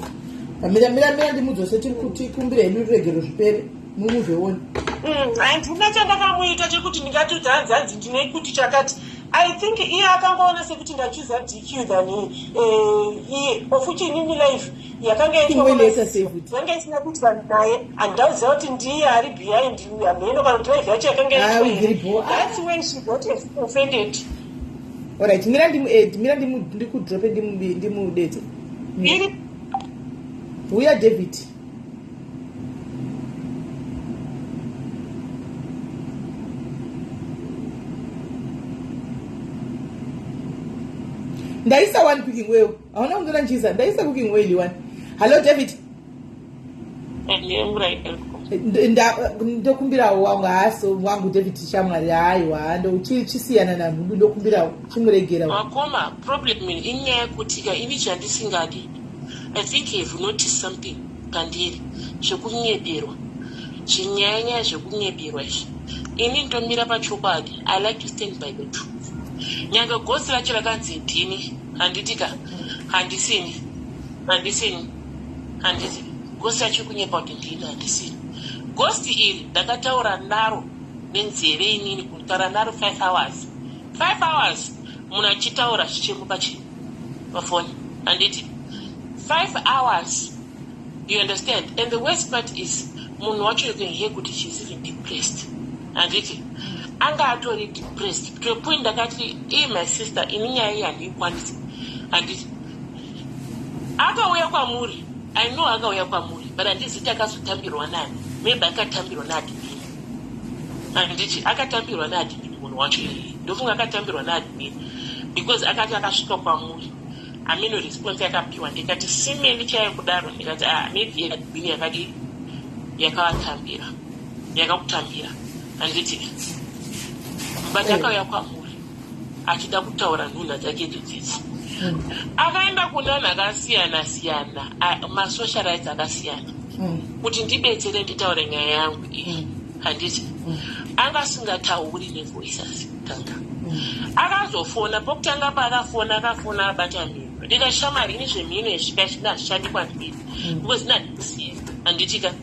Mira ndimudzose tiri kumbira henyu ruregero zvipere mumuzveona. Handina chandakamuita chekuti ndingatudza hanzanzi ndine kuti chakati. I think iye akangoona sekuti ndachuza DQ than iye ofuti inini life yakanga yanga isina kuti vanhu naye handauziva kuti ndiye ari behind hameno kana drive yacho yakanga that's when she got offended. Alright, mira ndikudrope ndimudete. Uya David. Ndaisa one cooking well. Hauna kundona nchiza. Ndaisa cooking well one. Hello David. Ndokumbirawo wangu haso wangu David shamwari haiwa ndochisiana nangu ndokumbirawo chimuregerawo. Makoma problem inyaya yekutika ini chandisingadi. I think you've noticed something kandiri zvekunyeberwa. Chinyanya zvekunyeberwa izvi. Ini ndomira pachokwadi. I like to stand by the truth. Nyanga gosi racho rakanzi ndini handitika handisini gosi racho kunyepa kuti ndini handisini. Gosti iri ndakataura naro nenzeve inini kutaura naro 5 hours. 5 hours munhu achitaura zvichemuka pafoni handiti 5 hours. You understand? And the worst part is munhu wacho you can hear kuti she's even depressed handiti anga atori depressed to a point ndakati my sister ini nyaya iyi handiikwanisi handiti akauya kwamuri. I know akauya kwamuri but handiziti akazotambirwa nani. Maybe akatambirwa naadimini handiti akatambirwa naadimini munhu wacho iyi ndofunga akatambirwa naadimini because akati akasvika kwamuri amino response yakapiwa ndikati simeli chaiyo kudaro ndikati maybe yaadimini yakadi yakakutambira handiti but akauya kwamuri achida kutaura nhunha dzake dzidzi. Akaenda kundanhu akasiyana masocialites akasiyana kuti ndibetsere nditaure nyaya yangu iyi handiti angasingatauri nevoices tanga akazofona pokutanga paakafona abata mhino ndikashamari ini zvemhino yesvika zvishandi kwandiri because ndinadikusiya handitika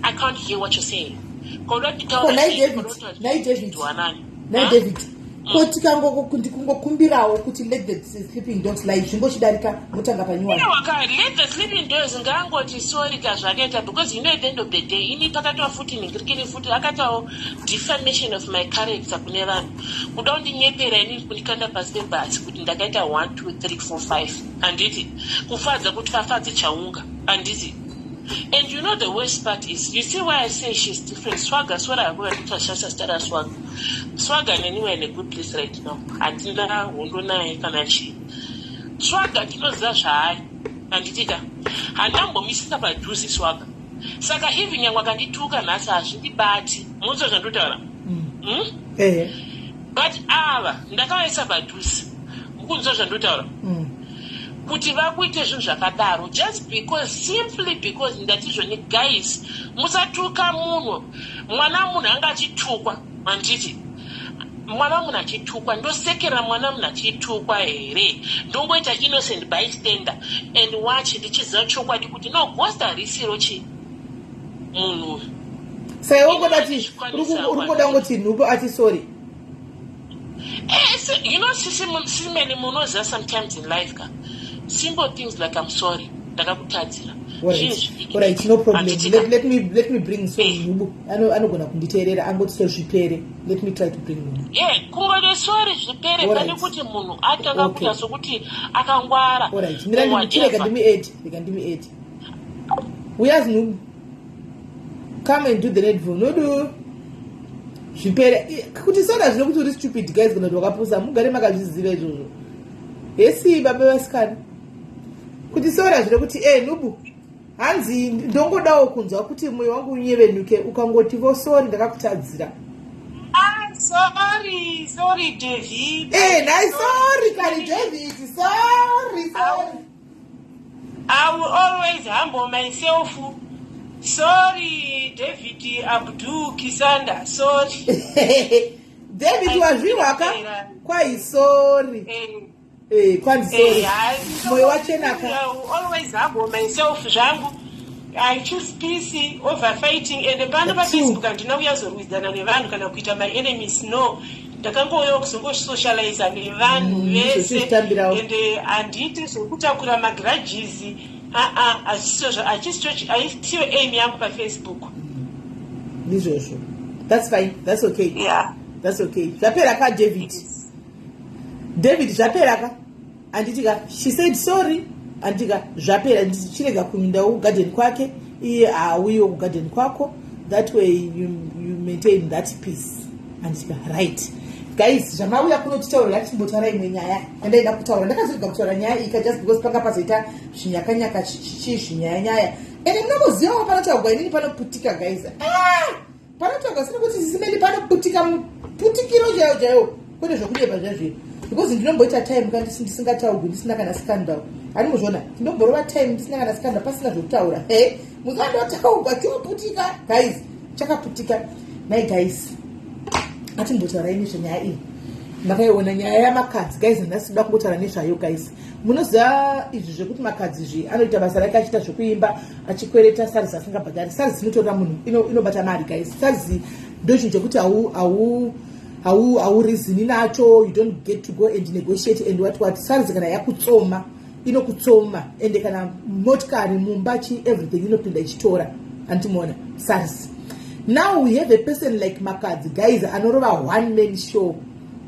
I can't hear what you're saying. David. Koti kungokumbirawo kuti let the sleeping dogs lie zvimbochidarika mutanga panyuwa. Let the sleeping dogs ngangoti sorry kazvakaita because at the end of the day ini pakatwa futi ningirikiri futi akatawo defamation of my character kune vanhu kuda kundinyepera ini kundikanda pasi pebhasi kuti ndakaita 1 2 3 4 5 handiti kufadza kuti vafadze chaunga handiti. And you know the worst part is, you see why I say she's different. Swaga, Swara, I'm going to Shasha Stara Swaga. Swaga, anywhere in a good place right now. Adina, Wunduna, Kanachi. Swaga, you know, Zasha, and Tika. And now, Mr. Badusi Swaga. Saka, even young Wakandituka, Nasa, she bati, Moses and Rutara. But, Ndaka is a Badusi. Moses and Rutara. Kuti vakuite zvinhu zvakadaro just because simply because ndatizvoni guys musatuka munhu mwana munhu anga achitukwa handiti mwana munhu achitukwa ndosekera mwana munhu achitukwa here ndongoita innocent bystander and watch ndichiziva chokwadi kuti no ghost harisiro chi munhu sai wongodati uri kuda ngoti nhupo ati sorry. You know simeni munoziva sometimes in life ka simple things like I'm sorry ndakakutadzira Alright, no problem. Let me bring so Nubu. Anogona kunditeerera angoti so zvipere. Let me try to bring Nubu. Kungode sorry zvipere pane kuti munhu atanga kuita sokuti akangwara. Alright, mirandimutire kandimi 8. Where's Nubu? Come and do the needful. No do. Zvipere kuti soda zvinokuti uri stupid guys kana wakapusa mugare makazviziva izvozvo. Yesi baba vasikana. Kuti soda zvinokuti Nubu hanzi ndongodawo kunzwa kuti moyo wangu unyevenuke ukangoti vo sorry ndakakutadzira. Sorry David. Nice sorry Kari David. Sorry. I will always humble myself. Sorry David Abdul Kisanda. Sorry. David wazviwaka kwai sorry. Kwani sorry. Moyo wachenaka. I will always humble myself zvangu. I choose peace over fighting. And the band of Facebook and now we are with the Navan can quit my enemies. No, the Campo socialize and Ivan and it is Kutakura Magrajis. I see Amy on Facebook. That's fine. That's okay. Yeah. That's okay. Japeraka David Japeraka. And she said sorry. Andiga Japera chirega kuminda garden kwake iye auyo garden kwako. That way you maintain that peace. Andiga right. Guys, jamauya kunotitaurira timbotara imwe nyaya. Ndaenda kutaura ndakazoga kutaura nyaya ika just because panga pazoita zvinyakanyaka zvinyaya. Ende munoziva panotaurwa inini panoputika guys. Panotaurwa sina kuti zisimeli panoputika putikiro jayo. Kone zvokudeba zvazvo. Because ndinomboita time kandi ndisingataurwi ndisina kana scandal. Ari muzvona ndinomborova time ndisina kana scandal pasina zvokutaura. Mukandotaurwa choputika guys. Chakaputika. Nai guys. Atimbotaura ini zvenyaya iyi. Makaiona nyaya yamakadzi guys ndasida kungotaura nezvayo guys. Munoziva izvi zvekuti makadzi zvi anoita basa rake achita zvokuimba achikwereta SARS asingabhadhari. SARS inotora munhu inobata mari guys. SARS ndochinhu chekuti reason nacho, you don't get to go and negotiate and what SARS kana yakutsoma inokutsoma ende kana motikari mumbachi everything inopinda ichitora antimona SARS. Now we have a person like Makadzi guys anorova one man show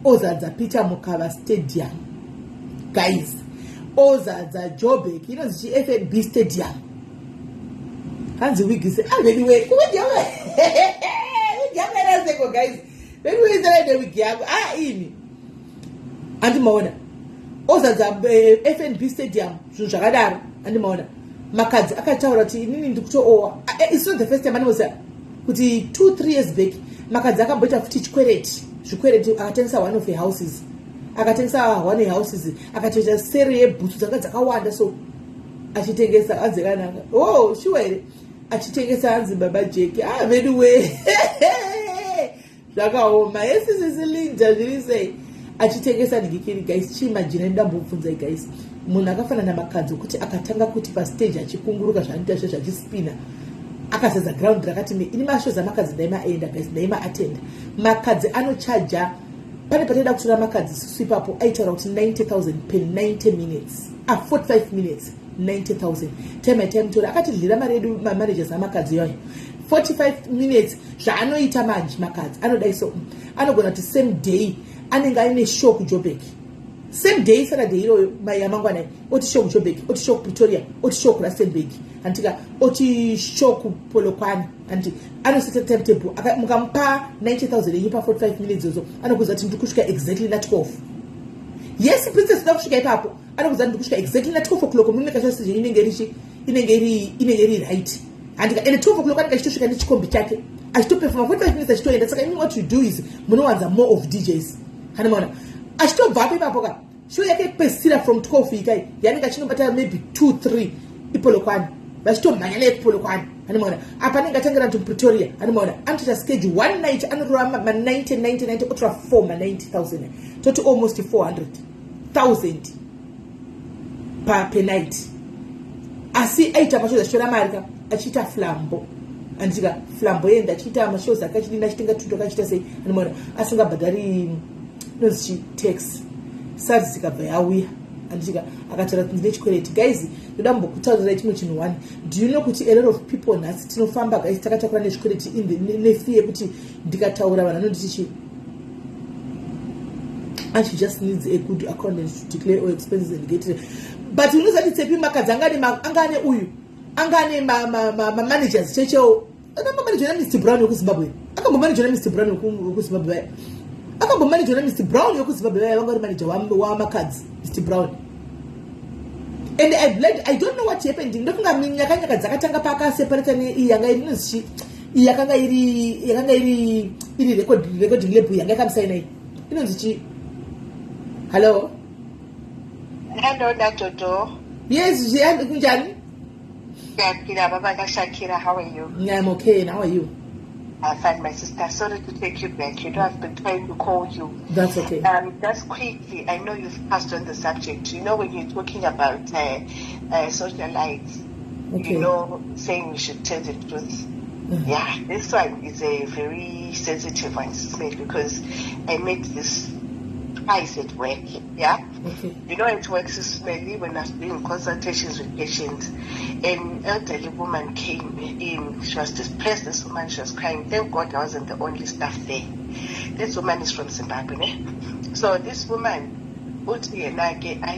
ozadza Peter Mukava Stadium guys, ozadza Joburg inonzi FNB Stadium hanzi wigise anyway guys when we said the wiki ini andimaona ozadza FNB Stadium zvinhu zvakadaro andimaona Makadzi akataura kuti inini ndikutowa. It's not the first time anoza kuti 2-3 years back Makadzi akamboita futi zvikwereti akatengesa one of the houses akatoita seri yebhutsu dzanga dzakawanda so achitengesa anzekanaka shuwa achitengesa hanzi baba Jeki anyway zvakaoma yesisisilinja zviri sei achitengesa ndikikiri guys. Chimajina ndambobvunza guys munhu akafanana Makadzi kuti akatanga kuti pastage achikunguruka zvanoita zvachispina akazadza ground rakati ini mashows aMakadzi ndaimaenda guys ndaimaatenda. Makadzi anochaja pane patenda kutora Makadzi swipapo aitaura kuti 90,000 per 90 minutes 45 minutes 90,000 time tora akatidlira mari yedu managers aMakadzi yoyo 45 minutes zvaanoita manje Makadzi anodai so anogona kuti same day anenge aine show kuJoburg, same day Saturday iroyo yamangwana oti show kuJoburg, oti show kuPretoria, oti show kuRustenburg, antika oti show kuPolokwane, anti anoseta timetable mukampa 90,000 yipa 45 minutes zozo anokuza kuti ndikusvika exactly na 12. Yes princess ndakusvika ipapo anokuza ndikusvika exactly na 12 o'clock munenge kashasi inenge iri right. And in 12 o'clock akachitosvika nechikombi chake achitoperforma 45 minutes achitoenda. Saka what you do is munowanza more of DJs hanimona achitobva apo ipapo ka show yake pesira from 12 ikai yanenge achinobata maybe 2-3 iPolokwane vachitomhanya nePolokwane hanimona apa anenge atangana to Pretoria hanimona anoita schedule one night anotora ma 90 otora 4 ma 90,000 toti almost 400,000 per night. Asi aita mashows achora mari ka achita flambo andika flambo yenda achita mashows akachidinda chitenga tuto akachita sei hanimona asingabhadhari nozi tax SARS ikabva yauya andika akataura kuti ndine chikwereti. Guys, ndoda mbokutaurirai chimwe chinhu one. Do you know kuti a lot of people nhasi tinofamba guys takatakura nezvikwereti nefee yekuti ndikataura vanhu vanonditi and she just needs a good accountant to declare all expenses and get it. But unozati tsepi makadzi angane uyu angane managers chechewo manager na Mr. Brown yokuZimbabwe manager na Mr. Brown yokuZimbabwe manager na Mr. Brown yokuZimbabwe vangari manager wa makadzi Mr. Brown. And I don't know what happened. Ndokunga nyaka dzakatanga pakaseparata yanga inozchi yakanga iri recording label yanga kamsaina inozchi. Hello Dr. Yes, kunjani? Shakira, Baba Shakira, how are you? Yeah, I'm okay. And how are you? I'm fine, my sister. Sorry to take you back. You know, I've been trying to call you. That's okay. Just quickly, I know you've passed on the subject. You know, when you're talking about socialites, Okay. you know, saying we should tell the truth. Yeah, this one is a very sensitive one, because I met this twice at work. Yeah. Okay. You know, it works smelly when I was doing consultations with patients. An elderly woman came in. She was depressed. This woman, she was crying. Thank God I wasn't the only staff there. This woman is from Zimbabwe. So this woman,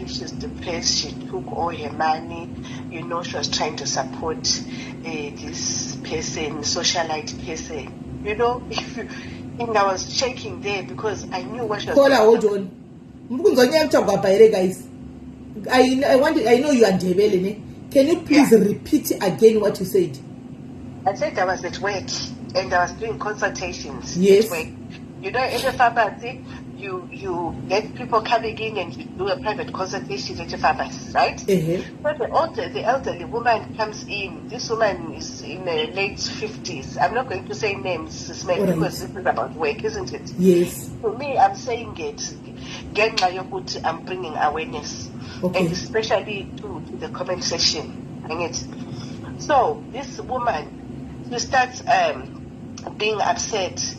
she's depressed. She took all her money. You know, she was trying to support this person, socialite person. You know, and I was shaking there because I knew what she was doing. Hold on. Guys. I know you are Ndebele. Can you please repeat again what you said? I said I was at work and I was doing consultations. Yes. At work. You know, in the pharmacy, you get people coming in and you do a private consultation at the pharmacy, right? But the elderly woman comes in. This woman is in the late 50s. I'm not going to say names, because this is about work, isn't it? Yes. For me, I'm saying it. I'm bringing awareness, and especially to the comment section. So this woman, she starts being upset.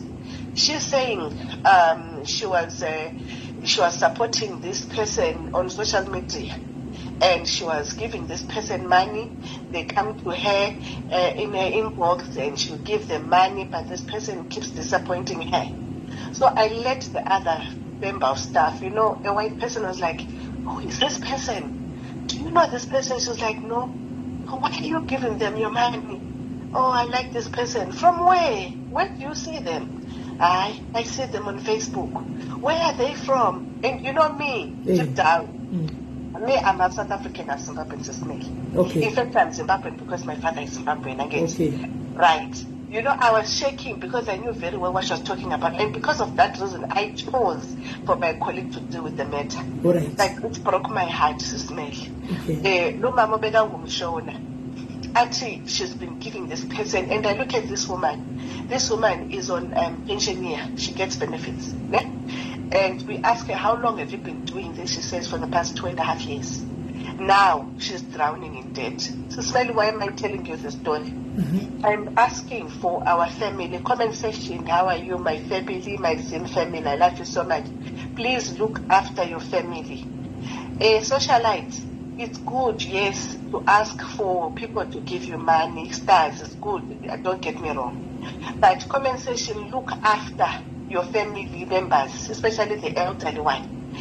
She's saying she was supporting this person on social media, and she was giving this person money. They come to her in her inbox, and she'll give them money, but this person keeps disappointing her. So I let the other member of staff, you know, a white person was like, "Oh, is this person? Do you know this person?" She was like, "No." "Why are you giving them your money?" "Oh, I like this person." "From where? Where do you see them?" I see them on Facebook." "Where are they from?" And you know me, deep down, me, I'm a South African, I'm Zimbabwean, SIS MELLY. Okay. In fact, I'm Zimbabwean because my father is Zimbabwean. Okay. Right. You know, I was shaking because I knew very well what she was talking about. And because of that reason, I chose for my colleague to deal with the matter. All right. Like, it broke my heart, SIS MELLY. Okay. No, Mama Bega Wumshona. Actually, she's been giving this person, and I look at this woman. This woman is on pensioner. She gets benefits. Yeah? And we ask her, "How long have you been doing this?" She says, "For the past 2.5 years. Now she's drowning in debt. So, Smiley, why am I telling you this story? I'm asking for our family. Comment section, how are you? My family, my Zim family. I love you so much. Please look after your family. Socialites, it's good, yes, to ask for people to give you money. Stars, it's good. Don't get me wrong. But comment section, look after your family members, especially the elderly one.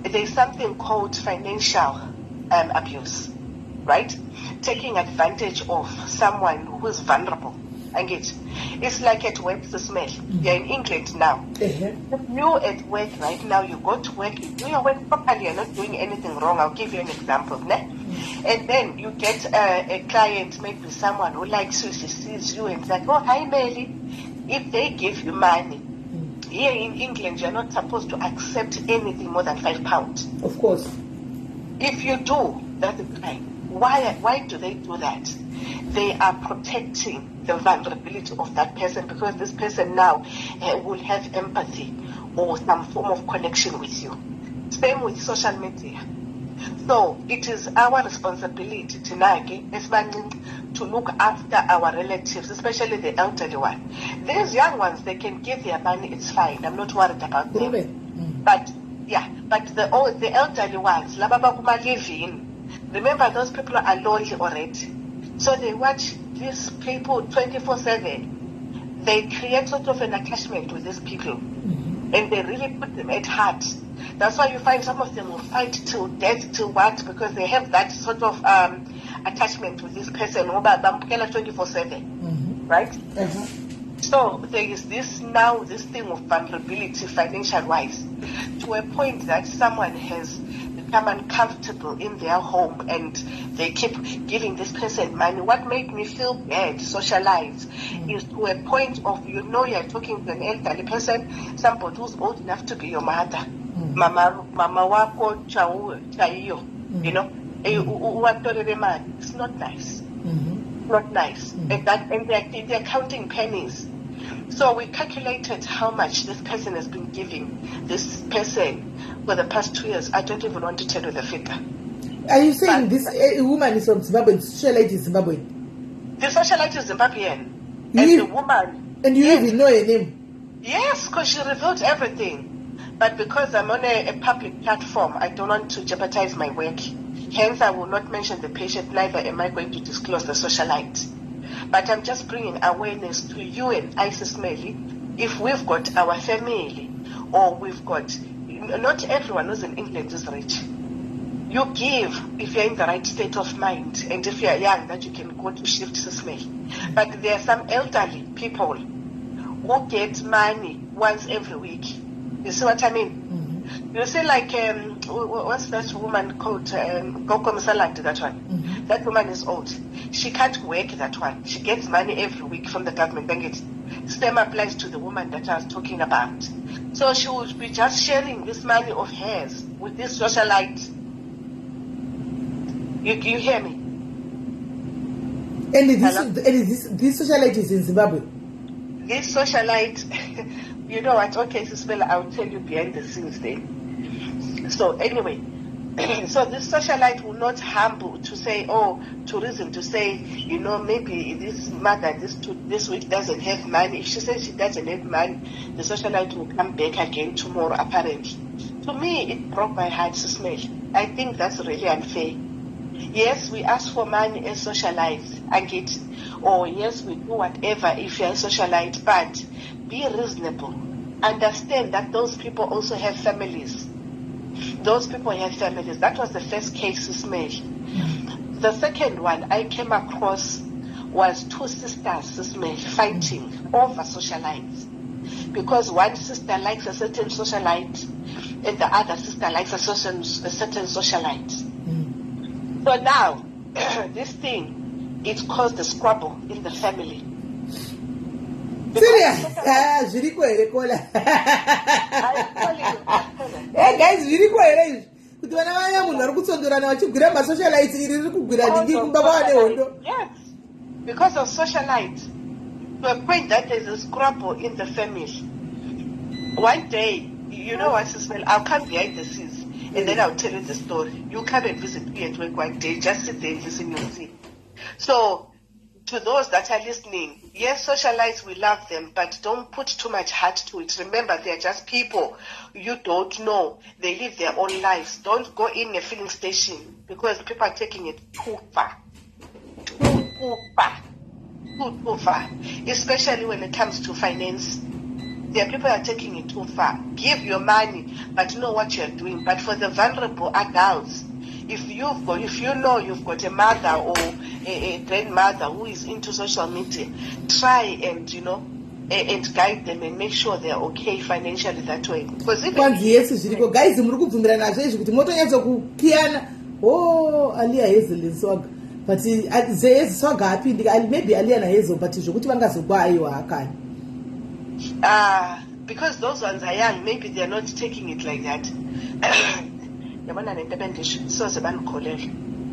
There's something called financial abuse, right? Taking advantage of someone who's vulnerable. It's like at work, SIS MELLY. You're in England now. If you're at work right now, you go to work, you do your work properly, you're not doing anything wrong. I'll give you an example. And then you get a client, maybe someone who likes you, she sees you and is like, "Oh, hi, Melly." If they give you money, here in England, you're not supposed to accept anything more than £5. Of course. If you do, that's a crime. Why do they do that? They are protecting the vulnerability of that person, because this person now will have empathy or some form of connection with you. Same with social media. So it is our responsibility tonight to look after our relatives, especially the elderly one. These young ones, they can give their money, it's fine. I'm not worried about them. But Yeah, but the elderly ones, lababa kuma living. Remember, those people are lonely already, so they watch these people 24/7. They create sort of an attachment with these people, and they really put them at heart. That's why you find some of them will fight till death, till what? Because they have that sort of attachment with this person. 24/7, right? So there is this thing of vulnerability, financial wise, to a point that someone has become uncomfortable in their home and they keep giving this person money. What made me feel bad, socialized, is to a point of, you're talking to an elderly person, somebody who's old enough to be your mother. Mama wako chaiyo, it's not nice. Not nice. And they're counting pennies. So we calculated how much this person has been giving this person for the past 2 years. I don't even want to tell you the figure. Are you saying this woman is from Zimbabwe, the socialite is Zimbabwe? The socialite is Zimbabwean. And the woman... And you even know her name? Yes, because she revealed everything. But because I'm on a public platform, I don't want to jeopardize my work. Hence, I will not mention the patient, neither am I going to disclose the socialite. But I'm just bringing awareness to you and SIS MELLY. If we've got our family, or we've got... Not everyone who's in England is rich. You give if you're in the right state of mind, and if you're young, that you can go to shift SIS MELLY. But there are some elderly people who get money once every week. You see what I mean? You see, like, what's that woman called? Goko Msalandi, that one. That woman is old. She can't work, that one. She gets money every week from the government. Same applies to the woman that I was talking about. So she would be just sharing this money of hers with this socialite. You hear me? And this socialite is in Zimbabwe? This socialite, you know what? Okay, SIS MELLY, I'll tell you behind the scenes then. So anyway, so this socialite will not humble to say, to reason to say, maybe this mother this week doesn't have money. If she says she doesn't have money, the socialite will come back again tomorrow, apparently. To me, it broke my heart, SIS MELLY. I think that's really unfair. Yes, we ask for money as socialites, I get, or yes, we do whatever if you're a socialite, but be reasonable. Understand that those people also have families. Those people have families. That was the first case, SIS MELLY. The second one I came across was two sisters, SIS MELLY, fighting over socialites. Because one sister likes a certain socialite and the other sister likes a certain socialite. So now, this thing, it caused a squabble in the family. Serious? Hey guys, really quite. Yes, because of socialites, to a point that there's a squabble in the family. One day, you know what, SIS MELLY, I'll come behind the scenes and then I'll tell you the story. You come and visit me at work one day, just sit there and listen, you'll see. So, to those that are listening, yes, socialites, we love them, but don't put too much heart to it. Remember, they're just people. You don't know. They live their own lives. Don't go in a filling station because people are taking it too far. Too far. Especially when it comes to finance. There are people that are taking it too far. Give your money, but know what you're doing. But for the vulnerable adults, if you know you've got a mother or a grandmother who is into social media, try and and guide them and make sure they're okay financially that way. Because if guys, Alia Hazel swag, but swag happy. Maybe Alia Hazel, but because those ones are young, maybe they're not taking it like that.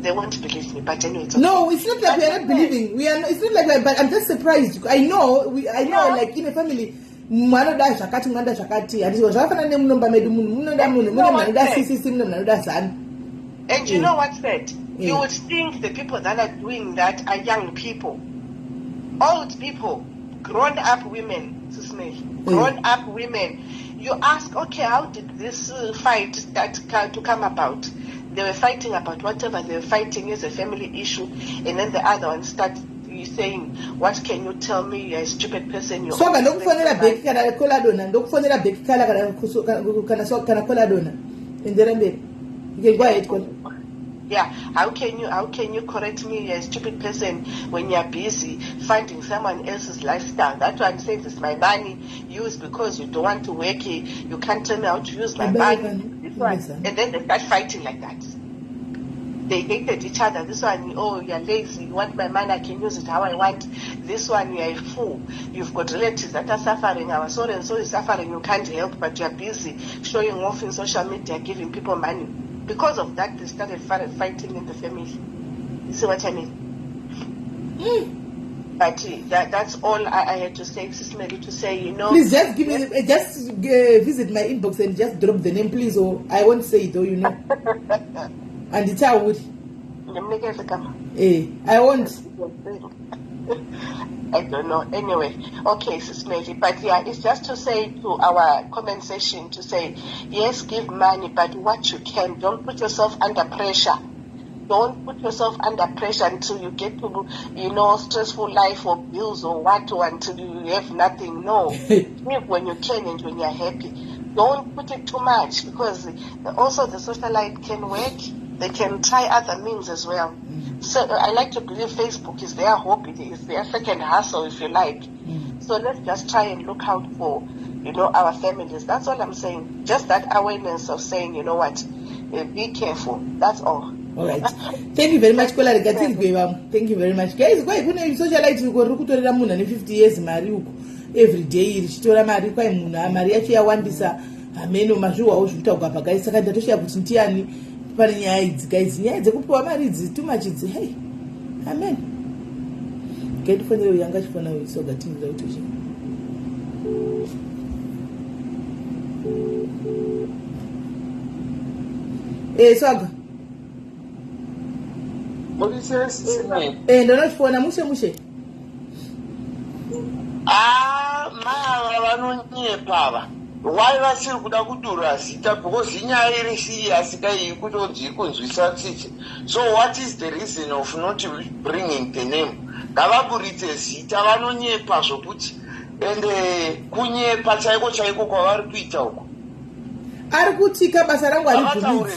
They won't believe me, but anyway, it's okay. No, it's not like we are not believing. It's not like, but I'm just surprised. I know, like in a family, and you know what's that? You would think the people that are doing that are young people, old people, grown-up women, SIS MELLY, grown-up women. you ask, okay, how did this fight start to come about? They were fighting about whatever they were fighting is a family issue, and then the other one starts saying, what can you tell me? You're a stupid person. You're so ndokufonera beki kana kola dona ndokufonera beki kala kana kola dona endera mbere you can go ahead kola. Yeah, how can you correct me? You're a stupid person when you're busy finding someone else's lifestyle. That one says it's my money used because you don't want to work. You can't tell me how to use my money. And then they start fighting like that. They hated each other. This one, oh, you're lazy. You want my money, I can use it how I want. This one, you're a fool. You've got relatives that are suffering. Our so and so is suffering. You can't help, but you're busy showing off in social media, giving people money. Because of that, they started fighting in the family. You see what I mean? But that's all I had to say. Sis Melly, to say, you know. Please just give me, visit my inbox and just drop the name, please. Or I won't say it, though, you know. And it's how would. I won't. I don't know. Anyway, okay, Sis Melly. But yeah, it's just to say to our comment section to say, yes, give money, but what you can. Don't put yourself under pressure. Don't put yourself under pressure until you get to, you know, stressful life or bills or what, or until you have nothing. No. Give when you can and when you're happy. Don't put it too much, because also the socialite can work. They can try other means as well. So I like to believe Facebook is their hobby, it's their second hustle, if you like. So let's just try and look out for, you know, our families. That's all I'm saying. Just that awareness of saying, you know what, be careful. That's all. All right. Thank you very much, Kola. Thank you very much, guys. Why couldn't you socialite you go rukutora muna ni 50 years mari uko every day richitora mari kwa muna mari yacho yawandisa ameno mazhuwa ozvita ukapa guys saka ndatoshiya kuti ndiani pane nyaya idzi guys, nyaya dzekupiwa mari idzi too much idzi. Hey, amen. Get for the younger chifana we so that things out to Swaga. Ndonofona mushe mara vanonyepava wai vasiri kuda kudurura zita because inyaya iri serious kai kutonzi kunzwisa tsitsi. So what is the reason of not bringing the name? Ngavaburitse zita, vanonyepa zvokuti ende kunyepa chaiko chaiko kwavari kuita uko ari kutika basa rangu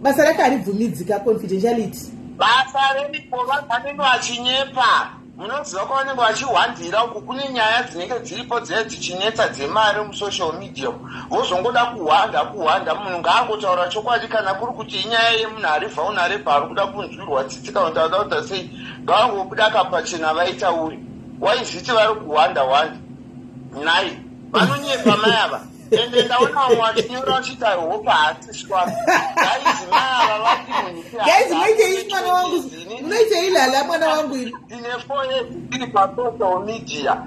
basa rake haribvumidzika confidentiality. Basa renipo vanenge vachinyepa, munoziva kwavanenge vachihwandira uku kune nyaya dzinenge dziripo dzinenge dzichinetsa dzemari musocial media. Vozongoda kuhwanda munhu ngaangotaura chokwadi kana kuri kuti inyaya yemunhu aribva unarebha ari kuda kunzwirwa tsitsi kana kuti adauta sei ngavangobuda kapachena vaitauri waizviti vari kuhwanda nai vanonyepa mai ava. Ende ndaona watinyora uchita hopa hatiswa guys mara vati munyika guys mwaite mwana wangu mwaite ilala mwana wangu ndine 4 years ndiri pa social media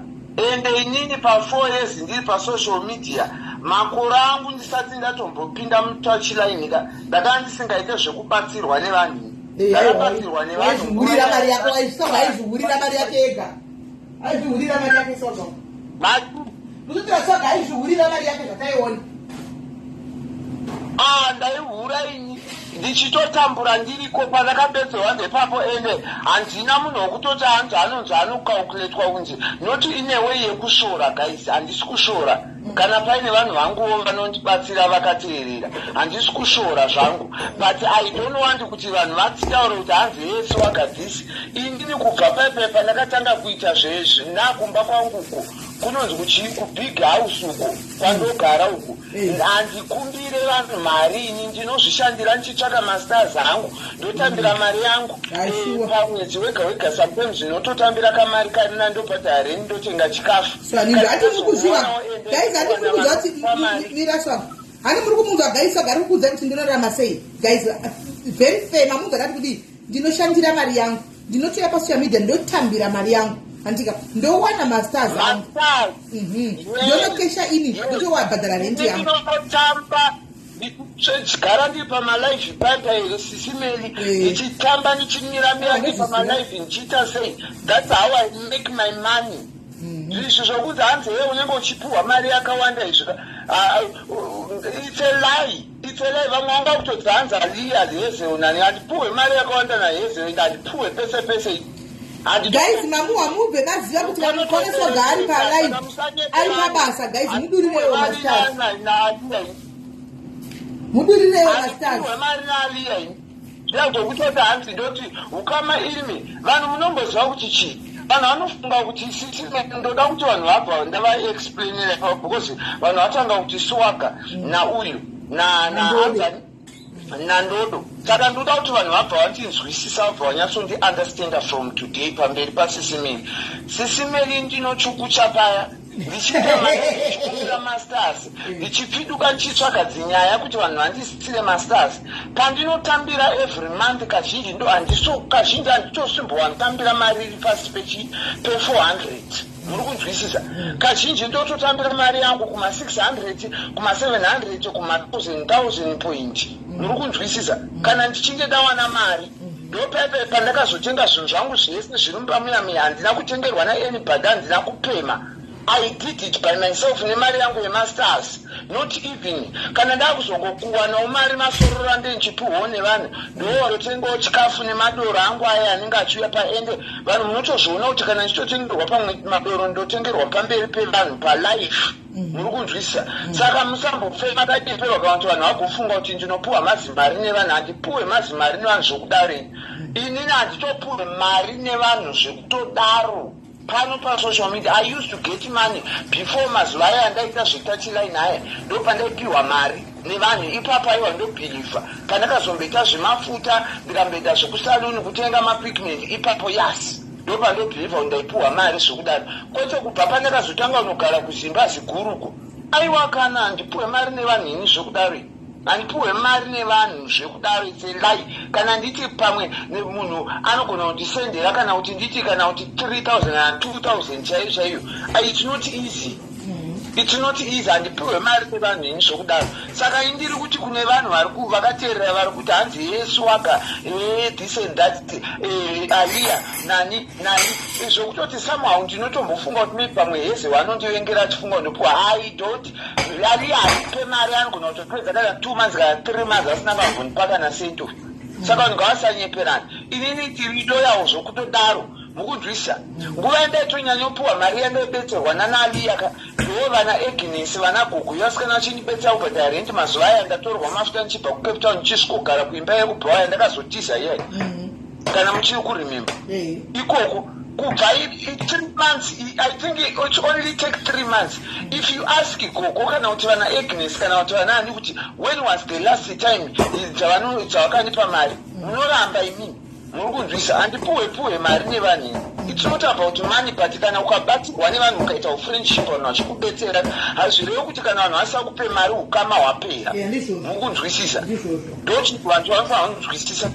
ende inini pa 4 years ndiri pa social media makore angu ndisati ndatombopinda mutachiline ndakanga ndisingaite zvekubatsirwa nevanhu ndakabatsirwa nevanhu zvihurira mari yako aizvihurira mari yake ega aizvihurira mari yake soga kuti soga aizvihurira mari yake zvakaiona ndaihura ini ndichitotambura ndiriko pandakabetserwa ndepapo ende handina munhu wokutoti hanzi anonzi anokaukuletwa kunzi noti inewe yekushora guys. Handisi kushora kana paine vanhu vanguwo vanondibatsira vakateerera, handisi kushora zvangu, but I don't want kuti vanhu vatsitaure kuti hanzi yesu wakadzisi. Indini kubva paipepa ndakatanga kuita zvezvinakumba kwanguko kunonzi kuchii kubig house uko kwandogara uko. Handikumbire vanhu mari, ini ndinozvishandira ndichitsvaka masters angu ndotambira mari yangu pamwedzi wega wega. Sometimes ndinototambira kamari karina ndobhata hareni ndotenga chikafu. Hani muri kumunzwa guys agari kukudza kuti ndinorarama sei guys. Very fair mamunzwa akati kuti ndinoshandira mari yangu, ndinotoya pasocial media ndotambira mari yangu, andika ndowana masters angu ndonokesha ini ndotowabhadhara renti yangu ndichigara ndiri pamalive paipa SIS MELLY ndichitamba ndichimiramira ndiri pamalive ndichiita sei. That's how I make my money. Izvi zvokunzi hanzi unenge uchipuhwa mari yakawanda izvi it's a lie. It's a lie. Vamwanga kutodzanza liya yeze unani atipuwe mari yakawanda na yeze atipuwe pese. Guys, mamuwa mube naziva kuti vamukoneswa gari pa live. Ari mabasa guys, mudurirewo masters. Mudurirewo masters. Mari naliya ini. Ndakutota hanzi ndoti ukama ilimi vanhu munombozva kuti chii vanhu vanofunga kuti ndoda kuti vanhu vabva ndavaexplainire because vanhu vatanga kuti swaka nauyu naanzani nandodo saka ndoda kuti vanhu vabva vatinzwisisa vabva vanyatsondi understanda from today pamberi paSIS MELLY. SIS MELLY ndinochukucha paya ndichiita masters ndichipiduka ndichitsvaka dzinyaya kuti vanhu vandisitsire masters pandinotambira every month kazhinji kazhinji handitosimbowanditambira mari iri pasi pe400 muri kunzwisisa kazhinji ndototambira mari yangu kuma600 kuma700 kuma1000 point muri kunzwisisa kana ndichinge ndawana mari ndopepe pandakazotenga zvinhu zvangu zvese zviri mupamuyamiya handina kutengerwa naanybody handina kupema. I did it by myself nemari yangu yemasters, not even kana ndakuzongokuwanawo mari masorora ndenchipiwawo nevanhu ndoworotengawo chikafu nemadoro angu aya anenge achiuya paende vanhu munotozviona kuti kana ndichitotengerwa pamwe madoro ndotengerwa pamberi pevanhu palife muri kunzwisisa saka musambofema kadeperwa kana kuti vanhu vagofunga kuti ndinopuwa mazimari nevanhu handipuwe mazimari nevanhu zvekudarei inini handitopuwe mari nevanhu zvekutodaro. Pano pasocial media I used to get money before mazuva aya andaita zvetachiline aya ndopandaipiwa mari nevanhu ipapa iwa ndobhilifa pandakazomboita zvemafuta ndikamboita zvekusaluni kutenga mapigment ipapo yasi ndopandobhilifa kuti ndaipiwa mari zvekudaro kwete kubva pandakazotanga unogara kuZimbabwe guruko aiwa kana handipuwe mari nevanhu ini zvekudaro handipuwe mari nevanhu zvekudaro itselai kana nditi pamwe munhu anogona kundisendera kana kuti nditi kana kuti 3000 and 2000 chaiyo chaiyo it's not easy. It's not easy handipuwe mari nevanhu ini zvekudaro saka indiri kuti kune vanhu vakateerera vari kuti hanzi yesu waka this and that aliya nani zvokutoti somehow ndinotombofunga kuti maybe pamwe heze vanondivengera achifunga ndopuwa don't aliya haripe mari anogona kutopedza kana 2 months kana 3 months asina kambonipaka nasento saka vanhu ngavasanyeperana inini tirido yawo zvokutodaro mukunzwisisa nguva yandaitonyanya mari yandaibetserwa nanaaliya ndiwo vana Agnes vana Gugu yasikana vachinibetsera kubhadhara renti mazuva aya ndatorwa mafuta ndichibva kuCape Town ndichisvikogara kuimba yekubhawa yandakazotiza iyai kana muchiri kuremember ikoko kubva 3 months I think it only take 3 months if you ask Gogo kana kuti vana Agnes kana kuti vana ani kuti when was the last time dzavakanipa mari munoramba imini muri kunzwisa handipuwe mari nevanhu it's not about money but kana ukabatirwa nevanhu ukaita friendship vanhu vachikubetsera hazvirevo kuti kana vanhu vasakupe mari ukama hwapera muri kunzwisisa ndochiti vanhu vanofanira kunzwisisa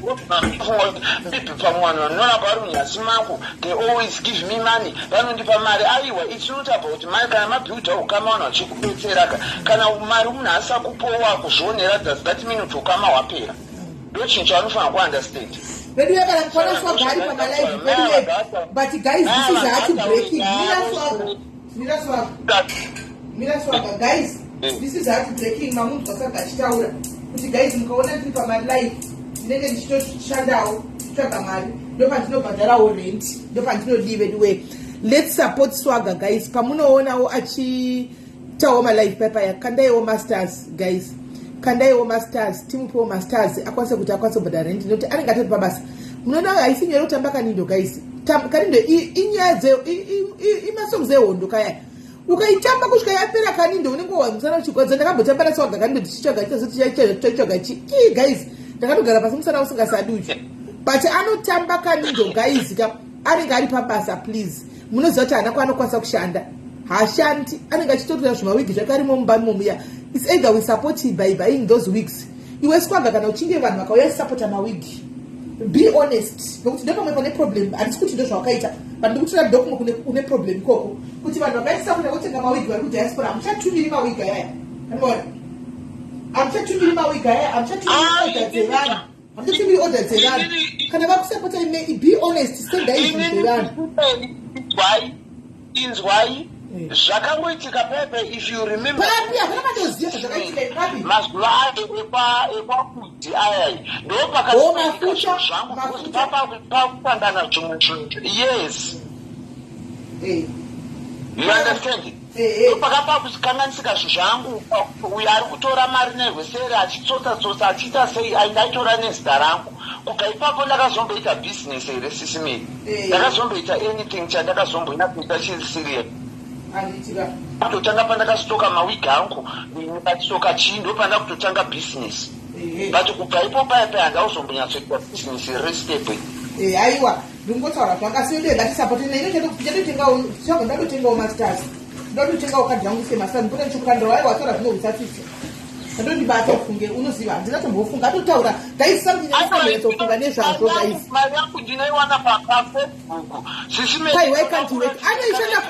maybe pamwe vanhu vanoona pavari munyasi mangu they always give me money vanondipa mari aiwa it's not about money kana mabhiudha ukama vanhu vachikubetseraka kana mari munhu asakupowa kuzvionera does that mean kuti ukama hwapera ndochinhu chavanofanira kuunderstand. When you have a corner for Gary from my life, but guys, this is actually breaking. Mira swag, guys, this is actually breaking. Mamun kosa kashtaura. Kuti guys, mkaona tu from my life. Nene nishto shandao, chaka mali. Don't continue badara o rent. Don't continue live anyway. Let's support Swagger, guys. Kamuno ona o achi tawo my life papa ya kandai o masters, guys. Kandai o masters timu po masters akwanse kuti akwanse badara ndi noti anenge atatu pabasa munoona aisinye rotambaka nindo guys kanindo inyaze imasonze hondo kaya ukaitamba kusvika yapera kanindo unenge wamusana uchigwadza ndakambotambara Swagger kanindo tichichaga tichaga chi guys ndakatogara pasi musana usingasaduchi but anotamba kanindo guys anenge ari pabasa please munoziva kuti hana kwaanokwanisa kushanda hashandi anenge achitotora zvimawigi zvakarimo mumba muya. It's either we support it by buying those wigs. Iwe Swagger kana uchinge vanhu vakauya supporta mawigi. Be honest. Nokuti ndipo mwe problem. Andisikuti ndo zvakaita. But ndikuti ndoko kune problem koko. Kuti vanhu vakaisapota kutenga mawigi vari kudiaspora. Amchatumiri mawigi aya. Unaona? Amchatumiri mawigi aya. Amchatumiri order dzevana. Amchatumiri order dzevana. Kana vakusapota be honest. Send guys dzevana. Why? Zvakangoitika pepe, if you remember. Mazuva ekuti ayai ndo pakasika zvangu kuti pakupangana chimwe chinhu. Yes. You understand? Pakapa kukanganisika zvangu uyo ari kutora mari nerweseri achitsotsa achiita sei ndaitora nezita rangu. Kuka ipapo ndakazomboita business here SIS MELLY. Ndakazomboita anything chandakazomboita kuita chisirious. Kutotanga pandakastoka mawigi angu ndakatoka chindo panda kutotanga business. But kubva ipo paya handauzombonyatsoita business restable. Aiwa ndingotaura zvakasiyenda ndatisapote ndadotengawo masters ndototengawo kadhi yangu semasters ndipota ndichokukandira aiwa taura zvino usatiti ndondibata kufunge unoziva handinatombofunga atotaura daisambinyaofunga nezvazvo mari yangu ndinoiwana pafacebook. Kai, why can't you work?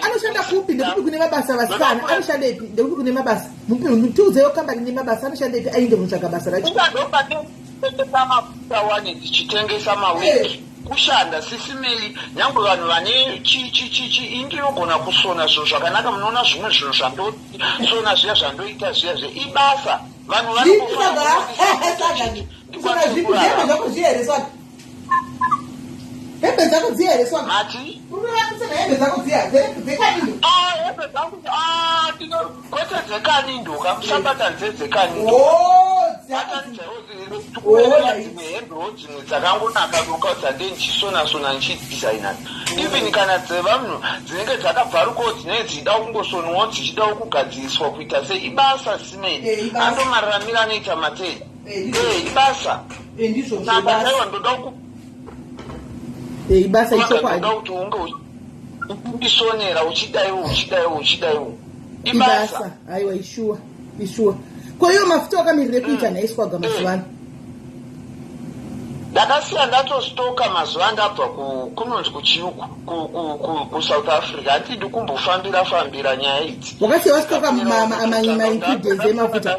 Anoshanda kupi ndekuti kune mabasa vasikana anoshanda ipi ndekuti kune mabasa mutiudzeyo kambani nemabasa anoshanda ipi ainde kunotsvaga basa racho ndotengesa mafuta wane ndichitengesa mawiki kushanda SIS MELLY. Nyangwe vanhu vane indinogona kusona zvinhu zvakanaka. Munoona zvimwe zvinhu zvandosona zviya zvandoita zviya ibasa. Vanhu hembe dzako dziyereswa mati hembe dzako dzekanindo kwete dzekanindo kamusabata nzedzekanindo hembewo dzimwe dzakangonaka dokauza ndenichisona nichidesigna even kana dzevanhu dzinenge dzakabvarukawo dzinenge dzichida kungosonwawo dzichidawo kugadziriswa kuita sei ibasa SIS MELLY. Andomararamira anoita matenda ibasa ndizvo nabataiwa ndoda ibasa ichokwadi kuti unge uchisonera uchidaiwo ibasa. Aiwa ishuwa ko iyo mafuta akamirire kuita naiswaga mazuvano ndakasiya ndatostoka mazuva ndabva kunonzi kuchiyuku kuSouth Africa. Handidi kumbofambira nyaya idzi. Wakasiya wastoka ma-ingredients emafuta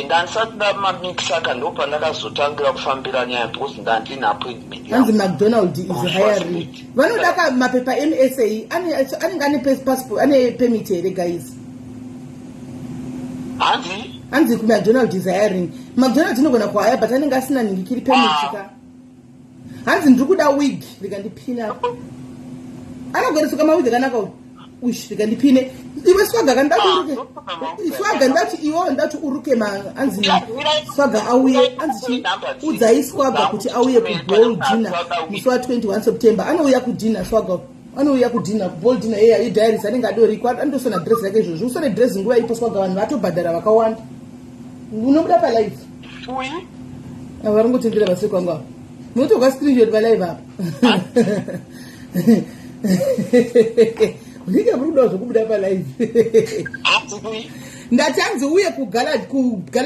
ndandisati ndamamikisaka ndo pandakazotangira kufambira nyaya because ndandine appointment. Hanzi McDonald is hiring. Vanoda mapepa MSA anenge ane passport ane permit here guys. Hanzi McDonald is hiring. McDonald inogona kuhaya but anenge asina ningikiri permit ka. Hanzi ndiri kuda wig rikandipina. Anogoresuka mawig akanaka rikandipine. Iwe swaga kandakuruke. Swaga ndati iwo ndati uruke hanzi swaga auye hanzi udzai swaga kuti auye kuball dinner musi wa21 September. Anouya kudinner swaga. Anouya kudinner ball dinner yeya idiaries anenge adori andosona dress yake izvozvo. Usone dress nguva ipo swaga vanhu vatobhadhara vakawanda. Unobuda palive. Vari ngotendera basi kwangu apa. Munotoka screenshot palive apa. Ndike murudo zvokubuda palive. Ndati hanzi uye kugala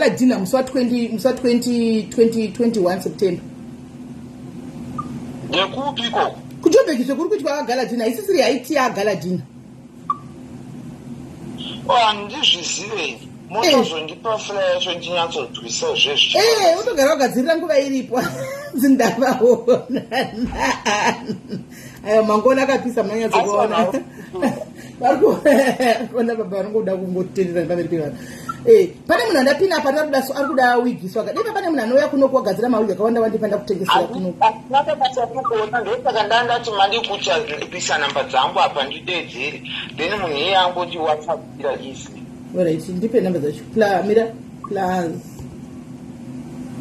dinner musi wa21 September. Ndekupiko? Kujobheki zvekuri kuti kwakagala dinner isisiri haiti yagala dinner. Handizvizivei. Motozondipa flash ndinyatsodwisa zvezvo. Unogara wagadzirira nguva iripo. Ndavaona. Ayo mangona akapisa manyatsokuona. Varikuona baba varingoda kungotenderera pamberi pevanhu. Pane munhu andapina apa ari kuda wigi swaga. Dai pane munhu anouya kuno kuwagadzira mawigi akawanda wanda panda kutengesera kuno. Nakabata kuona ndosaka ndandati mandikucha namba dzangu apa ndidedzere. Then munhu iye angoti WhatsAppira isi. Alright, ndipe namba dzacho. Mira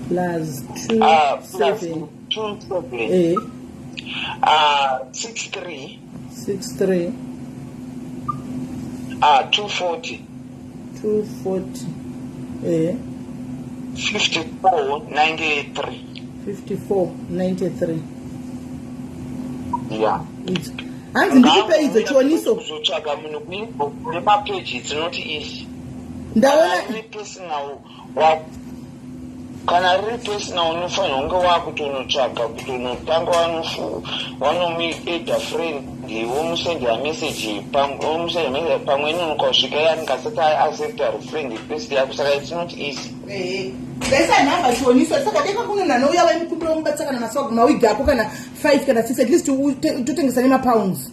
plus 27 63 240 5493 yeah. Hanzi ndipe idzo chioniso kuzotsvaga munhu kune mapeji dzinoti izi ndaona kana riri personal unofanira kunge wakutonotsvaga kutonotanga wanomueda friend womusendera message pamwe nonukasvika yaningasati aaccepta refriend request yako saka it's not easy. Daisa nhamba chioniso saka deka kuno nanouya waimukundira mubatsakana maswaga mawigi ako kana 5 kana 6 at least totengesa nemapounds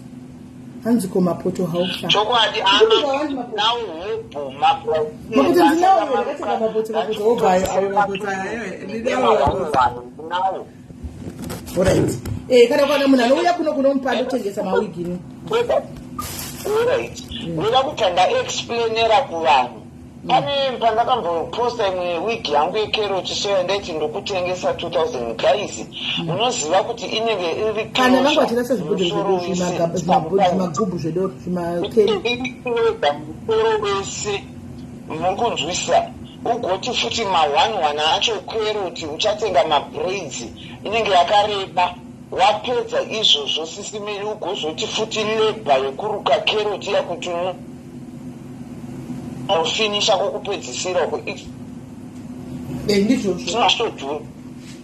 hanzi komapoto haufa chokwadi nawo hubhuma mapoto ndinawo ndakatenga mapoto hobhayo ayo mapoto nawo. Alright. Kana kwana munhu anouya kuno mupanda kutengesa mawigini. Alright. Ndoda kutanga explainera kuvanhu. Pane pandakamboposta imwe wigi yangu yekeroti so ndaiti ndokutengesa 2000 guys. Unoziva kuti inenge iri kana vangu vatengesa zvibhodhoro zvimagubhu zvedoro zvimakeri. Wese mukunzwisa ugoti futi ma1 acho keroti uchatenga mabraids inenge yakareba. Wapedza izvozvo sisimiri ugozoti futi lebha yekuruka keroti yakuti unofinisha kwokupedzisira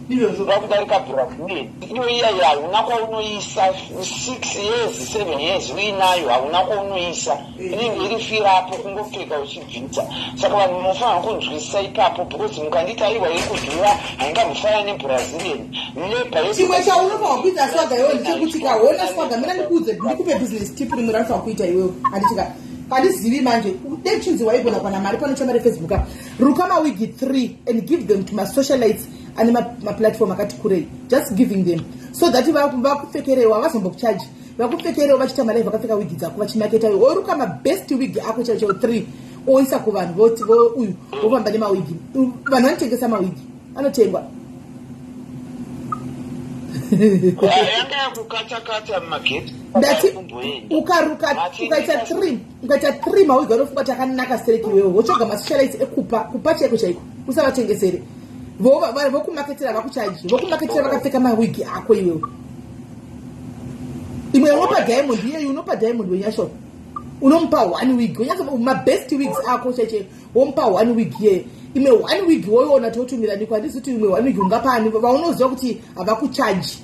ndizvozvo vakudarika brazil iyo iya hauna kwaunoisa 6 years 7 years uinayo hauna kwaunoisa inenge iri firapo kungopfeka uchibvita. Saka vanhu munofanira kunzwisisa ipapo because mukandita aiwa yekudhura haingambofanana nebrazilian lebha. Chimwe chaunofanira kuita swaga iwewe ndechekuti kaona swaga mina ndikuudze ndikupe business tip rimwe raunofanira kuita iwewe handichika pandizivi manje dechinzi waigona kwana mari pano chamari Facebook ruka mawigi 3 and give them to my socialites and my platform akati kurei, just giving them so that vakupfekerewa vazombokuchaji vakupfekerewa vachita mari vakapfeka wigi dzako vachimaketa iwe oruka mabest wigi ako chaicho 3 oisa kuvanhu voti uyu vofamba nemawigi. Vanhu vanotengesa mawigi anotengwa yanga yakukata mumageti ndati ukaita 3 mawigi anofunga kuti akanaka stereki iwewe wotsvaga masocialites kupa chaiko chaiko usavatengesere vokumaketera vakuchaji vokumaketera vakapfeka mawigi ako iwewe. Imwe unopa diamond iyeyu unopa diamond wenyasho unomupa 1 wig mabest wigs ako cheche womupa 1 wig ye imwe 1 wig woiona totumira ndiko handisi kuti imwe 1 wig ungapani vaunoziva kuti havakuchaji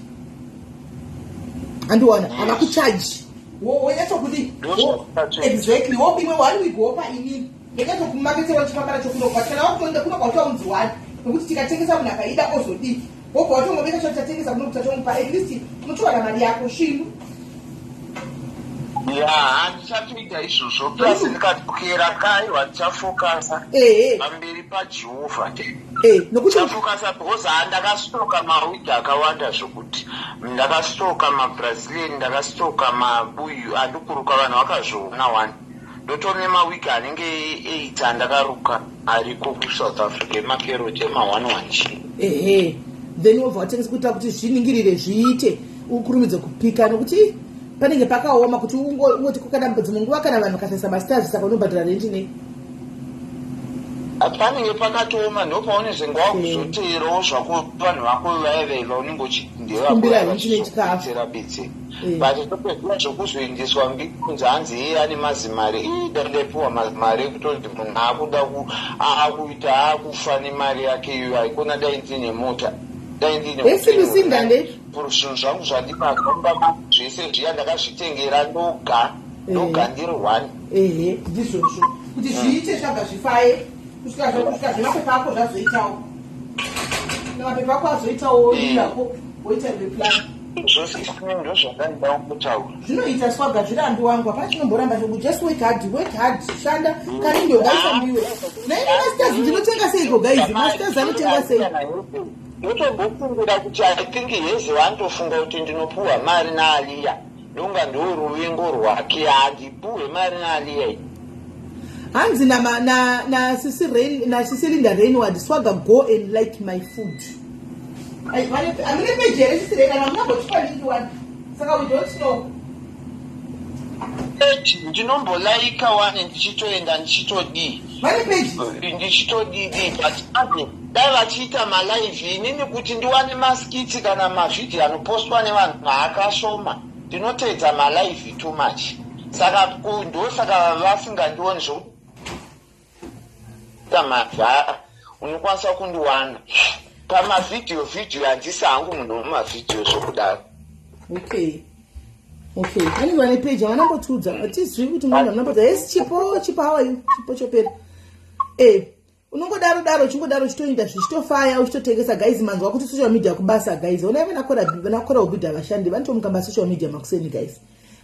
andiwana havakuchaji wonyatso kuti exactly imwe 1 wig wopa inini ndekatokumaketera chipambara chokunopa kana wakuenda kuno kwataunzi 1 nokuti tikatengesa munhu akaida ozodii wobva watongobeka choti tatengesa kuno kuti tachomupa at least unotowana mari yako shinhu. Handichatoita izvozvo plus ndikatokera kaiwa ndichafokasa pamberi pajehovha ndichafokasa because handakasitoka mawigi akawanda zvokuti ndakasitoka mabrazilian ndakasitoka mabuyu handikuruka vanhu vakazviona 1 ndotone mawigi anenge 8 andakaruka ariko kusouth africa emakeroti ema11 chii then wobva watengesa kuita kuti zviningirire zviite ukurumidze kupika nokuti panenge pakaoma kuti ungoti kukadambudzi munguva kana vanhu vakasaisa mastars saka unobhadhira rendi nei panenge pakatooma ndopaunezenge wakuzoterawo zvako vanhu vako vaivaiva unenge uchindevaakumbira betse but topedzwa zvokuzoendeswa mbikunzi hanzi iye ane mazimari dandaipiwa mazimari ekutoti munhu akuda akuita akufa nemari yake iyo haikona dai ndine mota dai ndine zvinhu zvangu zvandipagamba zvese zviya ndakazvitengera ndoga ndiri 1 ndizvozvo kuti zviite zvabva zvifaye kusvika zvemapepa ako zvazoitawo namapepa ako azoitawo irako woita replan zvose ndo zvakandidawo kutaura zvinoita swaga zvirambi wangu hapana chinomboramba choku just work hard shanda kani ndogaisa mbiwe naine masters ndinotenga seiko guys masters anotenga sei ndotombofungira kuti I think hezi wandofunga kuti ndinopuwa mari naaliya ndonga ndoruvengo rwake handipuwe mari naaliya hanzi na Linda Rainward swaga go and like my food amine page here sisi reka namna bochpa link one saka we don't know ndinombolaika 1 ndichitoenda ndichitodii mane page ndichitodii but dai vachiita malive inini kuti ndiwane maskiti kana mavhidhiyo anopostwa nevanhu akashoma ndinoteedza malive too much saka ndosaka vasingandioni zvokuti unokwanisa kundiwana pamavhidhiyo handisi hangu munhu wemavhidhiyo zvokudaro. Okay vanenge vane page vanambotudza hatizvi kuti munhu vanambodza yes chipo how are you chipo chopera unongodaro chingodaro chitoita zvichitofaya uchitotengesa guys manzwa kuti social media kubasa guys ona vanakora ubhidha vashandi vanotomuka masocial media makuseni guys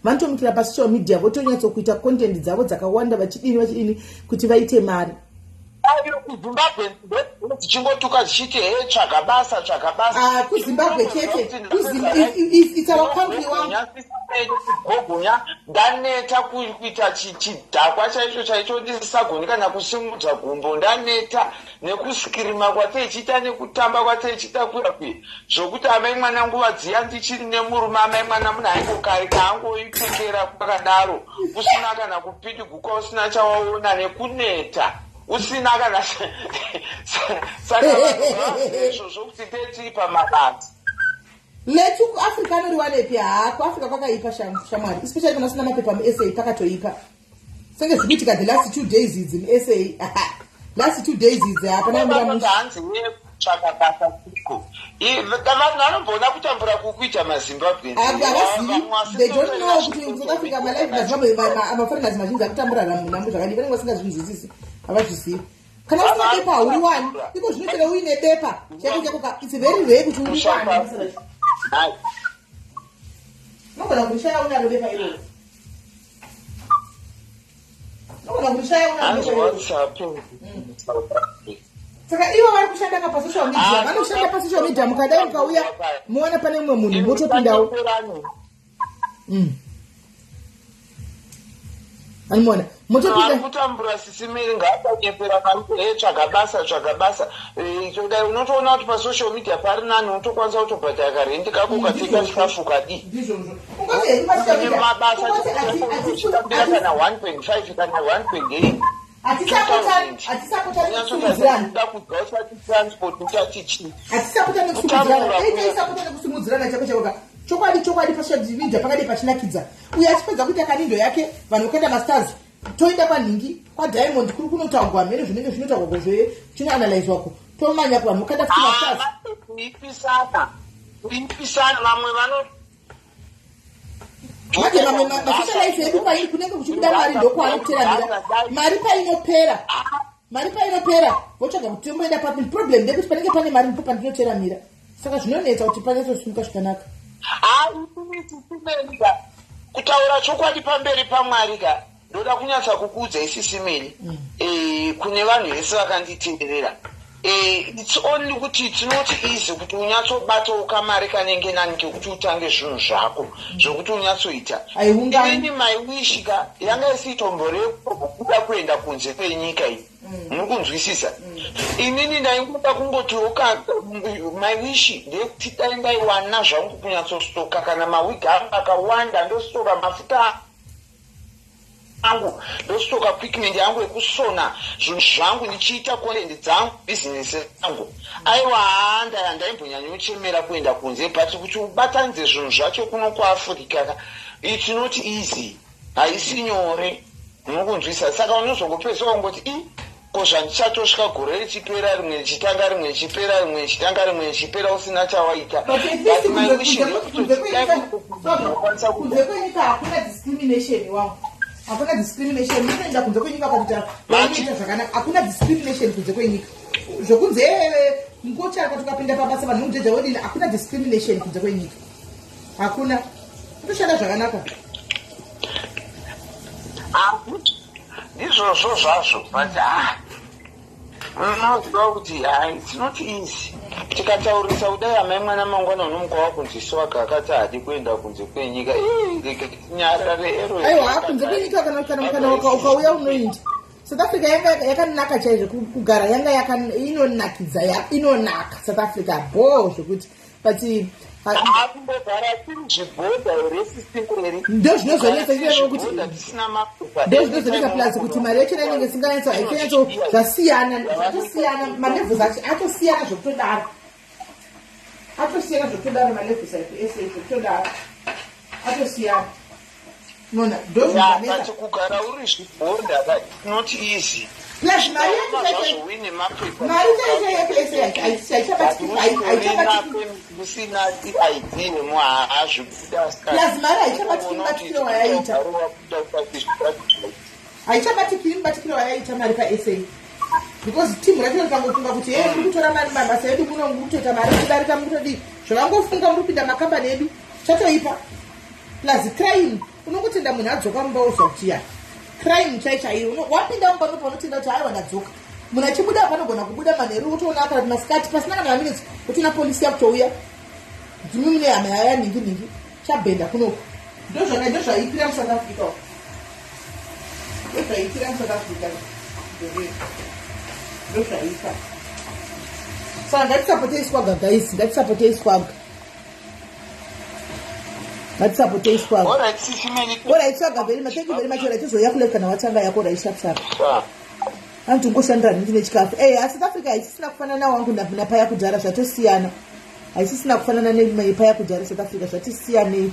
vanotomukira pasocial media votonyatsokuita content dzavo dzakawanda vachidini kuti vaite mari. kuZimbabwe dzichingotuka dzichiti tsvaga basa kuZimbabwe chete it's our country gogonya ndaneta kuita chidhakwa chaicho ndisagoni kana kusimudza gumbo ndaneta nekuskirima kwateichiita nekutamba kwateichiita kurapi zvokuti amai mwana nguva dziya ndichiri nemurume amai mwana munhu aingokarika angoipfekera kwakadaro usina kana kupidiguka usina chawaona nekuneta usina kana saka izvo zvokuti teti pamabasa letu kuAfrica anoriwanepi kuAfrica kwakaipa shamwari especially kana usina mapepa muSA pakatoipa senge zvikuitika the last 2 days idzi muSA last 2 days idzi hapana muramuhanzi tsvaka basa kuko vanhu vanombona kutambura kukuita maZimbabwe they don't know kuti South Africa amaforeigners mazhinji akutambura namunhu zvakadii vanenge vasingazvinzwisisi havazvisivi kana usina bepa hauri wani iko zvinochera uine bepa chako it's very rare kuti uri wani nogona kurishaya unaro bepa iroro nogona kurishaya unaro bepa iroro saka ivo vari kushanda kapasocial media vanoshanda pasocial media mukadai mukauya muona pane mumwe munhu motopindawo animona kutambura sisimiri ngaakanyepera tsvaga basa dai unotoona kuti pasocial media pari nani unotokwanisa kutobhadhara karendi kako katenga chikafu kadi mabasa kana 1.5 kana 1.8 atisapota chokwadi pashadzivinja pakadai pachinakidza uye achipedza kuita kanindo yake vanhu vakaenda masters toenda panhingi kwaDiamond kuri kunotaurwa mhene zvinenge zvinotaurwa zvinoanalyzwako tomanya vanhu vakaenda futi masters kuipisana vamwe mamwe masocialize edu pairi kunenge kuchibuda mari ndokwaanoteramira mari painopera votsvaga kuti tomboenda papi problem ndekuti panenge pane mari ndipo pandinoteramira saka zvinonetsa kuti panyatsosimuka zvakanaka kutaura chokwadi pamberi paMwari ka ndoda kunyatsa kukudza isisi meni kune vanhu vese vakanditenderera it's only kuti it's not easy kuti unyatsobatawo kamari kanenge nani kekuti utange zvinhu zvako zvokuti unyatsoita ini my wish ka yanga isitomboreko kuda kuenda kunze kwenyika iyi mukunzwisisa inini ndaingoda kungotiwoka my wish ndekuti dai ndaiwana zvangu kunyatsostoka kana mawigi angu akawanda ndostoka mafuta angu ndostoka equipment yangu yekusona zvinhu zvangu ndichiita content dzangu business yangu aiwa ndaimbonyanyochemera kuenda kunze but kuti ubatanidze zvinhu zvacho kuno kuAfrica it's not easy haisi nyore mukunzwisisa saka unozongopesa ungoti zvandichatoshika gore richipera rimwe richitanga rimwe richipera rimwe richitanga rimwe richipera usina chawaita kunze kwenyika hakuna discrimination wangu hakuna discrimination munoenda kunze kwenyika pakuita zvakanaka hakuna discrimination kunze kwenyika zvokunze ngochaka tukapinda pabasa vanhu mujeja wedini hakuna discrimination kunze kwenyika hakuna kutoshanda zvakanaka izvozvo zvazvo but unoziva kuti it's not easy tikataurisa kudai amai mwana mangwana unomuka wakunziswaga akati hadi kuenda kunze kwenyika nyara reero aiwa kunze kwenyika kana ukauya unoindi South Africa yakanaka chaizvo kugara yanga inonakidza inonaka South Africa zvokuti but ndo zvinozonetsa plus kuti mari yacho inenge isinganyatso zvasiyana malevels acho atosiyana zvokutodaro malevels acho zvokutodaro atosiyana nona ndozvinoti kugara uri zvibhodha not easy plus mari haichabatikiri mubatikiro wayaita mari paSA because timu racho rikangofunga kuti muri kutora mari mabasa edu muno muri kutoita mari kudarika mutodii zvavangofunga muri kupinda makambani edu chatoipa plus crime unongotenda munhu adzoka mumba uzva kuti ya crime chaichairo wapinda mumba ndopaunotenda kuti aiwa ndadzoka munhu achibuda panogona kubuda manheru utoona kana kuti masikati pasina kana maminutes utina polisi yakutouya ndimi mune hama yaya ningi chabhenda kunoko ndozvaitira muSouth Africa ndozvaitira muSouth Africa ndozvaita saka ngatisapotei swaga guys ngatisapotei swaga alright swaga very much thank you very much alright tizoya kule kana watanga yako raishatsara antu ngoshandira ndine chikafu South Africa haisisina kufanana wangu napaya kudhara zvatosiyana haisisina kufanana nepaya kudhara South Africa zvatisiyanei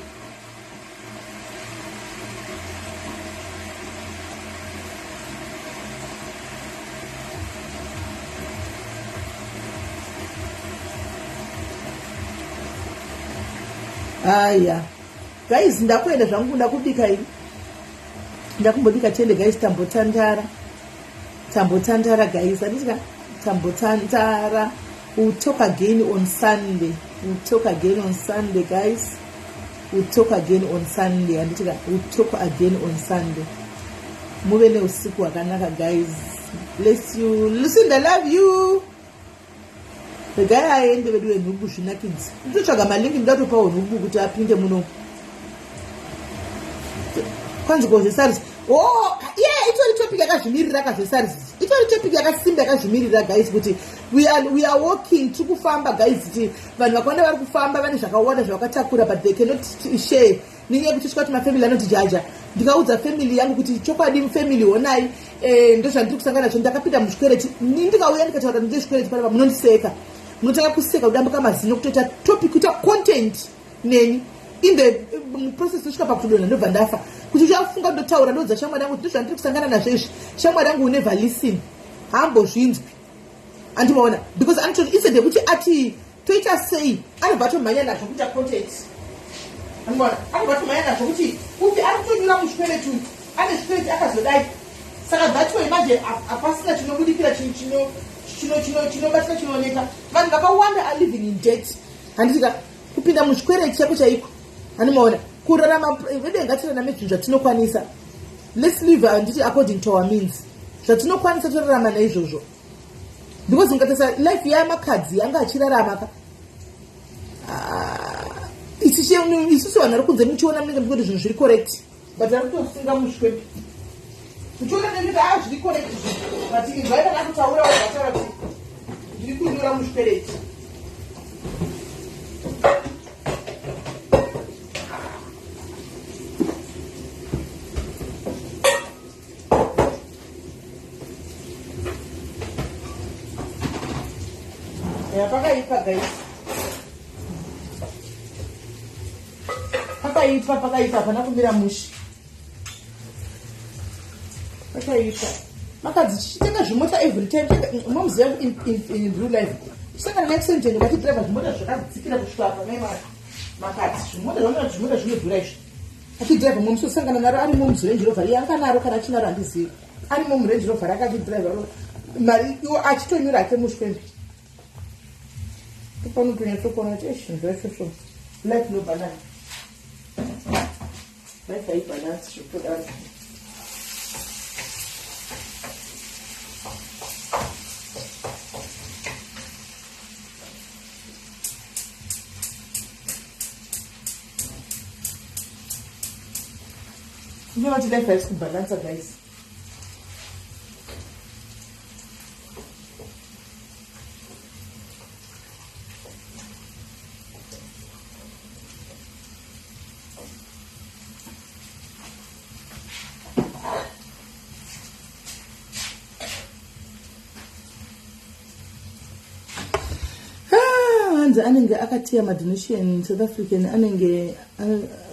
aya guys ndakuenda zvangu ndakubika ini ndakumbobika tende guys tambotandara guys andika tambotandara. We'll talk again on Sunday guys. We'll talk again on Sunday andika we'll talk again on Sunday. Muve ne usiku wakanaka guys. Bless you. Listen, I love you. The guy aende vedu nhubu zvinakidzi ndotsvaga malingi ndatopa nhubu kuti apinde muno kwanzi kozvesaris itori topic yakazvimirira kazvesaris itori topic yakasimba yakazvimirira guys kuti we are walking tikufamba guys kuti vanhu vakawanda vari kufamba vane zvakawanda zvavakatakura but they cannot share ninge kuti tikati mafamily anotijaja ndikaudza family yangu kuti chokwadi mufamily honai ndozvandiri kusangana nazvo ndakapinda muchikwereti ndikauya ndikataura ndezvikwereti panapa munondiseka munotaka kuseka kudambuka mazino kutoita topic kuita content neni in the process nosvika pakutodonha ndobva ndafa kuti uchafunga ndotaura ndodza shamwari yangu ndozvandiri kusangana nazvo izvi shamwari yangu never listen hambozvinzwi andimaona because anototi instead yekuti ati toita sei anobva tomhanya nazvo kuita content andimaona anobva tomhanya nazvo kuti ari kutonyura muchikwereti uyu ane zvikwereti akazodai saka dzatiwe manje hapasina chinobudikira chinobatsira chinooneka vanhu vakawanda are living in debt handitika kupinda muchikwereti chako chaiko handimaona kurarama vede ngatirarame zvinhu zvatinokwanisa let's live handiti according to our means zvatinokwanisa torarama naizvozvo because mukatasa life yamakadzi yanga achirarama ka isusu vanhu ari kunze muchiona munenge mukuti zvinhu zviri correct but ari kutosunga muchikwereti uchiona nekuti zviri correct but izvai kana kutaura wazataura kuti ndiri kunyura muchikwereti pakaipa guys pakaipa hapana kumira mushi pakaipa makadzi chichitenga zvimota every time mamuziva in blue life chisangana neaccident vakidriva zvimota zvakadzikira kusvika pamai makadzi zvimota zvimota zvinodhura izvi achidriva momusosangana naro arimo muzirenji rovha iye anganaro kana achinaro handizivi arimo murenji rovha rakachidriva mari iwo achitonyura ake mushwembe panotonyatsokuona kuti zvinhu zvachosvo life no balance life haibalance zvekudaro inoti life haisi kubalansa guys anenge akatia madonation South African anenge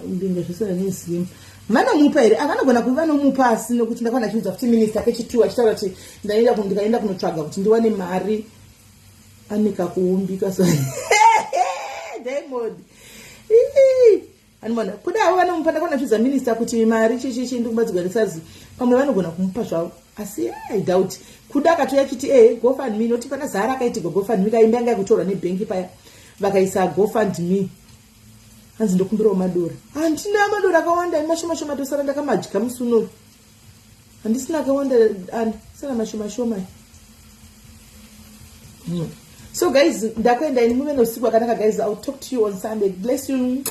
mbinga zvisara nezimu vanomupa here akanogona kuva vanomupa asi nokuti ndakwana chiudza futi minista kechituwa achitaura kuti ndikaenda kunotsvaga kuti ndiwane mari anika kuumbika so Diamond animona kuda avo vanomupa ndakwana chiudza minista kuti mari chichichi ndikubatsirwa risazi pamwe vanogona kumupa zvavo asi I doubt kuda akatoya chiti GoFundMe noti pana zara akaitirwa GoFundMe kaimba yanga yakutorwa nebhengi paya vakaisa GoFundMe hanzi ndokumbirawo madora. Handina madora akawanda, mashoma tosara ndakamadya musuno. Handisina akawanda and sina mashoma. So guys, ndakwenda ini muve nousiku wakanaka guys. I'll talk to you on Sunday. Bless you.